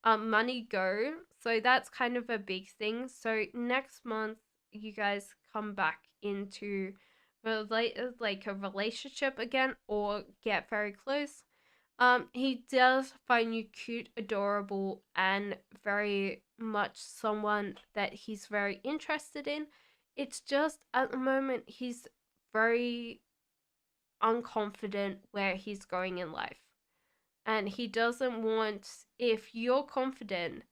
S1: money go. So that's kind of a big thing. So next month, you guys come back into like a relationship again or get very close. He does find you cute, adorable, and very much someone that he's very interested in. It's just at the moment he's very unconfident where he's going in life. And he doesn't want, if you're confident,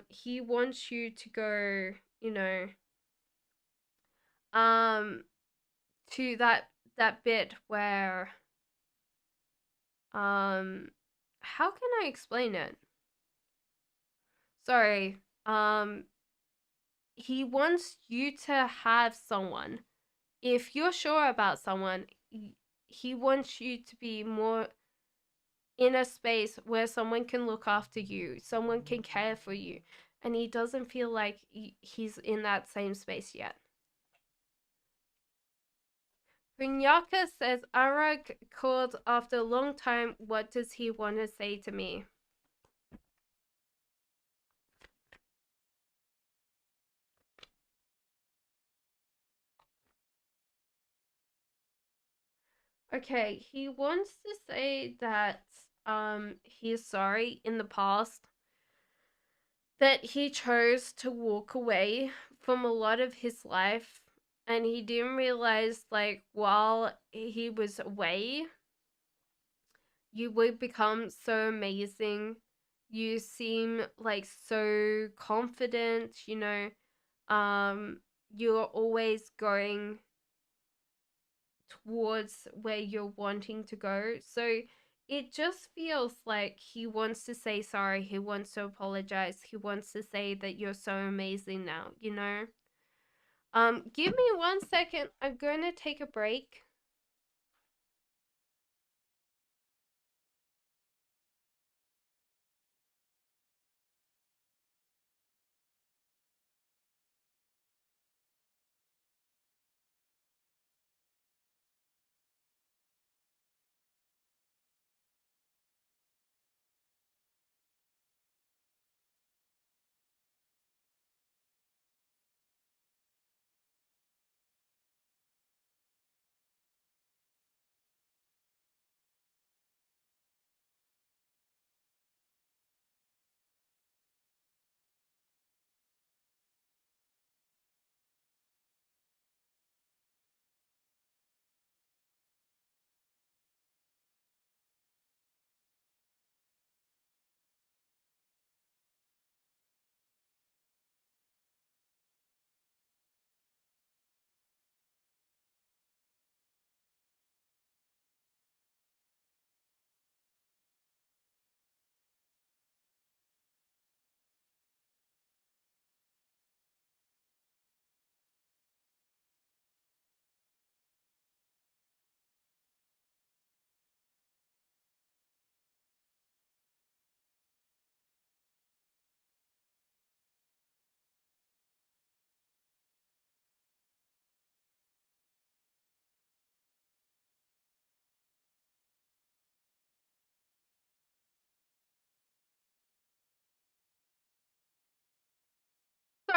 S1: he wants you to go, um, to that bit where, how can I explain it? Sorry. He wants you to have someone. If you're sure about someone, he wants you to be more in a space where someone can look after you, someone can care for you, and he doesn't feel like he's in that same space yet. Prinyaka says, Arag called after a long time. What does he want to say to me? Okay, he wants to say that he's sorry in the past that he chose to walk away from a lot of his life, and he didn't realize like while he was away you would become so amazing. You seem like so confident, you're always going towards where you're wanting to go. So it just feels like he wants to say sorry, he wants to apologize, he wants to say that you're so amazing now. Give me 1 second. I'm going to take a break.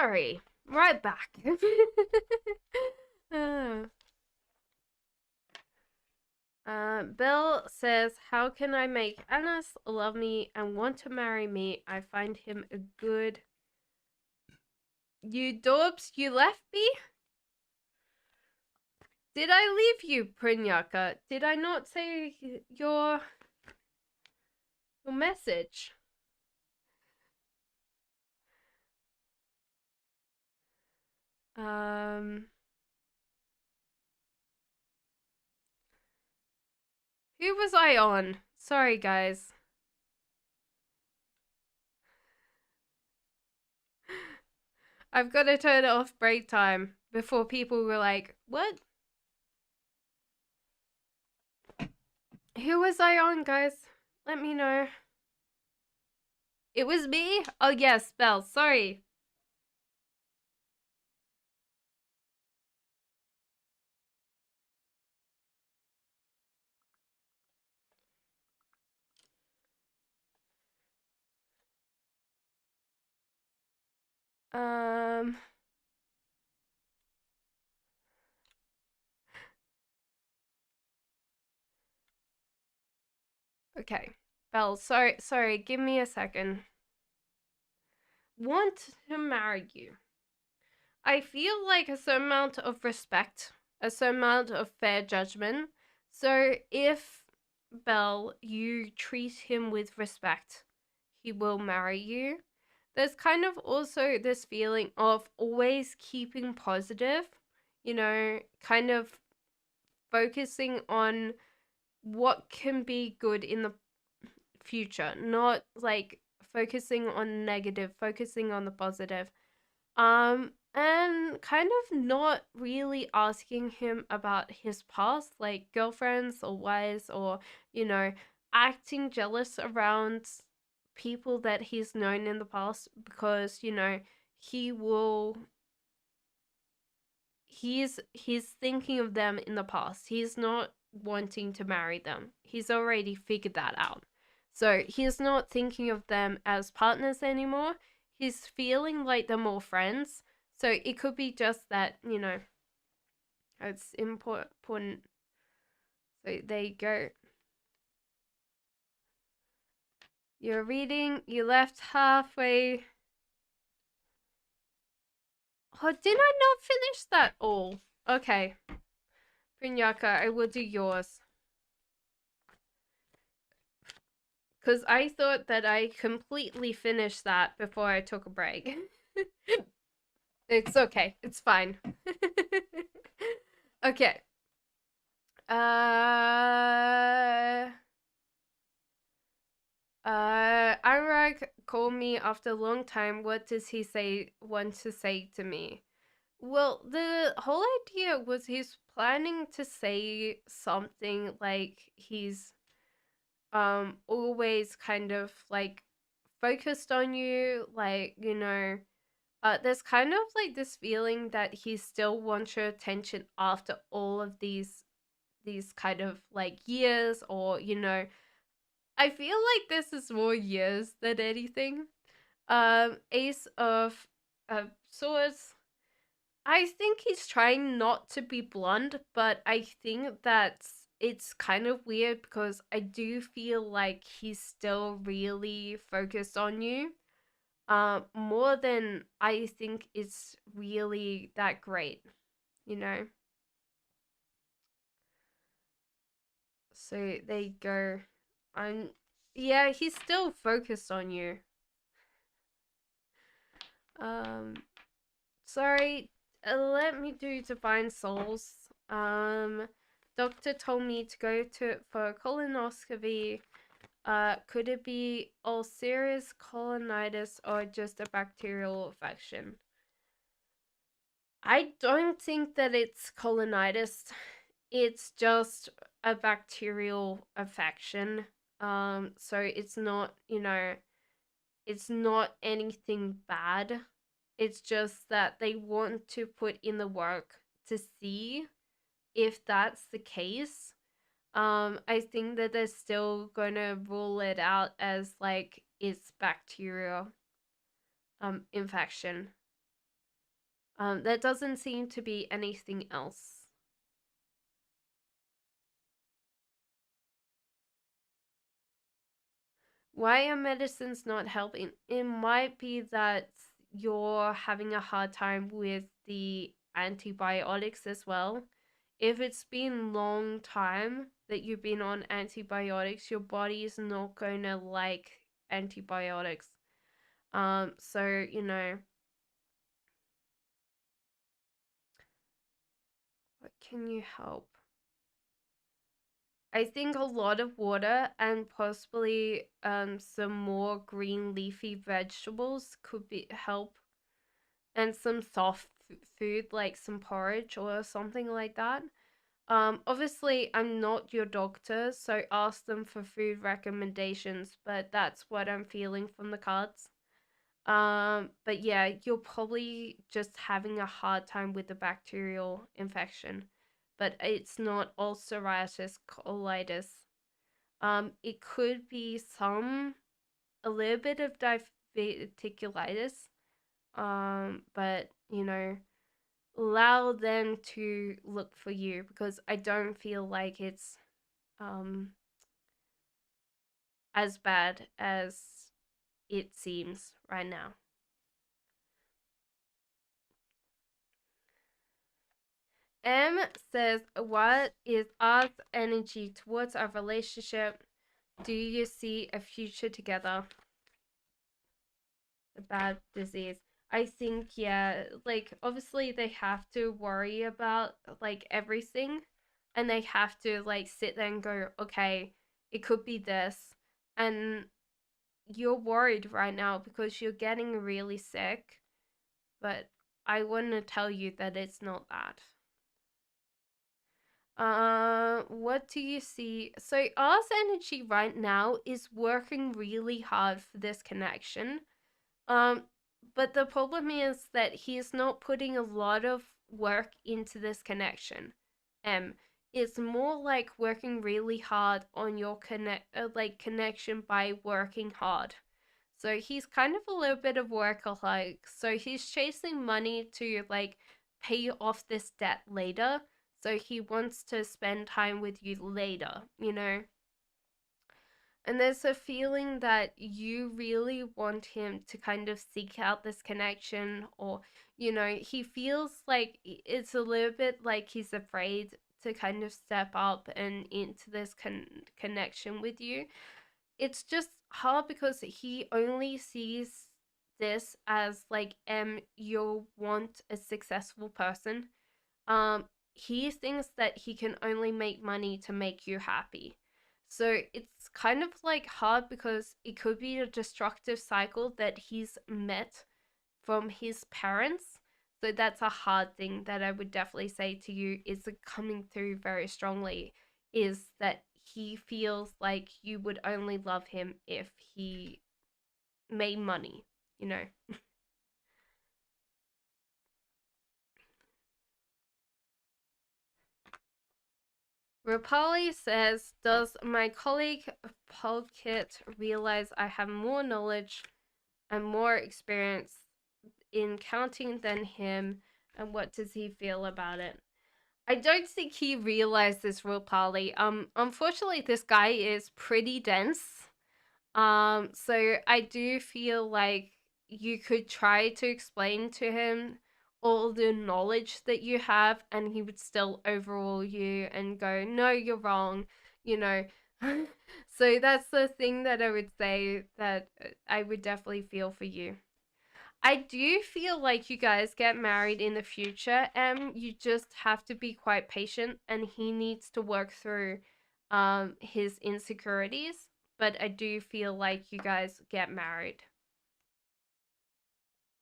S1: sorry. Right back. Bill says, how can I make Anas love me and want to marry me? I find him a good... You dorbs, you left me? Did I leave you, Prinyaka? Did I not say your message? Who was I on? Sorry, guys. I've got to turn it off break time before people were like, what? Who was I on, guys? Let me know. It was me? Oh, yes, Belle. Sorry. Okay. Belle, sorry, give me a second. Want to marry you. I feel like a certain amount of respect, a certain amount of fair judgment. So if, Belle, you treat him with respect, he will marry you. There's kind of also this feeling of always keeping positive, you know, kind of focusing on what can be good in the future, not like focusing on negative, focusing on the positive. And kind of not really asking him about his past, like girlfriends or wives, or, you know, acting jealous around people that he's known in the past, because, you know, he will he's thinking of them in the past. He's not wanting to marry them. He's already figured that out. So he's not thinking of them as partners anymore. He's feeling like they're more friends. So it could be just that, you know, it's important. So there you go. You're reading, you left halfway. Oh, did I not finish that all? Okay. Prinyaka, I will do yours. Because I thought that I completely finished that before I took a break. It's okay. It's fine. Okay. Anurag called me after a long time. What does he want to say to me? Well, the whole idea was he's planning to say something like he's always kind of like focused on you, like, you know, there's kind of like this feeling that he still wants your attention after all of these kind of like years, or, you know, I feel like this is more years than anything. Ace of swords. I think he's trying not to be blunt, but I think that it's kind of weird because I do feel like he's still really focused on you. More than I think it's really that great, you know? So there you go. Yeah, he's still focused on you. Um, sorry, let me do Divine Souls. Doctor told me to go for a colonoscopy. Could it be ulcerative colonitis or just a bacterial infection? I don't think that it's colonitis. It's just a bacterial infection. So it's not, you know, it's not anything bad. It's just that they want to put in the work to see if that's the case. I think that they're still gonna rule it out as like it's bacterial infection. There doesn't seem to be anything else. Why are medicines not helping? It might be that you're having a hard time with the antibiotics as well. If it's been long time that you've been on antibiotics, your body is not going to like antibiotics. So, what can you help? I think a lot of water and possibly some more green leafy vegetables could be help, and some soft food like some porridge or something like that. Obviously I'm not your doctor, so ask them for food recommendations, but that's what I'm feeling from the cards. But yeah, you're probably just having a hard time with the bacterial infection, but it's not ulcerative colitis. It could be a little bit of diverticulitis. But allow them to look for you, because I don't feel like it's um as bad as it seems right now. M says, what is R's energy towards our relationship? Do you see a future together? A bad disease. I think, yeah, like obviously they have to worry about like everything, and they have to like sit there and go, okay, it could be this. And you're worried right now because you're getting really sick, but I want to tell you that it's not that. What do you see? So R's energy right now is working really hard for this connection. Um, but the problem is that he's not putting a lot of work into this connection. Um, it's more like working really hard on your connection by working hard. So he's kind of a little bit of workaholic. So he's chasing money to like pay off this debt later. So he wants to spend time with you later, you know? And there's a feeling that you really want him to kind of seek out this connection, or, he feels like it's a little bit like he's afraid to kind of step up and into this connection with you. It's just hard because he only sees this as like, you want a successful person. He thinks that he can only make money to make you happy. So it's kind of like hard because it could be a destructive cycle that he's met from his parents. So that's a hard thing that I would definitely say to you is coming through very strongly, is that he feels like you would only love him if he made money, you know. Rapali says, does my colleague Polkit realize I have more knowledge and more experience in counting than him, and what does he feel about it? I don't think he realized this, Rapali. Unfortunately, this guy is pretty dense. So I do feel like you could try to explain to him all the knowledge that you have, and he would still overrule you and go, no, you're wrong, you know. So that's the thing that I would say that I would definitely feel for you. I do feel like you guys get married in the future, and you just have to be quite patient, and he needs to work through his insecurities, but I do feel like you guys get married.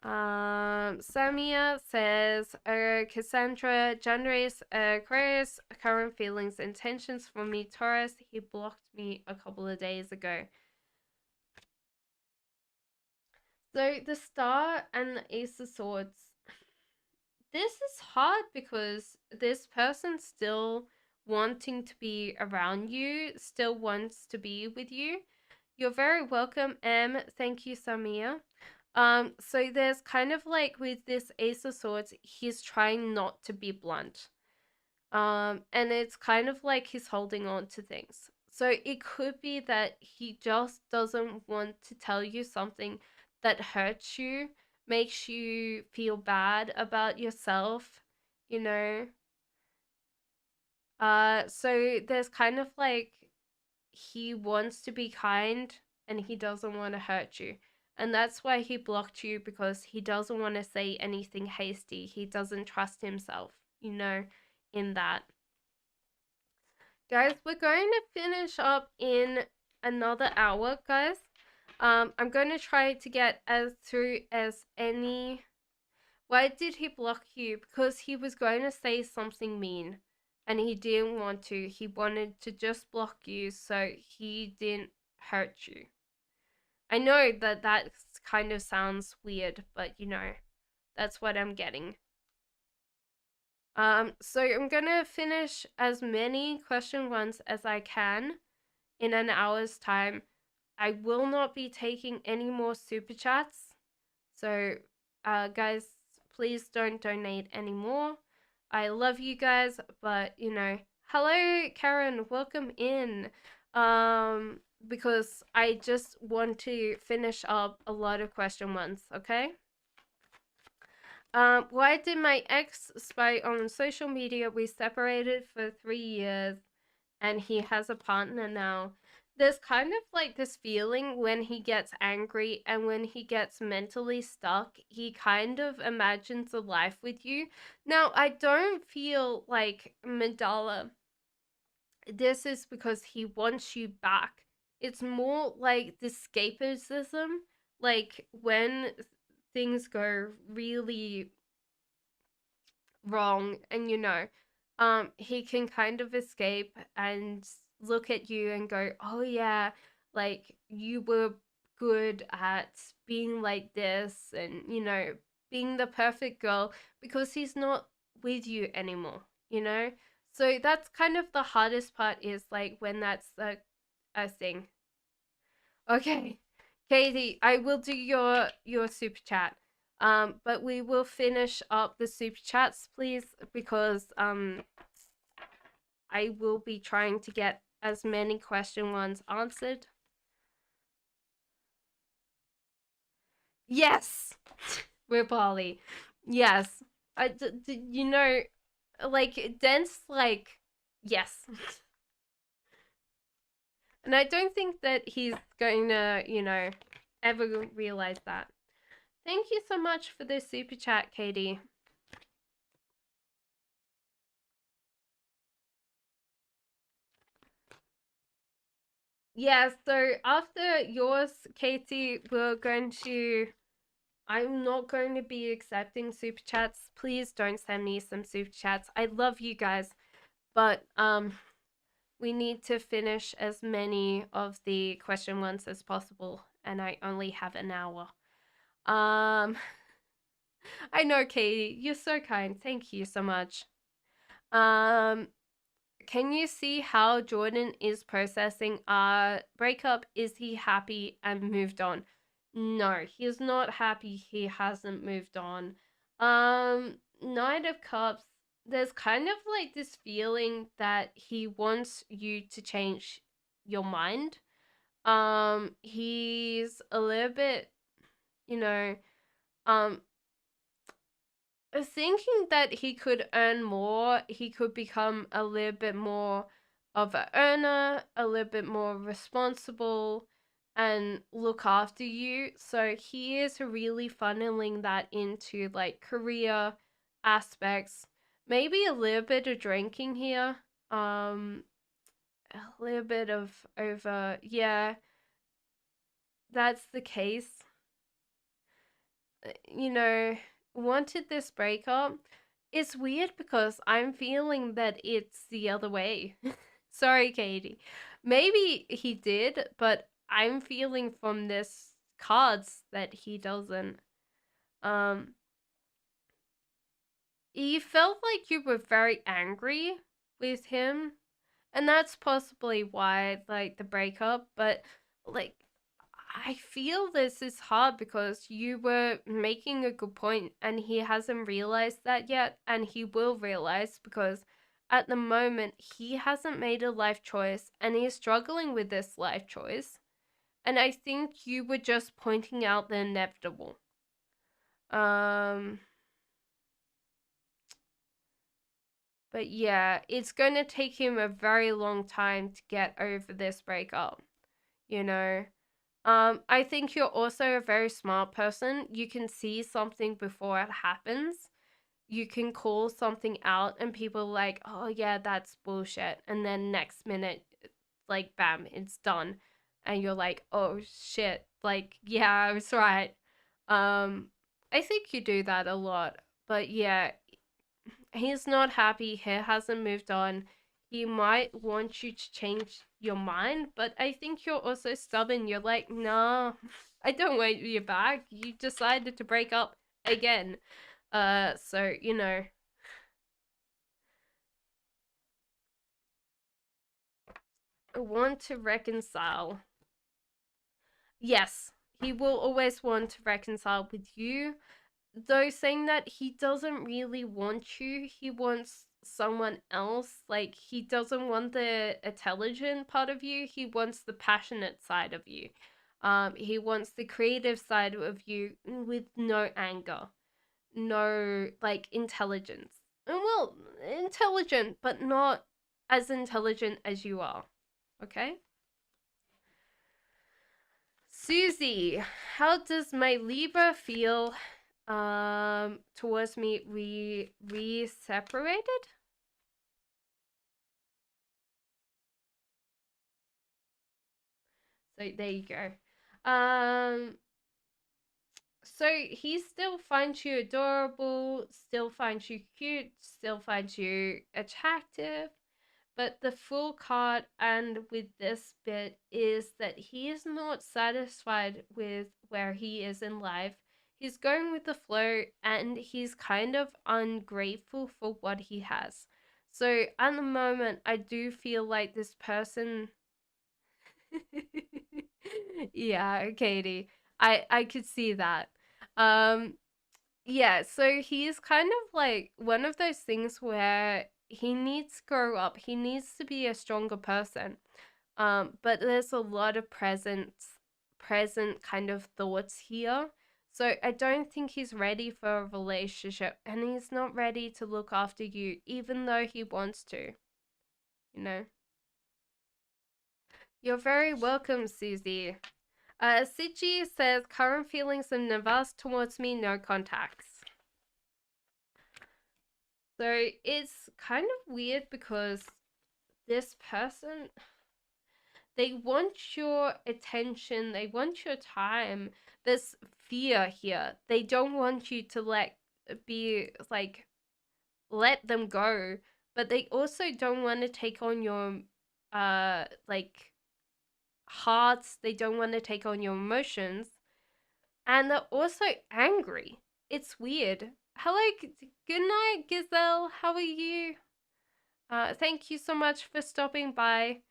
S1: Samia says, Cassandra, January's Aquarius, current feelings, intentions for me, Taurus. He blocked me a couple of days ago. So the Star and the Ace of Swords, this is hard because this person still wanting to be around you, still wants to be with you. You're very welcome, M. Thank you, Samia. So there's kind of like with this Ace of Swords, he's trying not to be blunt. And it's kind of like he's holding on to things. So it could be that he just doesn't want to tell you something that hurts you, makes you feel bad about yourself, you know. So there's kind of like he wants to be kind and he doesn't want to hurt you. And that's why he blocked you, because he doesn't want to say anything hasty. He doesn't trust himself, you know, in that. Guys, we're going to finish up in another hour, guys. I'm going to try to get as through as any. Why did he block you? Because he was going to say something mean and he didn't want to. He wanted to just block you so he didn't hurt you. I know that that kind of sounds weird, but you know, that's what I'm getting. So I'm gonna finish as many question ones as I can in an hour's time. I will not be taking any more super chats. So, guys, please don't donate anymore. I love you guys, but you know, hello, Karen, welcome in. Because I just want to finish up a lot of question ones, okay? Why did my ex spy on social media? We separated for 3 years and he has a partner now. There's kind of like this feeling when he gets angry and when he gets mentally stuck, he kind of imagines a life with you. Now, I don't feel like Mandala, this is because he wants you back. It's more like the escapism, like when things go really wrong and you know, he can kind of escape and look at you and go, oh yeah, like you were good at being like this and you know, being the perfect girl, because he's not with you anymore, you know. So that's kind of the hardest part, is like when that's a thing. Okay, Katie, I will do your super chat. But we will finish up the super chats, please, because I will be trying to get as many question ones answered. Yes, we're Polly. Yes, you know, like dense, like yes. And I don't think that he's going to, you know, ever realize that. Thank you so much for this super chat, Katie. Yeah, so after yours, Katie, we're going to. I'm not going to be accepting super chats. Please don't send me some super chats. I love you guys, but we need to finish as many of the question ones as possible, and I only have an hour. I know, Katie, you're so kind. Thank you so much. Um, can you see how Jordan is processing our breakup? Is he happy and moved on? No, he's not happy. He hasn't moved on. Knight of Cups, there's kind of like this feeling that he wants you to change your mind. He's a little bit, you know, um thinking that he could earn more, he could become a little bit more of an earner, a little bit more responsible, and look after you. So he is really funneling that into like career aspects, maybe a little bit of drinking here, a little bit of over, yeah, that's the case. You know, wanted this breakup. It's weird because I'm feeling that it's the other way. Sorry, Katie. Maybe he did, but I'm feeling from this cards that he doesn't. Um, you felt like you were very angry with him, and that's possibly why, like, the breakup, but like I feel this is hard because you were making a good point and he hasn't realized that yet, and he will realize because at the moment he hasn't made a life choice and he's struggling with this life choice. And I think you were just pointing out the inevitable. But yeah, it's going to take him a very long time to get over this breakup, you know. I think you're also a very smart person. You can see something before it happens. You can call something out and people are like, oh yeah, that's bullshit. And then next minute, like, bam, it's done. And you're like, oh shit, like, yeah, I was right. I think you do that a lot. But yeah, he's not happy. He hasn't moved on. He might want you to change your mind, but I think you're also stubborn. You're like, no, I don't want you back. You decided to break up again. So, you know, I want to reconcile. Yes, he will always want to reconcile with you, though saying that he doesn't really want you. He wants someone else. Like, he doesn't want the intelligent part of you. He wants the passionate side of you. He wants the creative side of you with no anger, no, like, intelligence. Well, intelligent, but not as intelligent as you are. Okay? Susie, how does my Libra feel towards me? We separated? So there you go. So he still finds you adorable, still finds you cute, still finds you attractive. But the full card and with this bit is that he is not satisfied with where he is in life. He's going with the flow and he's kind of ungrateful for what he has. So at the moment, I do feel like this person. Yeah, Katie. I could see that. Um yeah, so he's kind of like one of those things where he needs to grow up. He needs to be a stronger person. But there's a lot of present kind of thoughts here. So I don't think he's ready for a relationship and he's not ready to look after you even though he wants to, you know. You're very welcome, Susie. Siji says current feelings of Navas towards me, no contacts. So it's kind of weird because this person, they want your attention, they want your time. There's fear here. They don't want you to let them go, but they also don't want to take on your like hearts. They don't want to take on your emotions, and they're also angry. It's weird. Hello, good night, Gazelle. How are you? Thank you so much for stopping by.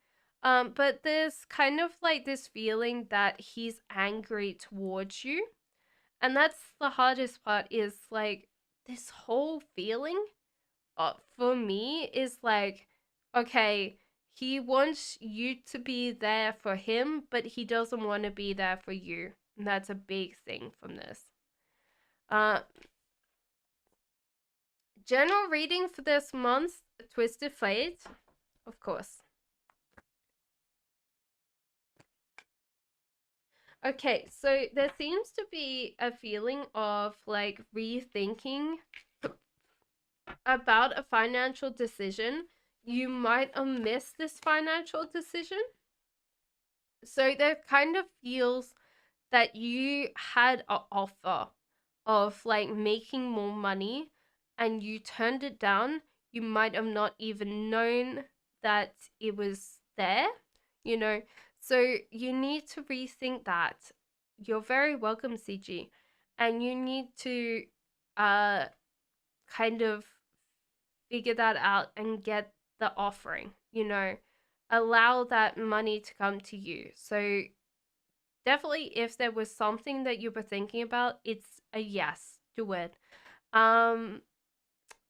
S1: But there's kind of like this feeling that he's angry towards you. And that's the hardest part is like this whole feeling for me is like, okay, he wants you to be there for him, but he doesn't want to be there for you. And that's a big thing from this. Uh, General reading for this month, Twisted Fate, of course. Okay, so there seems to be a feeling of like rethinking about a financial decision. You might have missed this financial decision. So there kind of feels that you had an offer of like making more money and you turned it down. You might have not even known that it was there, you know. So you need to rethink that. You're very welcome, CG. And you need to uh kind of figure that out and get the offering, you know. Allow that money to come to you. So definitely if there was something that you were thinking about, it's a yes, do it.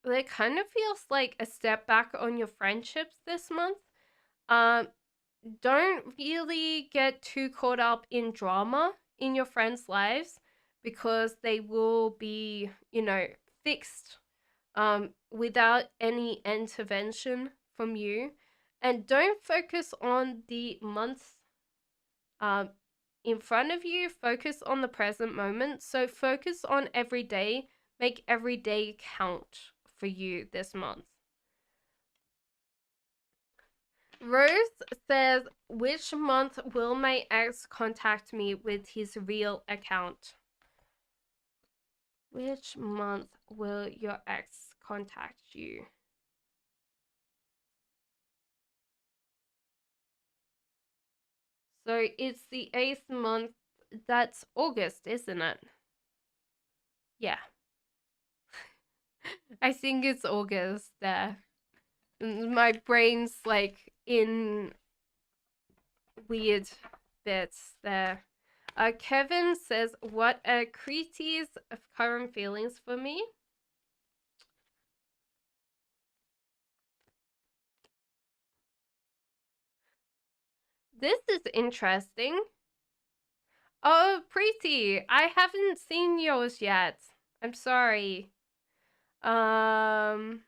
S1: It kind of feels like a step back on your friendships this month. Don't really get too caught up in drama in your friends' lives because they will be, fixed without any intervention from you. And don't focus on the months um, in front of you, focus on the present moment. So focus on every day, make every day count for you this month. Rose says, which month will my ex contact me with his real account? Which month will your ex contact you? So it's the 8th month. That's August, isn't it? Yeah. I think it's August there. My brain's like in weird bits there. Kevin says, what are Criti's current feelings for me? This is interesting. Oh, Preeti, I haven't seen yours yet. I'm sorry. Um,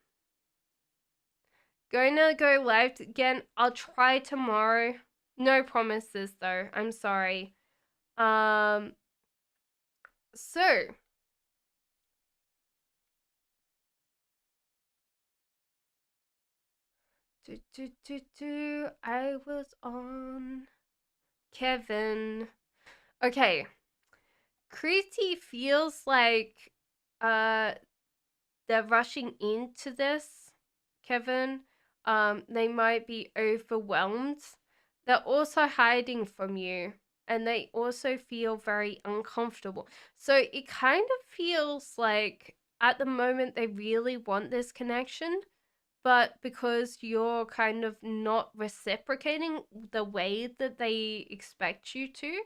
S1: Gonna go live again. I'll try tomorrow. No promises though. I'm sorry. Um, so I was on Kevin. Okay. Kriti feels like they're rushing into this, Kevin. They might be overwhelmed. They're also hiding from you, and they also feel very uncomfortable. So it kind of feels like at the moment they really want this connection, but because you're kind of not reciprocating the way that they expect you to,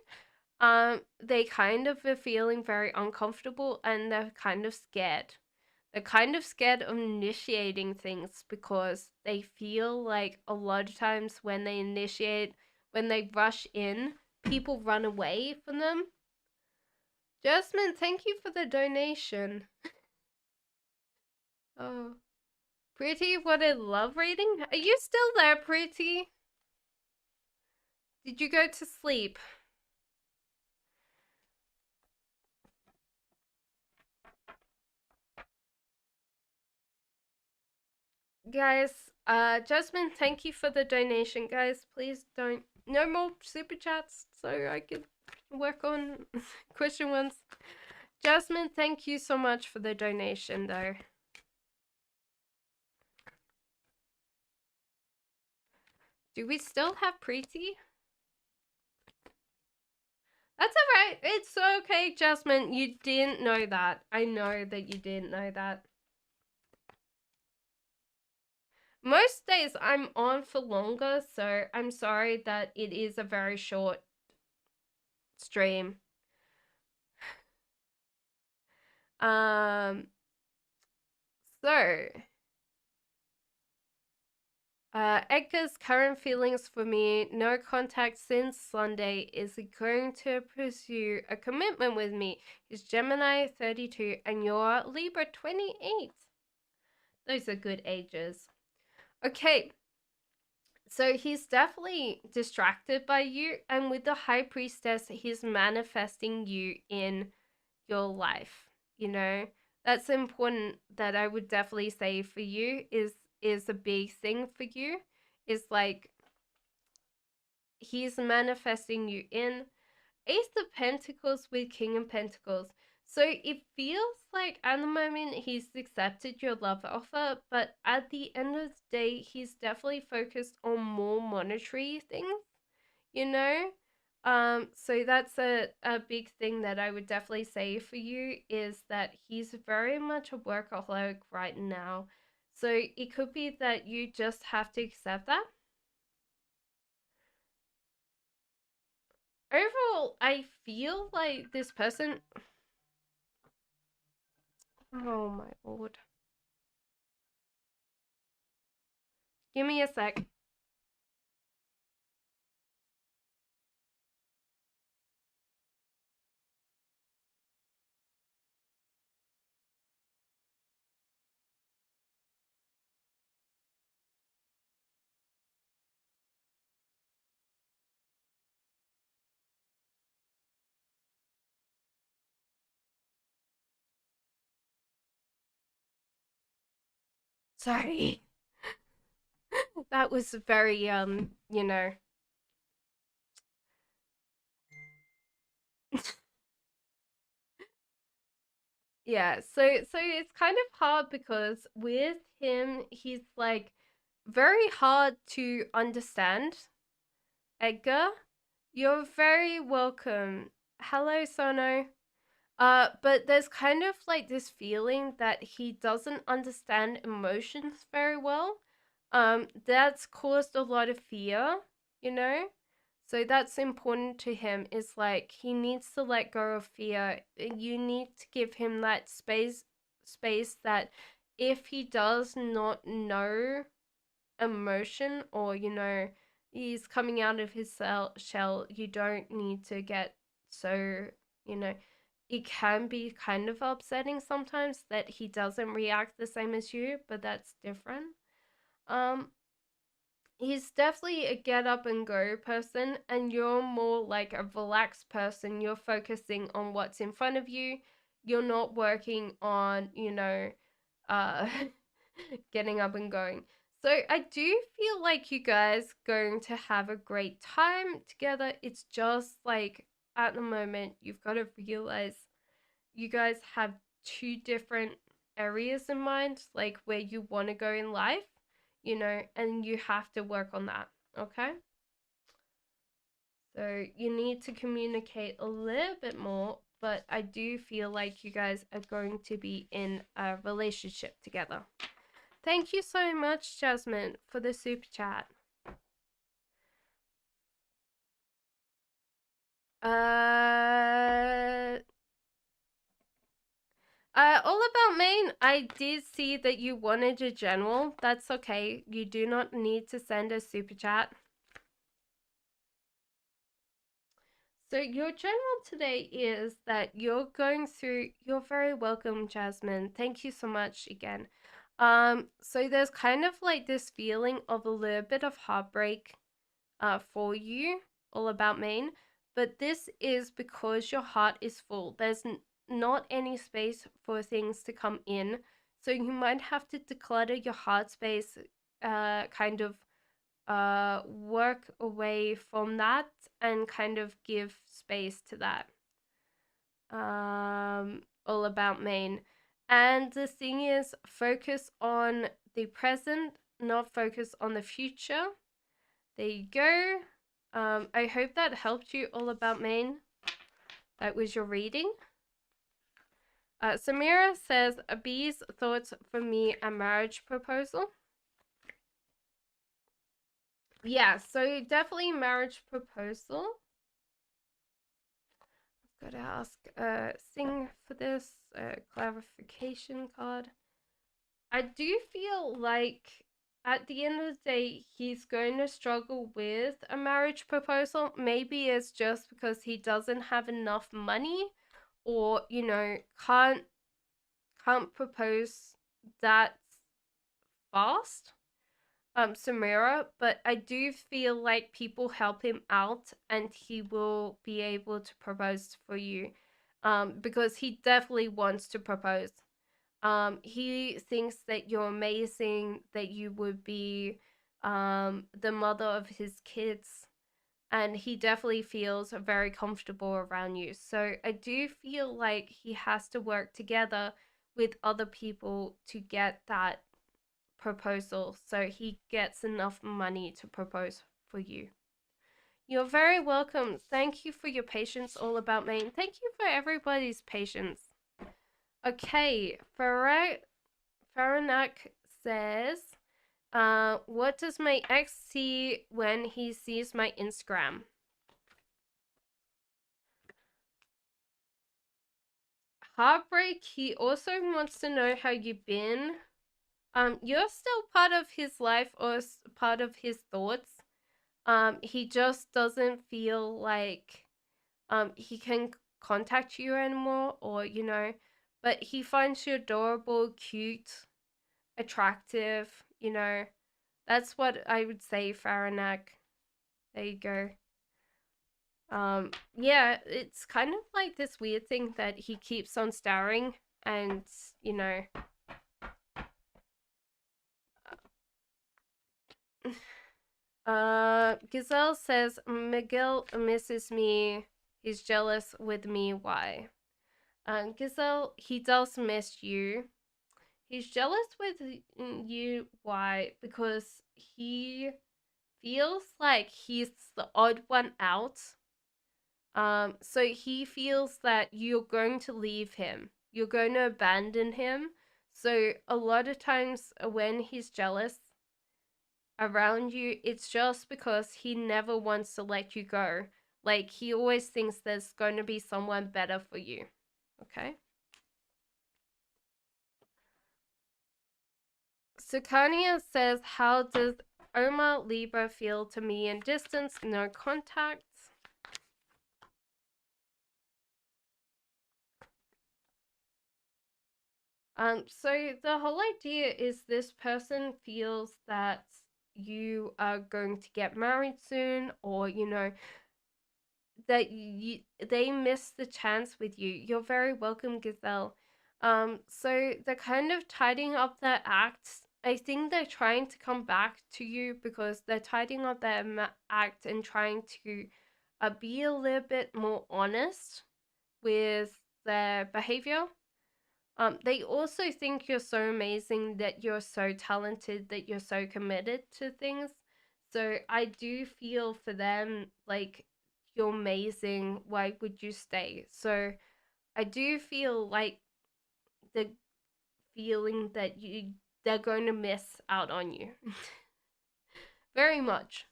S1: they kind of are feeling very uncomfortable and they're kind of scared. They're kind of scared of initiating things because they feel like a lot of times when they initiate, when they rush in, people run away from them. Jasmine, thank you for the donation. Oh, Pretty, what a love reading. Are you still there, Pretty? Did you go to sleep? Guys, Jasmine, thank you for the donation. Guys, please don't, no more super chats so I can work on question ones. Jasmine, thank you so much for the donation though. Do we still have Preeti? That's alright. It's okay, Jasmine. You didn't know that. I know that you didn't know that. Most days I'm on for longer, so I'm sorry that it is a very short stream. So Edgar's current feelings for me, no contact since Sunday. Is he going to pursue a commitment with me? He's Gemini 32 and you're Libra 28. Those are good ages. Okay, so he's definitely distracted by you, and with the High Priestess, he's manifesting you in your life. That's important that I would definitely say for you is a big thing for you. Is like he's manifesting you in Ace of Pentacles with King of Pentacles. So it feels like at the moment he's accepted your love offer, but at the end of the day, he's definitely focused on more monetary things, you know? So that's a big thing that I would definitely say for you is that he's very much a workaholic right now. So it could be that you just have to accept that. overall, I feel like this person. Oh my lord. Give me a sec. Sorry. That was very you know. Yeah, so it's kind of hard because with him he's like very hard to understand. Edgar, you're very welcome. Hello, Sono. But there's kind of like this feeling that he doesn't understand emotions very well. That's caused a lot of fear, you know? So that's important to him is like he needs to let go of fear. You need to give him that space that if he does not know emotion or he's coming out of his shell, you don't need to get so, you know, it can be kind of upsetting sometimes that he doesn't react the same as you, but that's different. um he's definitely a get up and go person, and you're more like a relaxed person. You're focusing on what's in front of you. You're not working on, uh getting up and going. So I do feel like you guys going to have a great time together. It's just like at the moment you've got to realize you guys have two different areas in mind, like where you want to go in life, and you have to work on that. Okay? So you need to communicate a little bit more, but I do feel like you guys are going to be in a relationship together. Thank you so much, Jasmine, for the super chat. Uh, all about Maine. I did see that you wanted a general. That's okay. You do not need to send a super chat. So your general today is that you're going through. You're very welcome, Jasmine. Thank you so much again. So there's kind of like this feeling of a little bit of heartbreak for you, all about Maine. But this is because your heart is full. There's not any space for things to come in. So you might have to declutter your heart space, kind of work away from that and kind of give space to that. All about Maine. And the thing is, focus on the present, not focus on the future. There you go. I hope that helped you, all about Maine. That was your reading. Samira says, B's thoughts for me, a marriage proposal. Yeah, so definitely marriage proposal. I've got to ask Sing for this clarification card. I do feel like at the end of the day, he's going to struggle with a marriage proposal. Maybe it's just because he doesn't have enough money, or can't propose that fast, Samira. But I do feel like people help him out, and he will be able to propose for you, because he definitely wants to propose. He thinks that you're amazing, that you would be the mother of his kids, and he definitely feels very comfortable around you. So I do feel like he has to work together with other people to get that proposal, so he gets enough money to propose for you. You're very welcome. Thank you for your patience, all about Maine. Thank you for everybody's patience. Okay, Faranak says, what does my ex see when he sees my Instagram? heartbreak, he also wants to know how you've been. You're still part of his life or part of his thoughts. He just doesn't feel like he can contact you anymore, or but he finds you adorable, cute, attractive. That's what I would say, Faranak. There you go. Yeah, it's kind of like this weird thing that he keeps on staring, and you know Giselle says Miguel misses me. He's jealous with me. Why? Giselle, he does miss you. He's jealous with you. Why? Because he feels like he's the odd one out. So he feels that you're going to leave him. You're going to abandon him. So a lot of times when he's jealous around you, it's just because he never wants to let you go. Like, he always thinks there's going to be someone better for you. Okay? Sukania says, how does Omar Libra feel to me in distance, no contact? So the whole idea is this person feels that you are going to get married soon, or that they missed the chance with you. You're very welcome, Gazelle. So they're kind of tidying up their acts. I think they're trying to come back to you because they're tidying up their act and trying to be a little bit more honest with their behavior. They also think you're so amazing, that you're so talented, that you're so committed to things. So I do feel for them, like, you're amazing. Why would you stay? So I do feel like the feeling that they're going to miss out on you. Very much.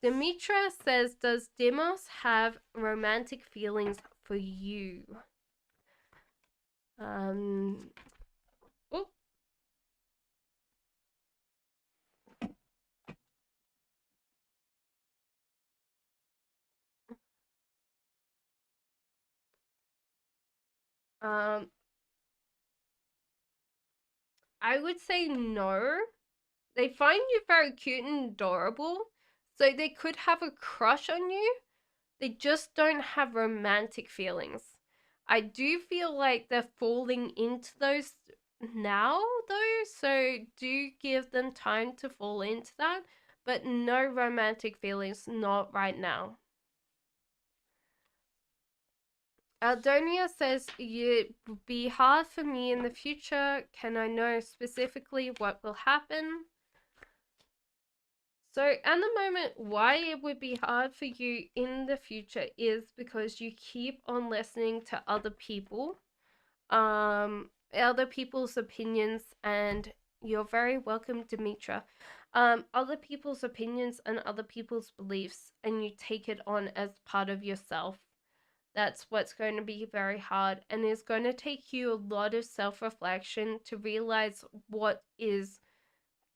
S1: Demetra says, does Demos have romantic feelings for you? Oh, um, I would say no. They find you very cute and adorable, so they could have a crush on you. They just don't have romantic feelings. I do feel like they're falling into those now, though, so do give them time to fall into that, but no romantic feelings, not right now. Aldonia says, it would be hard for me in the future. Can I know specifically what will happen? So at the moment, why it would be hard for you in the future is because you keep on listening to other people, other people's opinions, and you're very welcome, Demetra. Other people's opinions and other people's beliefs, and you take it on as part of yourself. That's what's going to be very hard, and it's going to take you a lot of self-reflection to realize what is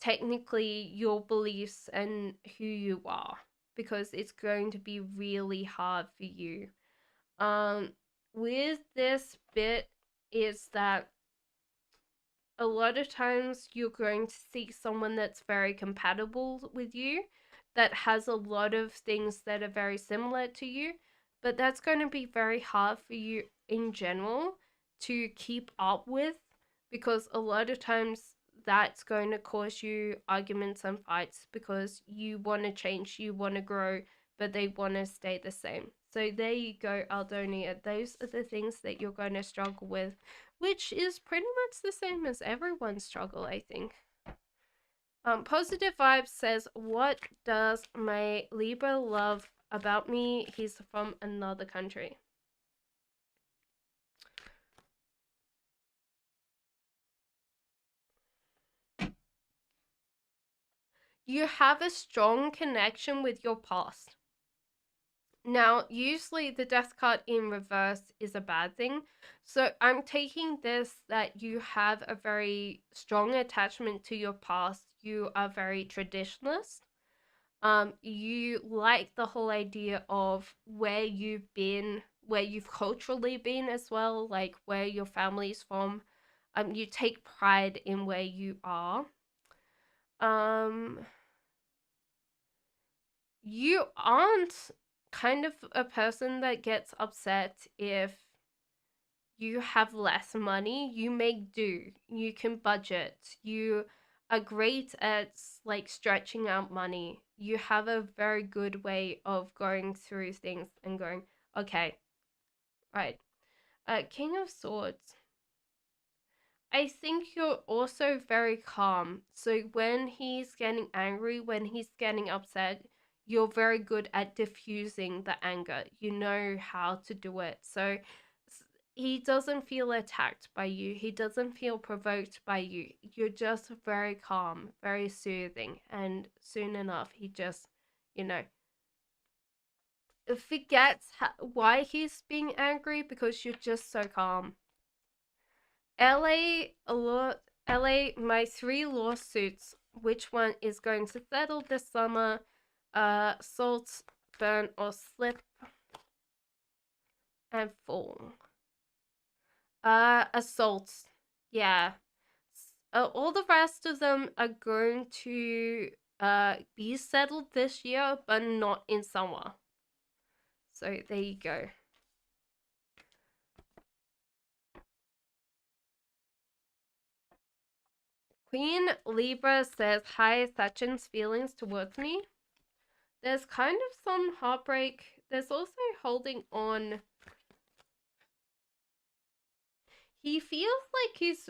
S1: technically your beliefs and who you are, because it's going to be really hard for you. With this bit is that a lot of times you're going to seek someone that's very compatible with you, that has a lot of things that are very similar to you, but that's going to be very hard for you in general to keep up with, because a lot of times that's going to cause you arguments and fights because you want to change, you want to grow, but they want to stay the same. So there you go, Aldonia. Those are the things that you're going to struggle with, which is pretty much the same as everyone's struggle, I think. Positive Vibes says, what does my Libra love about me? He's from another country. You have a strong connection with your past. Now, usually the death card in reverse is a bad thing. So I'm taking this that you have a very strong attachment to your past. You are very traditionalist. You like the whole idea of where you've been, where you've culturally been as well, like where your family's from. You take pride in where you are. Um, you aren't kind of a person that gets upset if you have less money. You make do. You can budget. You are great at like stretching out money. You have a very good way of going through things and going, okay, right. King of Swords. I think you're also very calm. So when he's getting angry, when he's getting upset, you're very good at diffusing the anger. You know how to do it. So he doesn't feel attacked by you. He doesn't feel provoked by you. You're just very calm, very soothing. And soon enough, he just, you know, forgets why he's being angry because you're just so calm. LA, my 3 lawsuits. Which one is going to settle this summer? Salt, burn, or slip and fall. Assault. Yeah. All the rest of them are going to be settled this year, but not in summer. So there you go. Queen Libra says, hi, Sachin's feelings towards me. There's kind of some heartbreak. There's also holding on. He feels like he's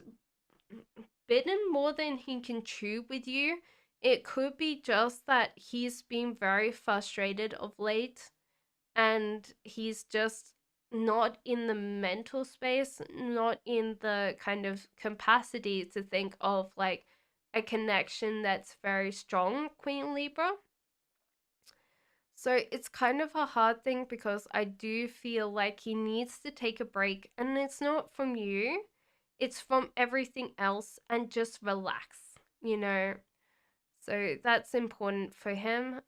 S1: bitten more than he can chew with you. It could be just that he's been very frustrated of late and he's just not in the mental space, not in the kind of capacity to think of like a connection that's very strong, Queen Libra. So it's kind of a hard thing because I do feel like he needs to take a break, and it's not from you, it's from everything else, and just relax, you know. So that's important for him.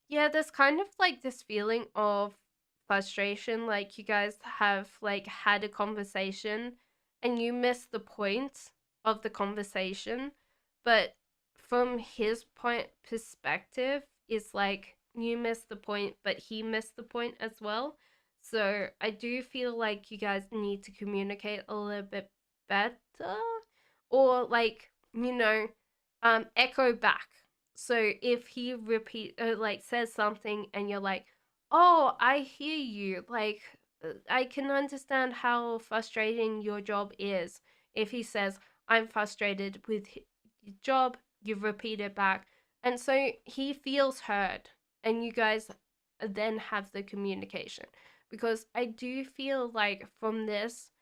S1: Yeah, there's kind of like this feeling of frustration, like you guys have like had a conversation and you missed the point of the conversation, but from his point perspective, it's like you missed the point, but he missed the point as well. So I do feel like you guys need to communicate a little bit better, or like, you know, echo back. So if he like says something and you're like, "Oh, I hear you. Like I can understand how frustrating your job is." If he says, "I'm frustrated with your job," you repeat it back. And so he feels heard and you guys then have the communication. Because I do feel like from this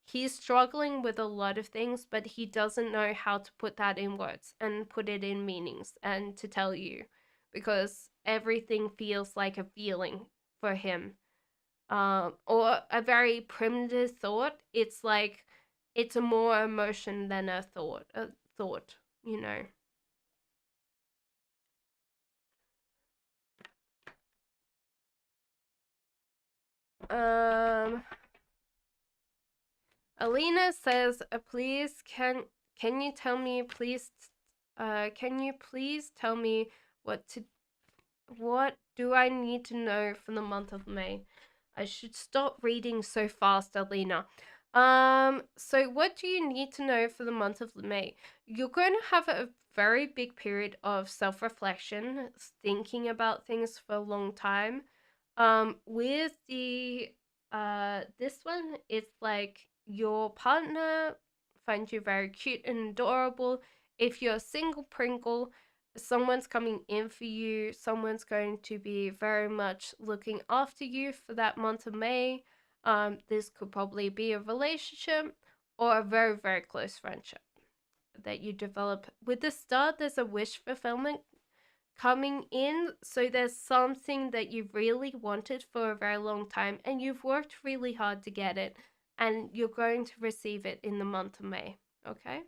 S1: he's struggling with a lot of things, but he doesn't know how to put that in words and put it in meanings and to tell you, because everything feels like a feeling for him, or a very primitive thought. It's like it's a more emotion than a thought, you know. Um, Alina says, please can you tell me please can you please tell me what do I need to know for the month of May? I should stop reading so fast, Alina. So what do you need to know for the month of May? You're going to have a very big period of self-reflection, thinking about things for a long time. With the this one, it's like your partner finds you very cute and adorable. If you're a single Pringle, someone's coming in for you. Someone's going to be very much looking after you for that month of May. This could probably be a relationship or a very, very close friendship that you develop. With the star, there's a wish fulfillment coming in. So there's something that you really wanted for a very long time and you've worked really hard to get it, and you're going to receive it in the month of May. Okay?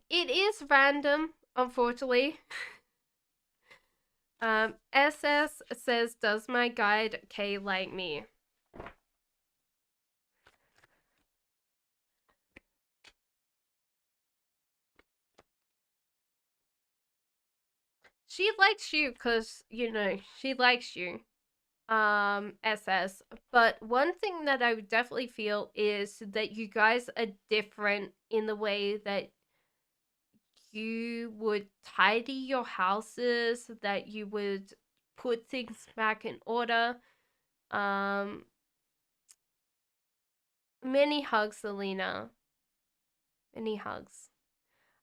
S1: It is random, unfortunately. SS says, does my guide K like me? She likes you because, you know, she likes you. SS. But one thing that I would definitely feel is that you guys are different in the way that you would tidy your houses, that you would put things back in order. Many hugs, Alina. Many hugs.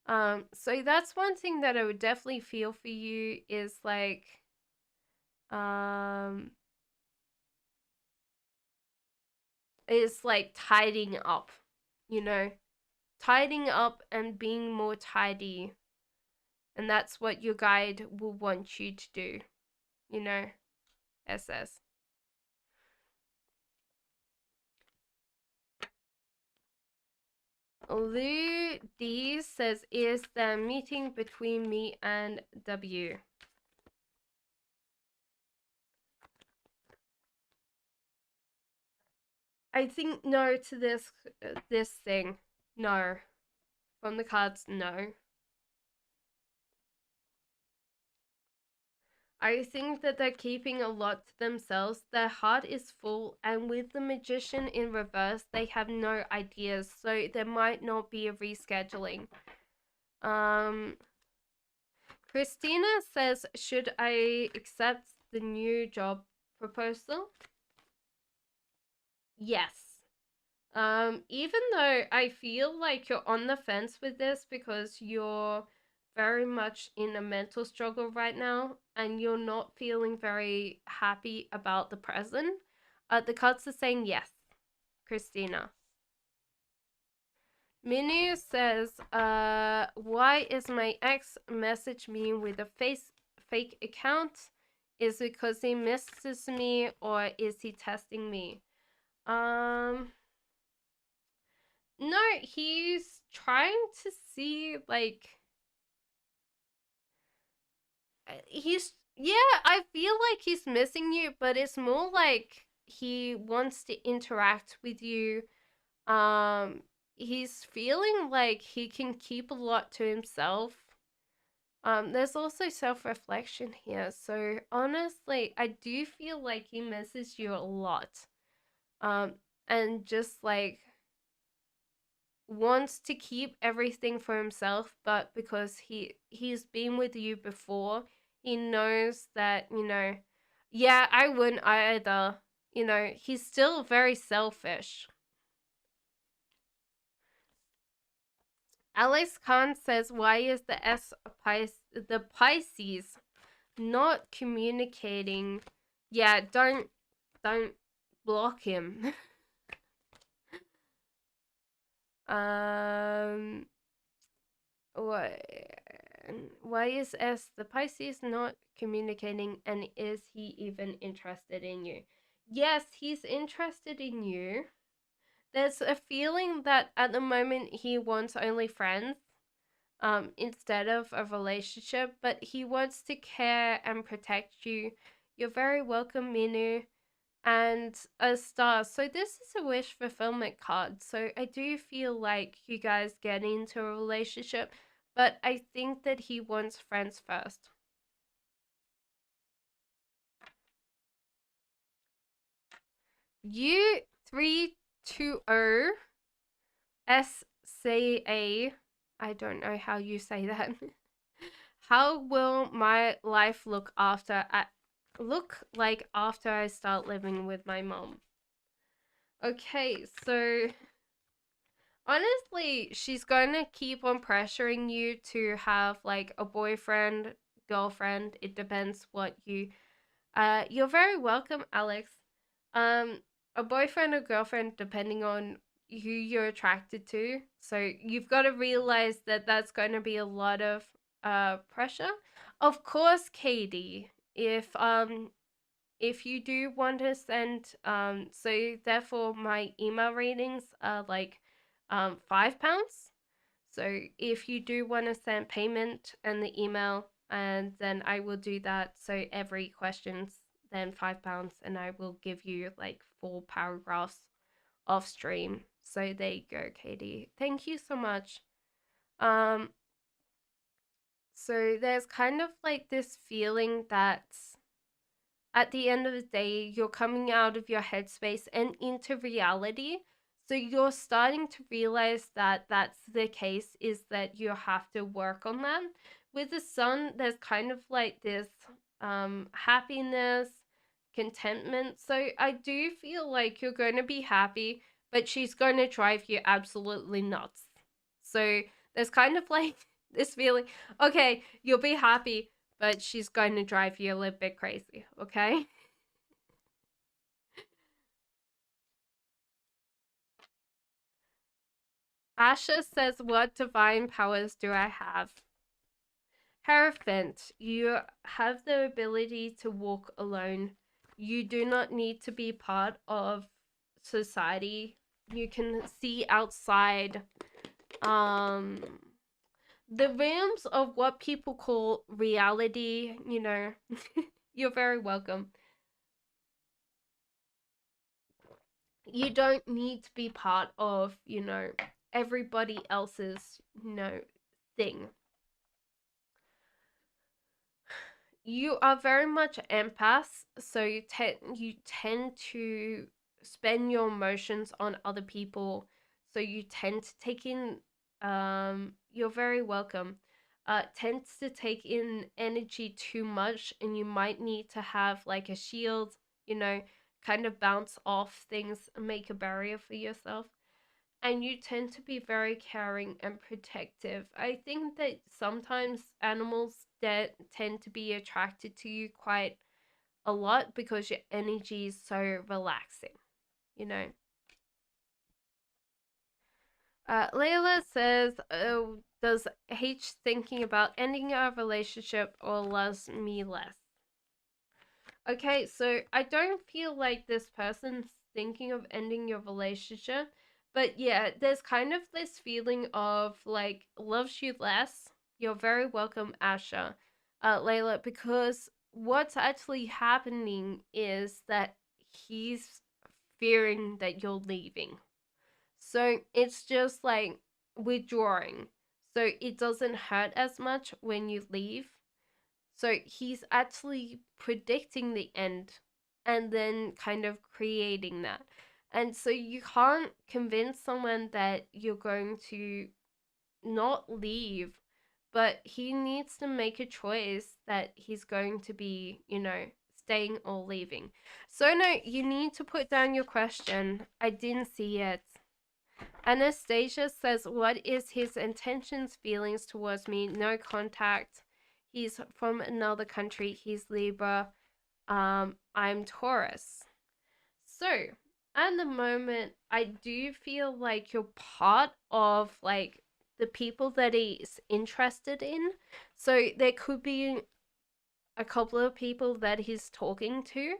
S1: So that's one thing that I would definitely feel for you is like, is like tidying up, you know, tidying up and being more tidy. And that's what your guide will want you to do, you know, SS. Lou D says, is the meeting between me and W? I think no to this thing. No. From the cards, no. I think that they're keeping a lot to themselves. Their heart is full, and with the magician in reverse, they have no ideas, so there might not be a rescheduling. Christina says, should I accept the new job proposal? Yes. Even though I feel like you're on the fence with this because you're very much in a mental struggle right now and you're not feeling very happy about the present, the cards are saying yes, Christina. Minu says, why is my ex message me with a fake account? Is it because he misses me or is he testing me? No, he's trying to see, like, I feel like he's missing you, but it's more like he wants to interact with you. He's feeling like he can keep a lot to himself. There's also self-reflection here. So honestly, I do feel like he misses you a lot. And just like wants to keep everything for himself, but because he's been with you before, he knows that, you know, yeah, I wouldn't either. You know, he's still very selfish. Alex Khan says, why is the Pisces not communicating? Yeah, don't block him. Why is the Pisces not communicating, and is he even interested in you? Yes, he's interested in you. There's a feeling that at the moment he wants only friends instead of a relationship, but he wants to care and protect you. You're very welcome, Minu. And a star. So this is a wish fulfillment card. So I do feel like you guys get into a relationship, but I think that he wants friends first. U320 SCA. I don't know how you say that. How will my life look like after I start living with my mom? Okay, so honestly, she's going to keep on pressuring you to have like a boyfriend, girlfriend. It depends what you're very welcome, Alex. A boyfriend or girlfriend depending on who you're attracted to. So you've got to realize that that's going to be a lot of pressure. Of course, Katie, if you do want to send so therefore my email readings are like £5. So if you do want to send payment and the email, and then I will do that. So every question's then £5, and I will give you like 4 paragraphs off stream. So there you go, Katie. Thank you so much. Um, so there's kind of like this feeling that at the end of the day, you're coming out of your headspace and into reality. So you're starting to realize that that's the case, is that you have to work on that. With the sun, there's kind of like this happiness, contentment. So I do feel like you're going to be happy, but she's going to drive you absolutely nuts. So there's kind of like this feeling, okay, you'll be happy, but she's going to drive you a little bit crazy, okay? Asha says, what divine powers do I have? Hierophant, you have the ability to walk alone. You do not need to be part of society. You can see outside um the realms of what people call reality, you know. You're very welcome. You don't need to be part of, everybody else's, thing. You are very much empath, so you tend to spend your emotions on other people. So you tend to take in you're very welcome. Tends to take in energy too much, and you might need to have like a shield, you know, kind of bounce off things and make a barrier for yourself. And you tend to be very caring and protective. I think that sometimes animals that tend to be attracted to you quite a lot because your energy is so relaxing, you know. Layla says, oh, does H thinking about ending our relationship or loves me less? Okay, so I don't feel like this person's thinking of ending your relationship, but yeah, there's kind of this feeling of like loves you less. You're very welcome, Asha, Layla, because what's actually happening is that he's fearing that you're leaving. So it's just like withdrawing. So it doesn't hurt as much when you leave, so he's actually predicting the end and then kind of creating that. And so you can't convince someone that you're going to not leave, but he needs to make a choice that he's going to be, staying or leaving. So, no, you need to put down your question. I didn't see it. Anastasia says, what is his intentions, feelings towards me? No contact. He's from another country. He's Libra. I'm Taurus. So, at the moment, I do feel like you're part of like the people that he's interested in. So there could be a couple of people that he's talking to.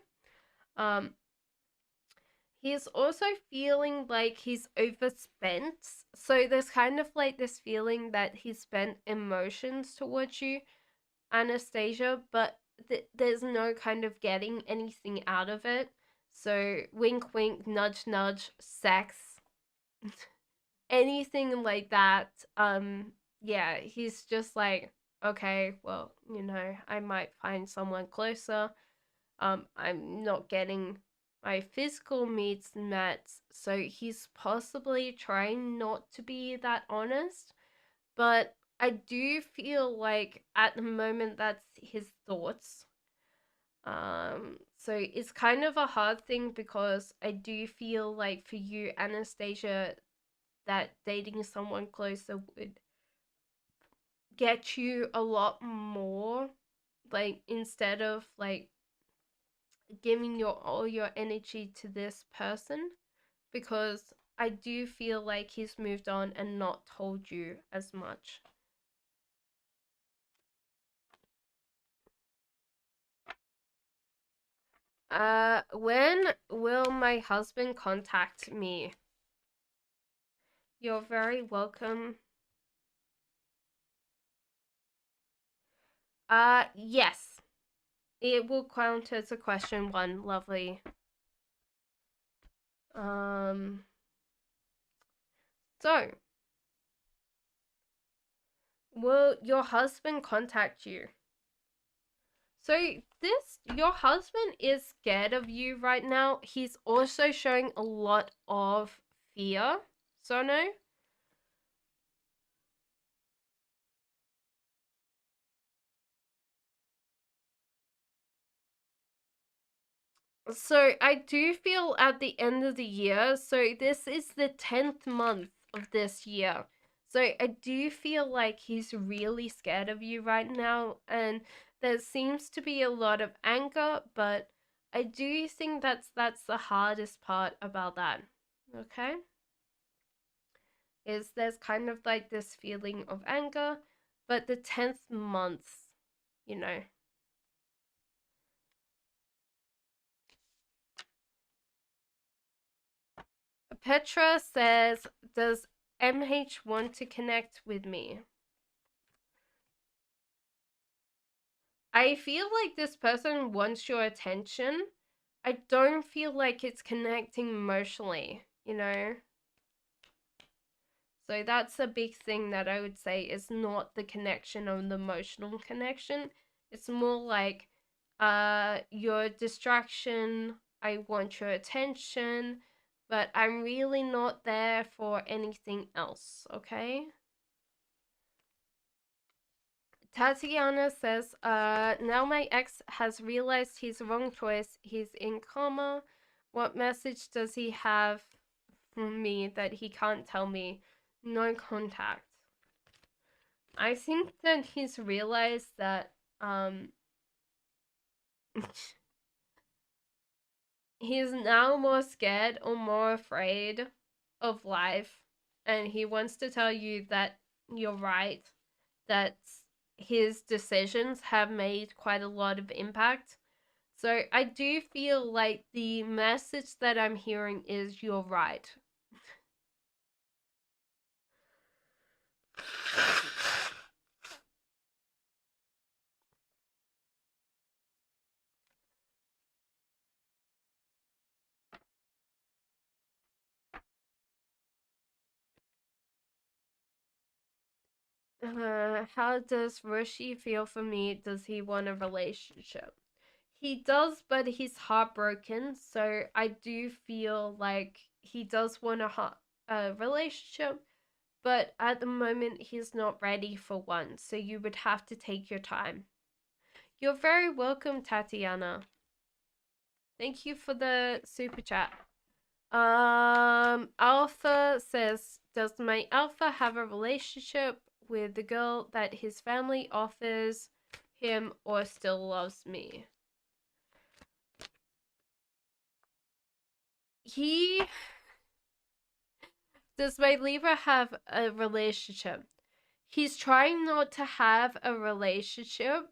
S1: Um, he's also feeling like he's overspent. So there's kind of like this feeling that he's spent emotions towards you, Anastasia, but there's no kind of getting anything out of it. So wink, wink, nudge, nudge, sex, anything like that. Yeah, he's just like, okay, well, I might find someone closer. I'm not getting my physical needs met, so he's possibly trying not to be that honest, but I do feel like at the moment that's his thoughts. So it's kind of a hard thing because I do feel like for you, Anastasia, that dating someone closer would get you a lot more, like instead of like giving your all your energy to this person, because I do feel like he's moved on and not told you as much. When will my husband contact me? You're very welcome. Yes. It will count as a question one, lovely. So, will your husband contact you? So, your husband is scared of you right now. He's also showing a lot of fear, Sono. So I do feel at the end of the year, so this is the 10th month of this year. So I do feel like he's really scared of you right now, and there seems to be a lot of anger, but I do think that's the hardest part about that. Okay? Is there's kind of like this feeling of anger, but the 10th month, you know. Petra says, does MH want to connect with me? I feel like this person wants your attention. I don't feel like it's connecting emotionally, you know? So that's a big thing that I would say is not the connection of the emotional connection. It's more like your distraction, I want your attention, but I'm really not there for anything else, okay? Tatiana says, now my ex has realized his wrong choice. He's in coma. What message does he have for me that he can't tell me? No contact. I think that he's realized that he's now more scared or more afraid of life, and he wants to tell you that you're right, that his decisions have made quite a lot of impact. So I do feel like the message that I'm hearing is you're right. How does Rishi feel for me? Does he want a relationship? He does, but he's heartbroken. So I do feel like he does want a relationship, but at the moment he's not ready for one. So you would have to take your time. You're very welcome, Tatiana. Thank you for the super chat. Alpha says, does my alpha have a relationship with the girl that his family offers him or still loves me? Does my Libra have a relationship? He's trying not to have a relationship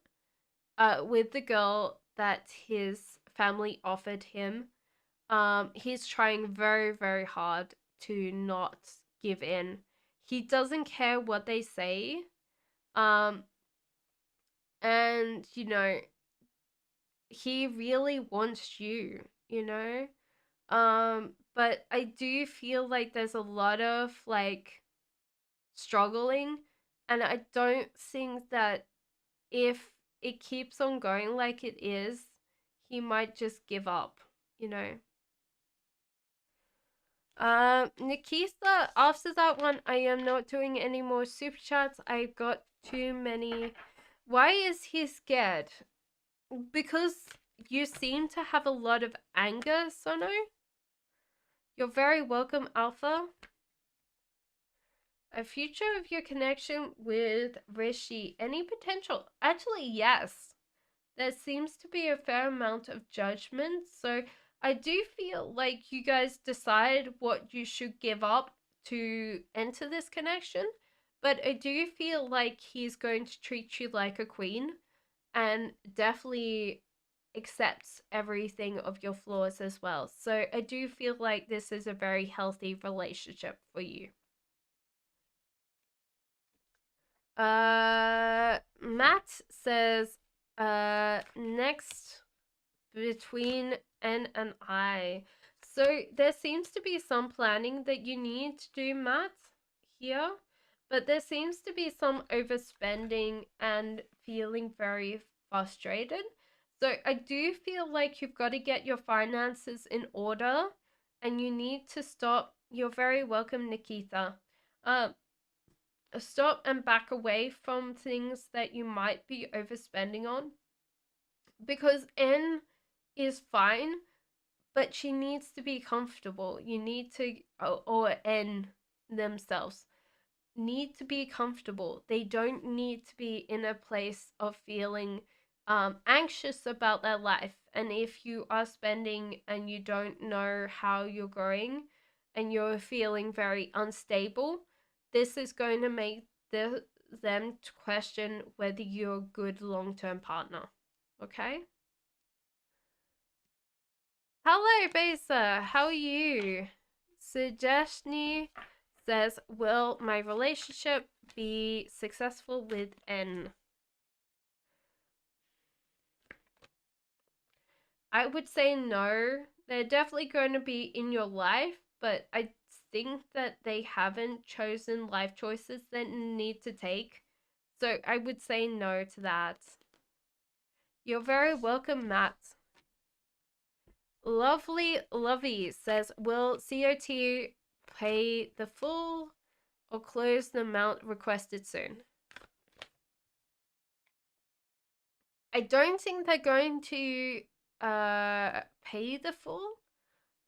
S1: with the girl that his family offered him. He's trying very, very hard to not give in. He doesn't care what they say. Um, and, you know, he really wants you, you know? But I do feel like there's a lot of, like, struggling, and I don't think that if it keeps on going like it is, he might just give up, you know? Nikisa, after that one, I am not doing any more super chats. I got too many. Why is he scared? Because you seem to have a lot of anger, Sono. You're very welcome, Alpha. A future of your connection with Rishi. Any potential? Actually, yes. There seems to be a fair amount of judgment. So I do feel like you guys decide what you should give up to enter this connection. But I do feel like he's going to treat you like a queen and definitely accepts everything of your flaws as well. So I do feel like this is a very healthy relationship for you. Matt says, next between N and I. So there seems to be some planning that you need to do, Matt, here, but there seems to be some overspending and feeling very frustrated. So I do feel like you've got to get your finances in order and you need to stop. You're very welcome, Nikita. Stop and back away from things that you might be overspending on, because N is fine, but she needs to be comfortable. You need to, or N themselves need to be comfortable. They don't need to be in a place of feeling anxious about their life. And if you are spending and you don't know how you're going and you're feeling very unstable, this is going to make them to question whether you're a good long-term partner. Okay? Hello, Besa. How are you? Suggestion says, will my relationship be successful with N? I would say no. They're definitely going to be in your life, but I think that they haven't chosen life choices that need to take. So I would say no to that. You're very welcome, Matt. Lovely Lovey says, will COT pay the full or close the amount requested soon? I don't think they're going to pay the full,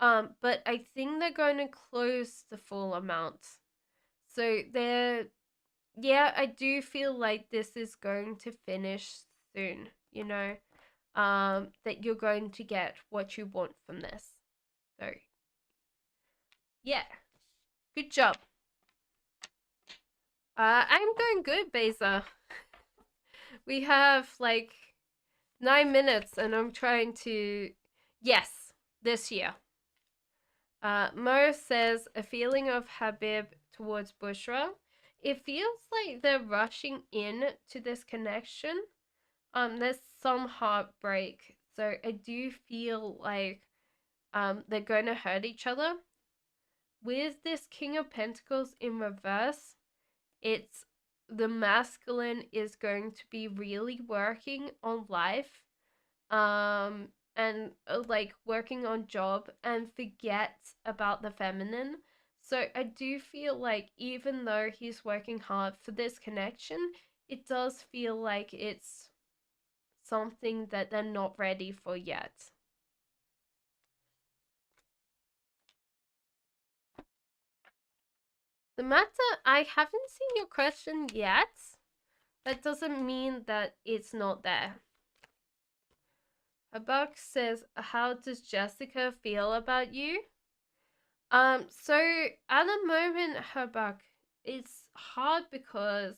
S1: but I think they're going to close the full amount. So yeah, I do feel like this is going to finish soon, you know, that you're going to get what you want from this. So yeah, good job. I'm doing good, Beza. We have like 9 minutes and I'm trying to, yes, this year. Mo says, a feeling of Habib towards Bushra. It feels like they're rushing in to this connection. There's some heartbreak. So I do feel like they're going to hurt each other. With this King of Pentacles in reverse, it's the masculine is going to be really working on life, and like working on job and forget about the feminine. So I do feel like even though he's working hard for this connection, it does feel like it's something that they're not ready for yet. The matter, I haven't seen your question yet. That doesn't mean that it's not there. Habak says, how does Jessica feel about you? So at the moment, Habak, it's hard because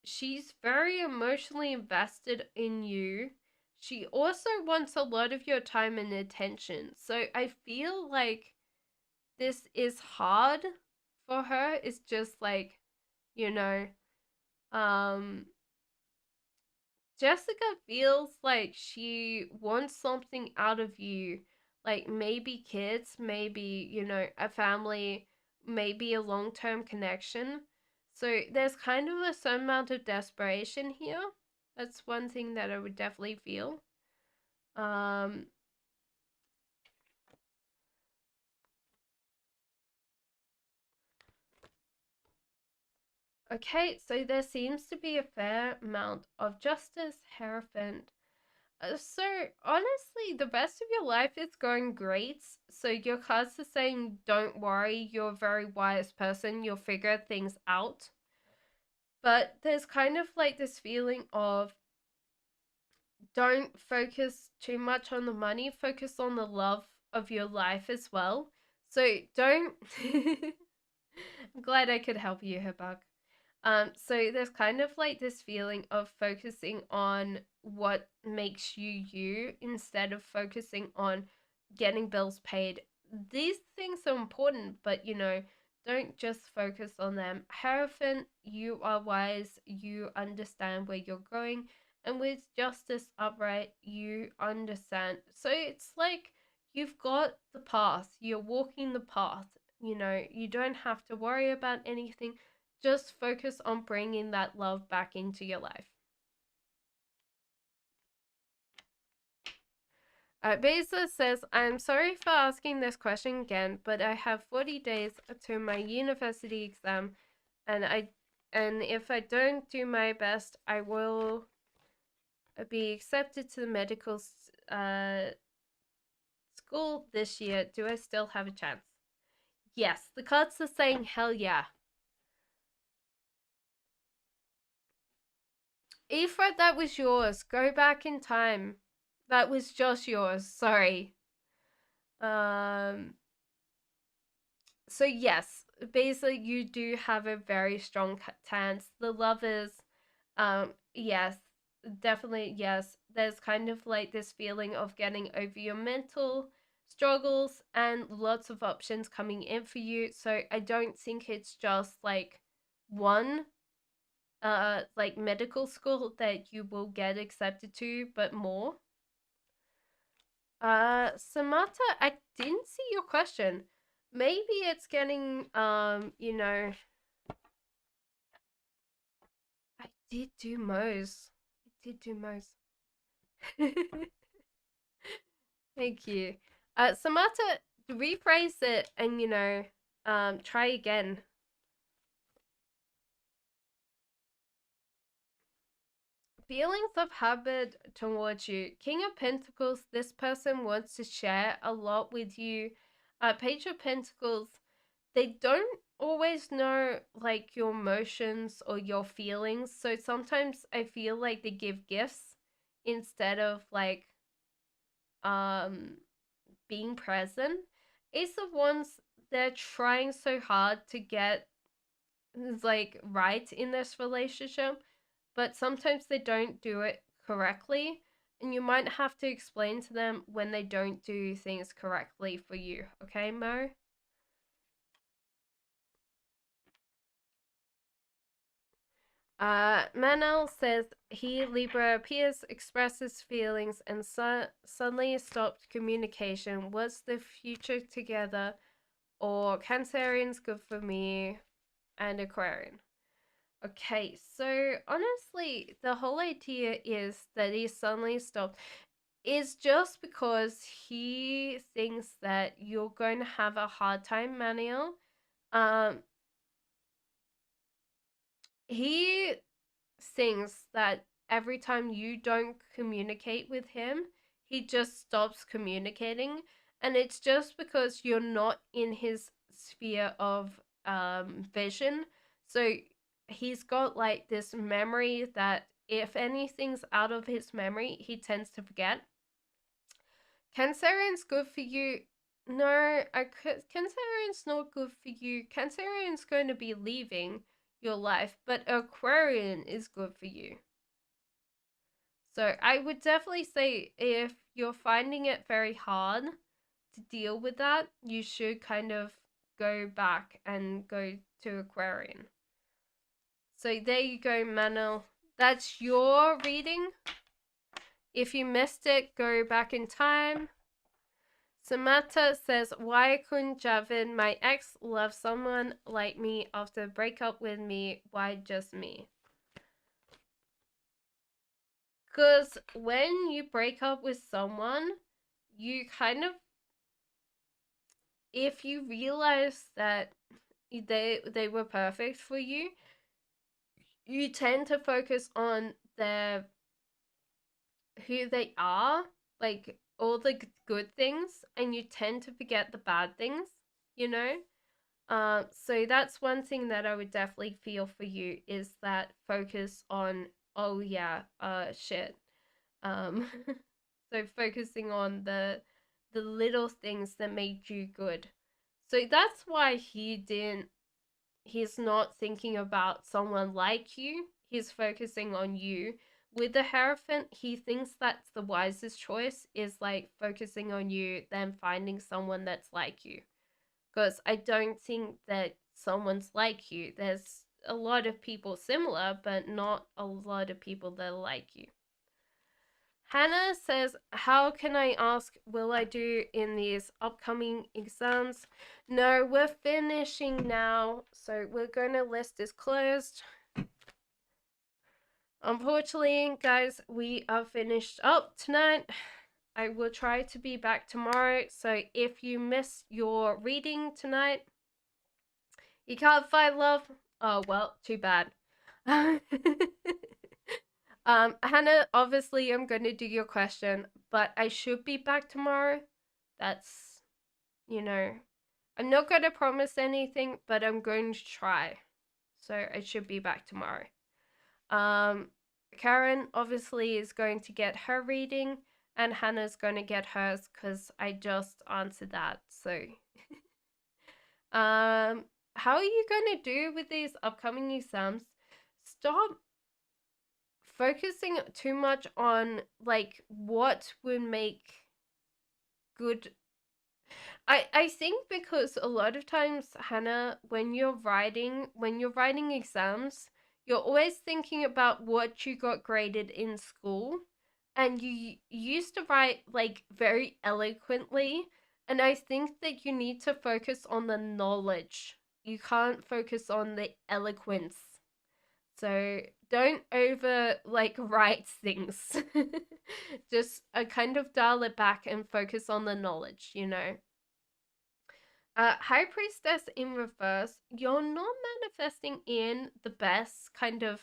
S1: she's very emotionally invested in you. She also wants a lot of your time and attention. So I feel like this is hard for her. It's just like, you know, Jessica feels like she wants something out of you, like maybe kids, maybe, you know, a family, maybe a long-term connection. So there's kind of a certain amount of desperation here. That's one thing that I would definitely feel. Okay, so there seems to be a fair amount of justice, Hierophant. So honestly, the rest of your life is going great. So your cards are saying, don't worry, you're a very wise person. You'll figure things out. But there's kind of like this feeling of don't focus too much on the money. Focus on the love of your life as well. So don't. I'm glad I could help you, Habak. So there's kind of like this feeling of focusing on what makes you you instead of focusing on getting bills paid. These things are important, but don't just focus on them. However, you are wise, you understand where you're going, and with justice upright, you understand. So it's like you've got the path, you're walking the path. You don't have to worry about anything, just focus on bringing that love back into your life. Besa says, I'm sorry for asking this question again, but I have 40 days to my university exam, and if I don't do my best, I will be accepted to the medical school this year. Do I still have a chance? Yes, the cards are saying hell yeah. Ephra, that was yours. Go back in time. That was just yours. Sorry. Um. So yes, basically you do have a very strong stance. The lovers, yes, definitely yes. There's kind of like this feeling of getting over your mental struggles and lots of options coming in for you. So I don't think it's just like one like medical school that you will get accepted to, but more. Samantha, I didn't see your question. Maybe it's getting I did do Moe's. I did do Moe's. Thank you. Samantha, rephrase it and try again. Feelings of habit towards you. King of Pentacles, this person wants to share a lot with you. Page of Pentacles, they don't always know like your emotions or your feelings. So sometimes I feel like they give gifts instead of like um being present. Ace of Wands, they're trying so hard to get like right in this relationship, but sometimes they don't do it correctly, and you might have to explain to them when they don't do things correctly for you. Okay, Mo? Manel says he, Libra, appears, expresses feelings, and suddenly stopped communication. What's the future together? Or Cancerian's good for me, and Aquarian. Okay, so honestly, the whole idea is that he suddenly stopped is just because he thinks that you're going to have a hard time, Manuel. Um, he thinks that every time you don't communicate with him, he just stops communicating, and it's just because you're not in his sphere of vision. So he's got like this memory that if anything's out of his memory, he tends to forget. Cancerian's good for you. No, Cancerian's not good for you. Cancerian's going to be leaving your life, but Aquarian is good for you. So I would definitely say if you're finding it very hard to deal with that, you should kind of go back and go to Aquarian. So there you go, Manuel. That's your reading. If you missed it, go back in time. Samantha says, why couldn't Javin, my ex, love someone like me after breakup with me? Why just me? Because when you break up with someone, you kind of, if you realize that they were perfect for you, you tend to focus on their who they are, like all the good things, and you tend to forget the bad things, you know? So that's one thing that I would definitely feel for you is that focus on, oh yeah, shit. Um, so focusing on the little things that made you good. So that's why he didn't he's not thinking about someone like you. He's focusing on you. With the Hierophant, he thinks that's the wisest choice, is like focusing on you than finding someone that's like you. Because I don't think that someone's like you. There's a lot of people similar, but not a lot of people that are like you. Hannah says, how can I ask, will I do in these upcoming exams? No, we're finishing now, so we're going to list this closed. Unfortunately, guys, we are finished up tonight. I will try to be back tomorrow, so if you miss your reading tonight, you can't find love. Oh, well, too bad. Hannah, obviously I'm going to do your question, but I should be back tomorrow. That's, you know, I'm not going to promise anything, but I'm going to try. So I should be back tomorrow. Karen obviously is going to get her reading, and Hannah's going to get hers because I just answered that. So, how are you going to do with these upcoming exams? Stop focusing too much on like what would make good. I think because a lot of times, Hannah, when you're writing exams, you're always thinking about what you got graded in school, and you used to write like very eloquently, and I think that you need to focus on the knowledge. You can't focus on the eloquence. So don't over like write things. Just kind of dial it back and focus on the knowledge, you know. High Priestess in reverse, you're not manifesting in the best kind of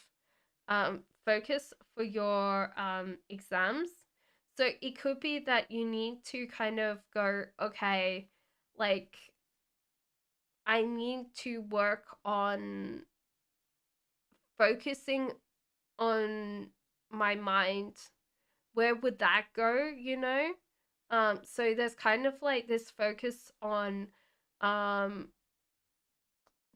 S1: focus for your exams. So it could be that you need to kind of go, okay, like I need to work on focusing on my mind. Where would that go, you know? So there's kind of like this focus on um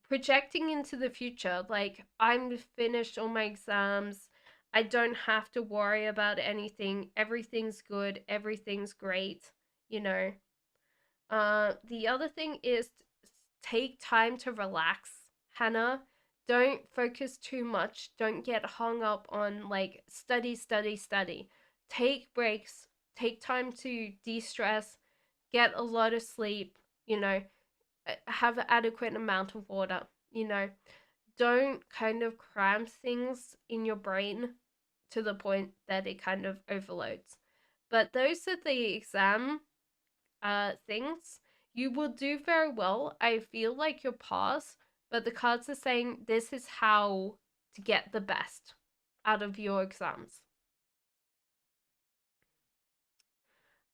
S1: projecting into the future. Like, I'm finished all my exams, I don't have to worry about anything, everything's good, everything's great, you know. The other thing is take time to relax, Hannah. Don't focus too much. Don't get hung up on like study, study, study. Take breaks. Take time to de-stress. Get a lot of sleep, you know. Have an adequate amount of water, you know. Don't kind of cram things in your brain to the point that it kind of overloads. But those are the exam things. You will do very well. I feel like you'll pass, but the cards are saying this is how to get the best out of your exams.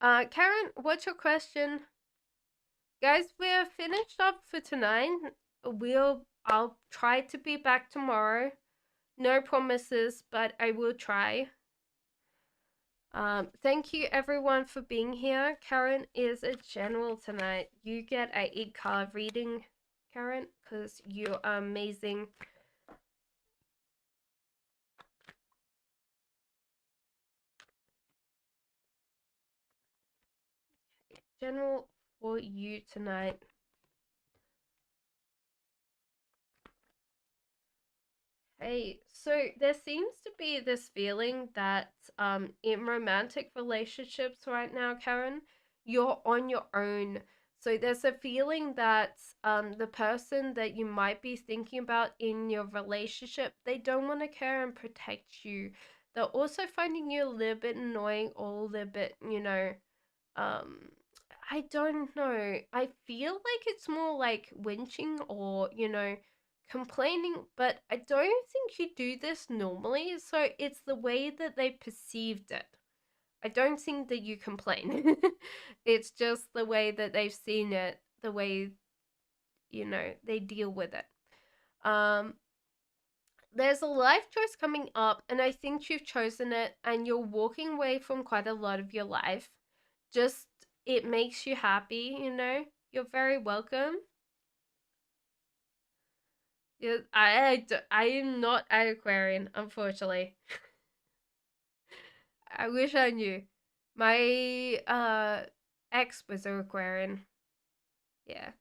S1: Karen, what's your question? Guys, we're finished up for tonight. I'll try to be back tomorrow. No promises, but I will try. Thank you everyone for being here. Karen is a general tonight. You get a 8-card reading, Karen, because you are amazing. General for you tonight. Hey, so there seems to be this feeling that in romantic relationships right now, Karen, you're on your own. So there's a feeling that the person that you might be thinking about in your relationship, they don't want to care and protect you. They're also finding you a little bit annoying or a little bit, you know, um I don't know. I feel like it's more like winching or, you know, complaining, but I don't think you do this normally, so it's the way that they perceived it. I don't think that you complain. It's just the way that they've seen it, the way, you know, they deal with it. There's a life choice coming up, and I think you've chosen it, and you're walking away from quite a lot of your life. Just, it makes you happy, you know? You're very welcome. Yeah, I am not an Aquarian, unfortunately. I wish I knew. My ex was an Aquarian. Yeah.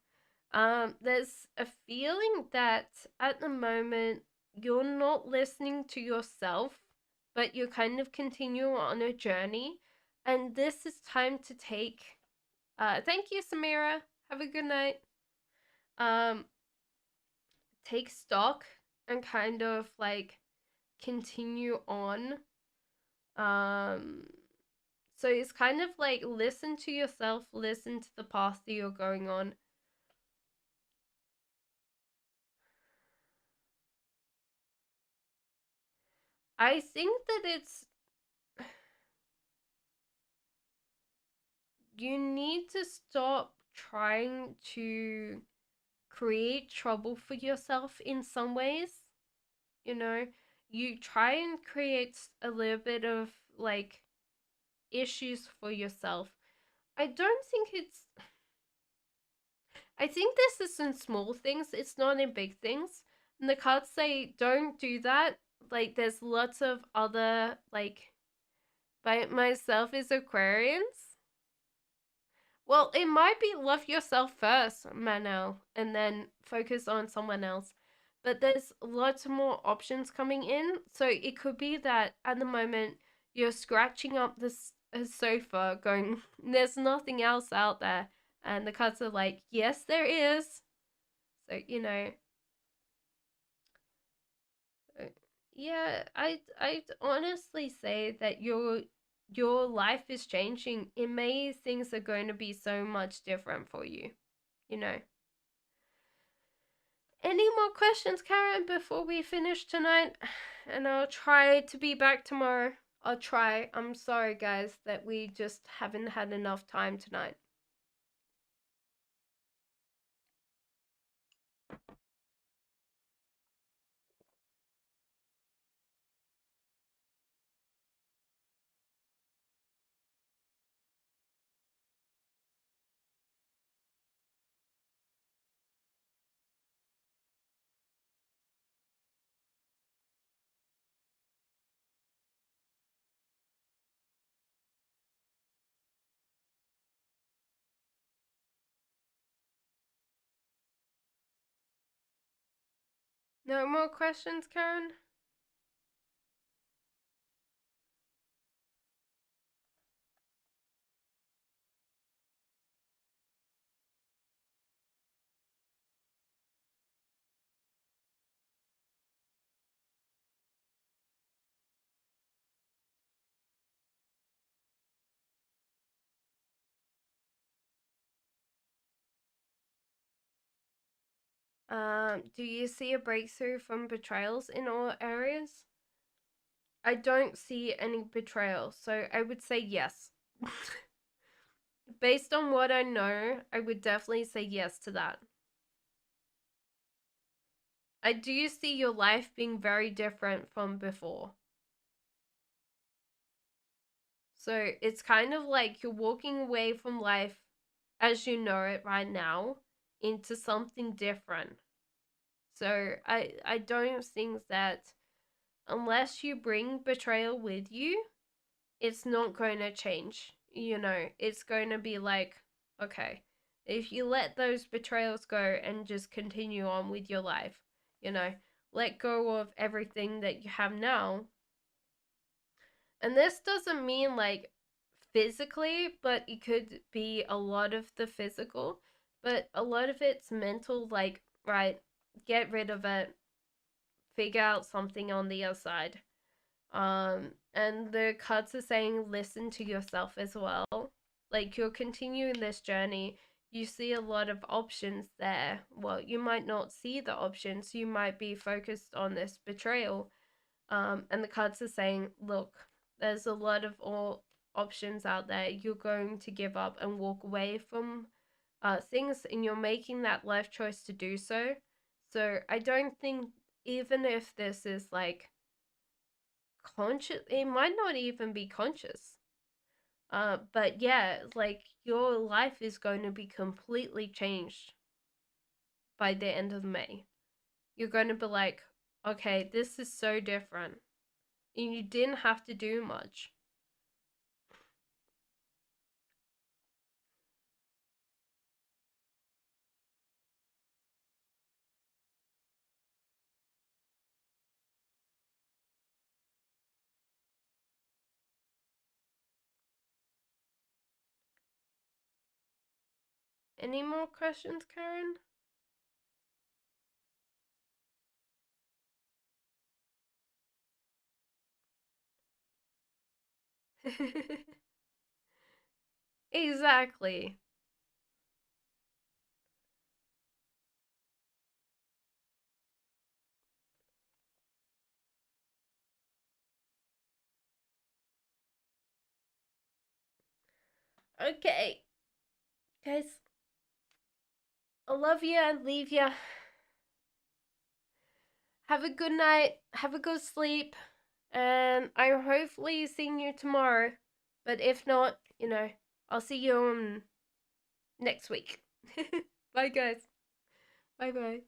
S1: There's a feeling that at the moment you're not listening to yourself, but you're kind of continuing on a journey, and this is time to take. Thank you, Samira. Have a good night. Um, take stock and kind of like continue on. Um, so it's kind of like listen to yourself, listen to the path that you're going on. I think that you need to stop trying to create trouble for yourself in some ways. You know, you try and create a little bit of like issues for yourself. I don't think it's I think this is in small things, it's not in big things. And the cards say don't do that. Like there's lots of other like by myself is Aquarians. Well, it might be love yourself first, Manel, and then focus on someone else. But there's lots more options coming in. So it could be that at the moment you're scratching up this sofa going, there's nothing else out there. And the cards are like, yes, there is. So, uh, yeah, I'd honestly say that your life is changing. In May, things are going to be so much different for you, you know. Any more questions, Karen, before we finish tonight? And I'll try to be back tomorrow. I'll try. I'm sorry, guys, that we just haven't had enough time tonight. No more questions, Karen? Do you see a breakthrough from betrayals in all areas? I don't see any betrayal, so I would say yes. Based on what I know, I would definitely say yes to that. I do see your life being very different from before. So it's kind of like you're walking away from life as you know it right now into something different. So I don't think that unless you bring betrayal with you, it's not going to change. It's going to be like, okay, if you let those betrayals go and just continue on with your life, you know, let go of everything that you have now. And this doesn't mean like physically, but it could be a lot of the physical, but a lot of it's mental, like, right, get rid of it, figure out something on the other side. And the cards are saying listen to yourself as well. Like you're continuing this journey, you see a lot of options there. Well, you might not see the options, you might be focused on this betrayal. And the cards are saying, look, there's a lot of all options out there. You're going to give up and walk away from things, and you're making that life choice to do so. So I don't think, even if this is like conscious, it might not even be conscious. But yeah, like your life is going to be completely changed by the end of May. you're going to be like, okay, this is so different. And you didn't have to do much. Any more questions, Karen? Exactly. Okay, guys, I love you and leave you. Have a good night. Have a good sleep. And I'm hopefully seeing you tomorrow. But if not, I'll see you next week. Bye, guys. Bye bye.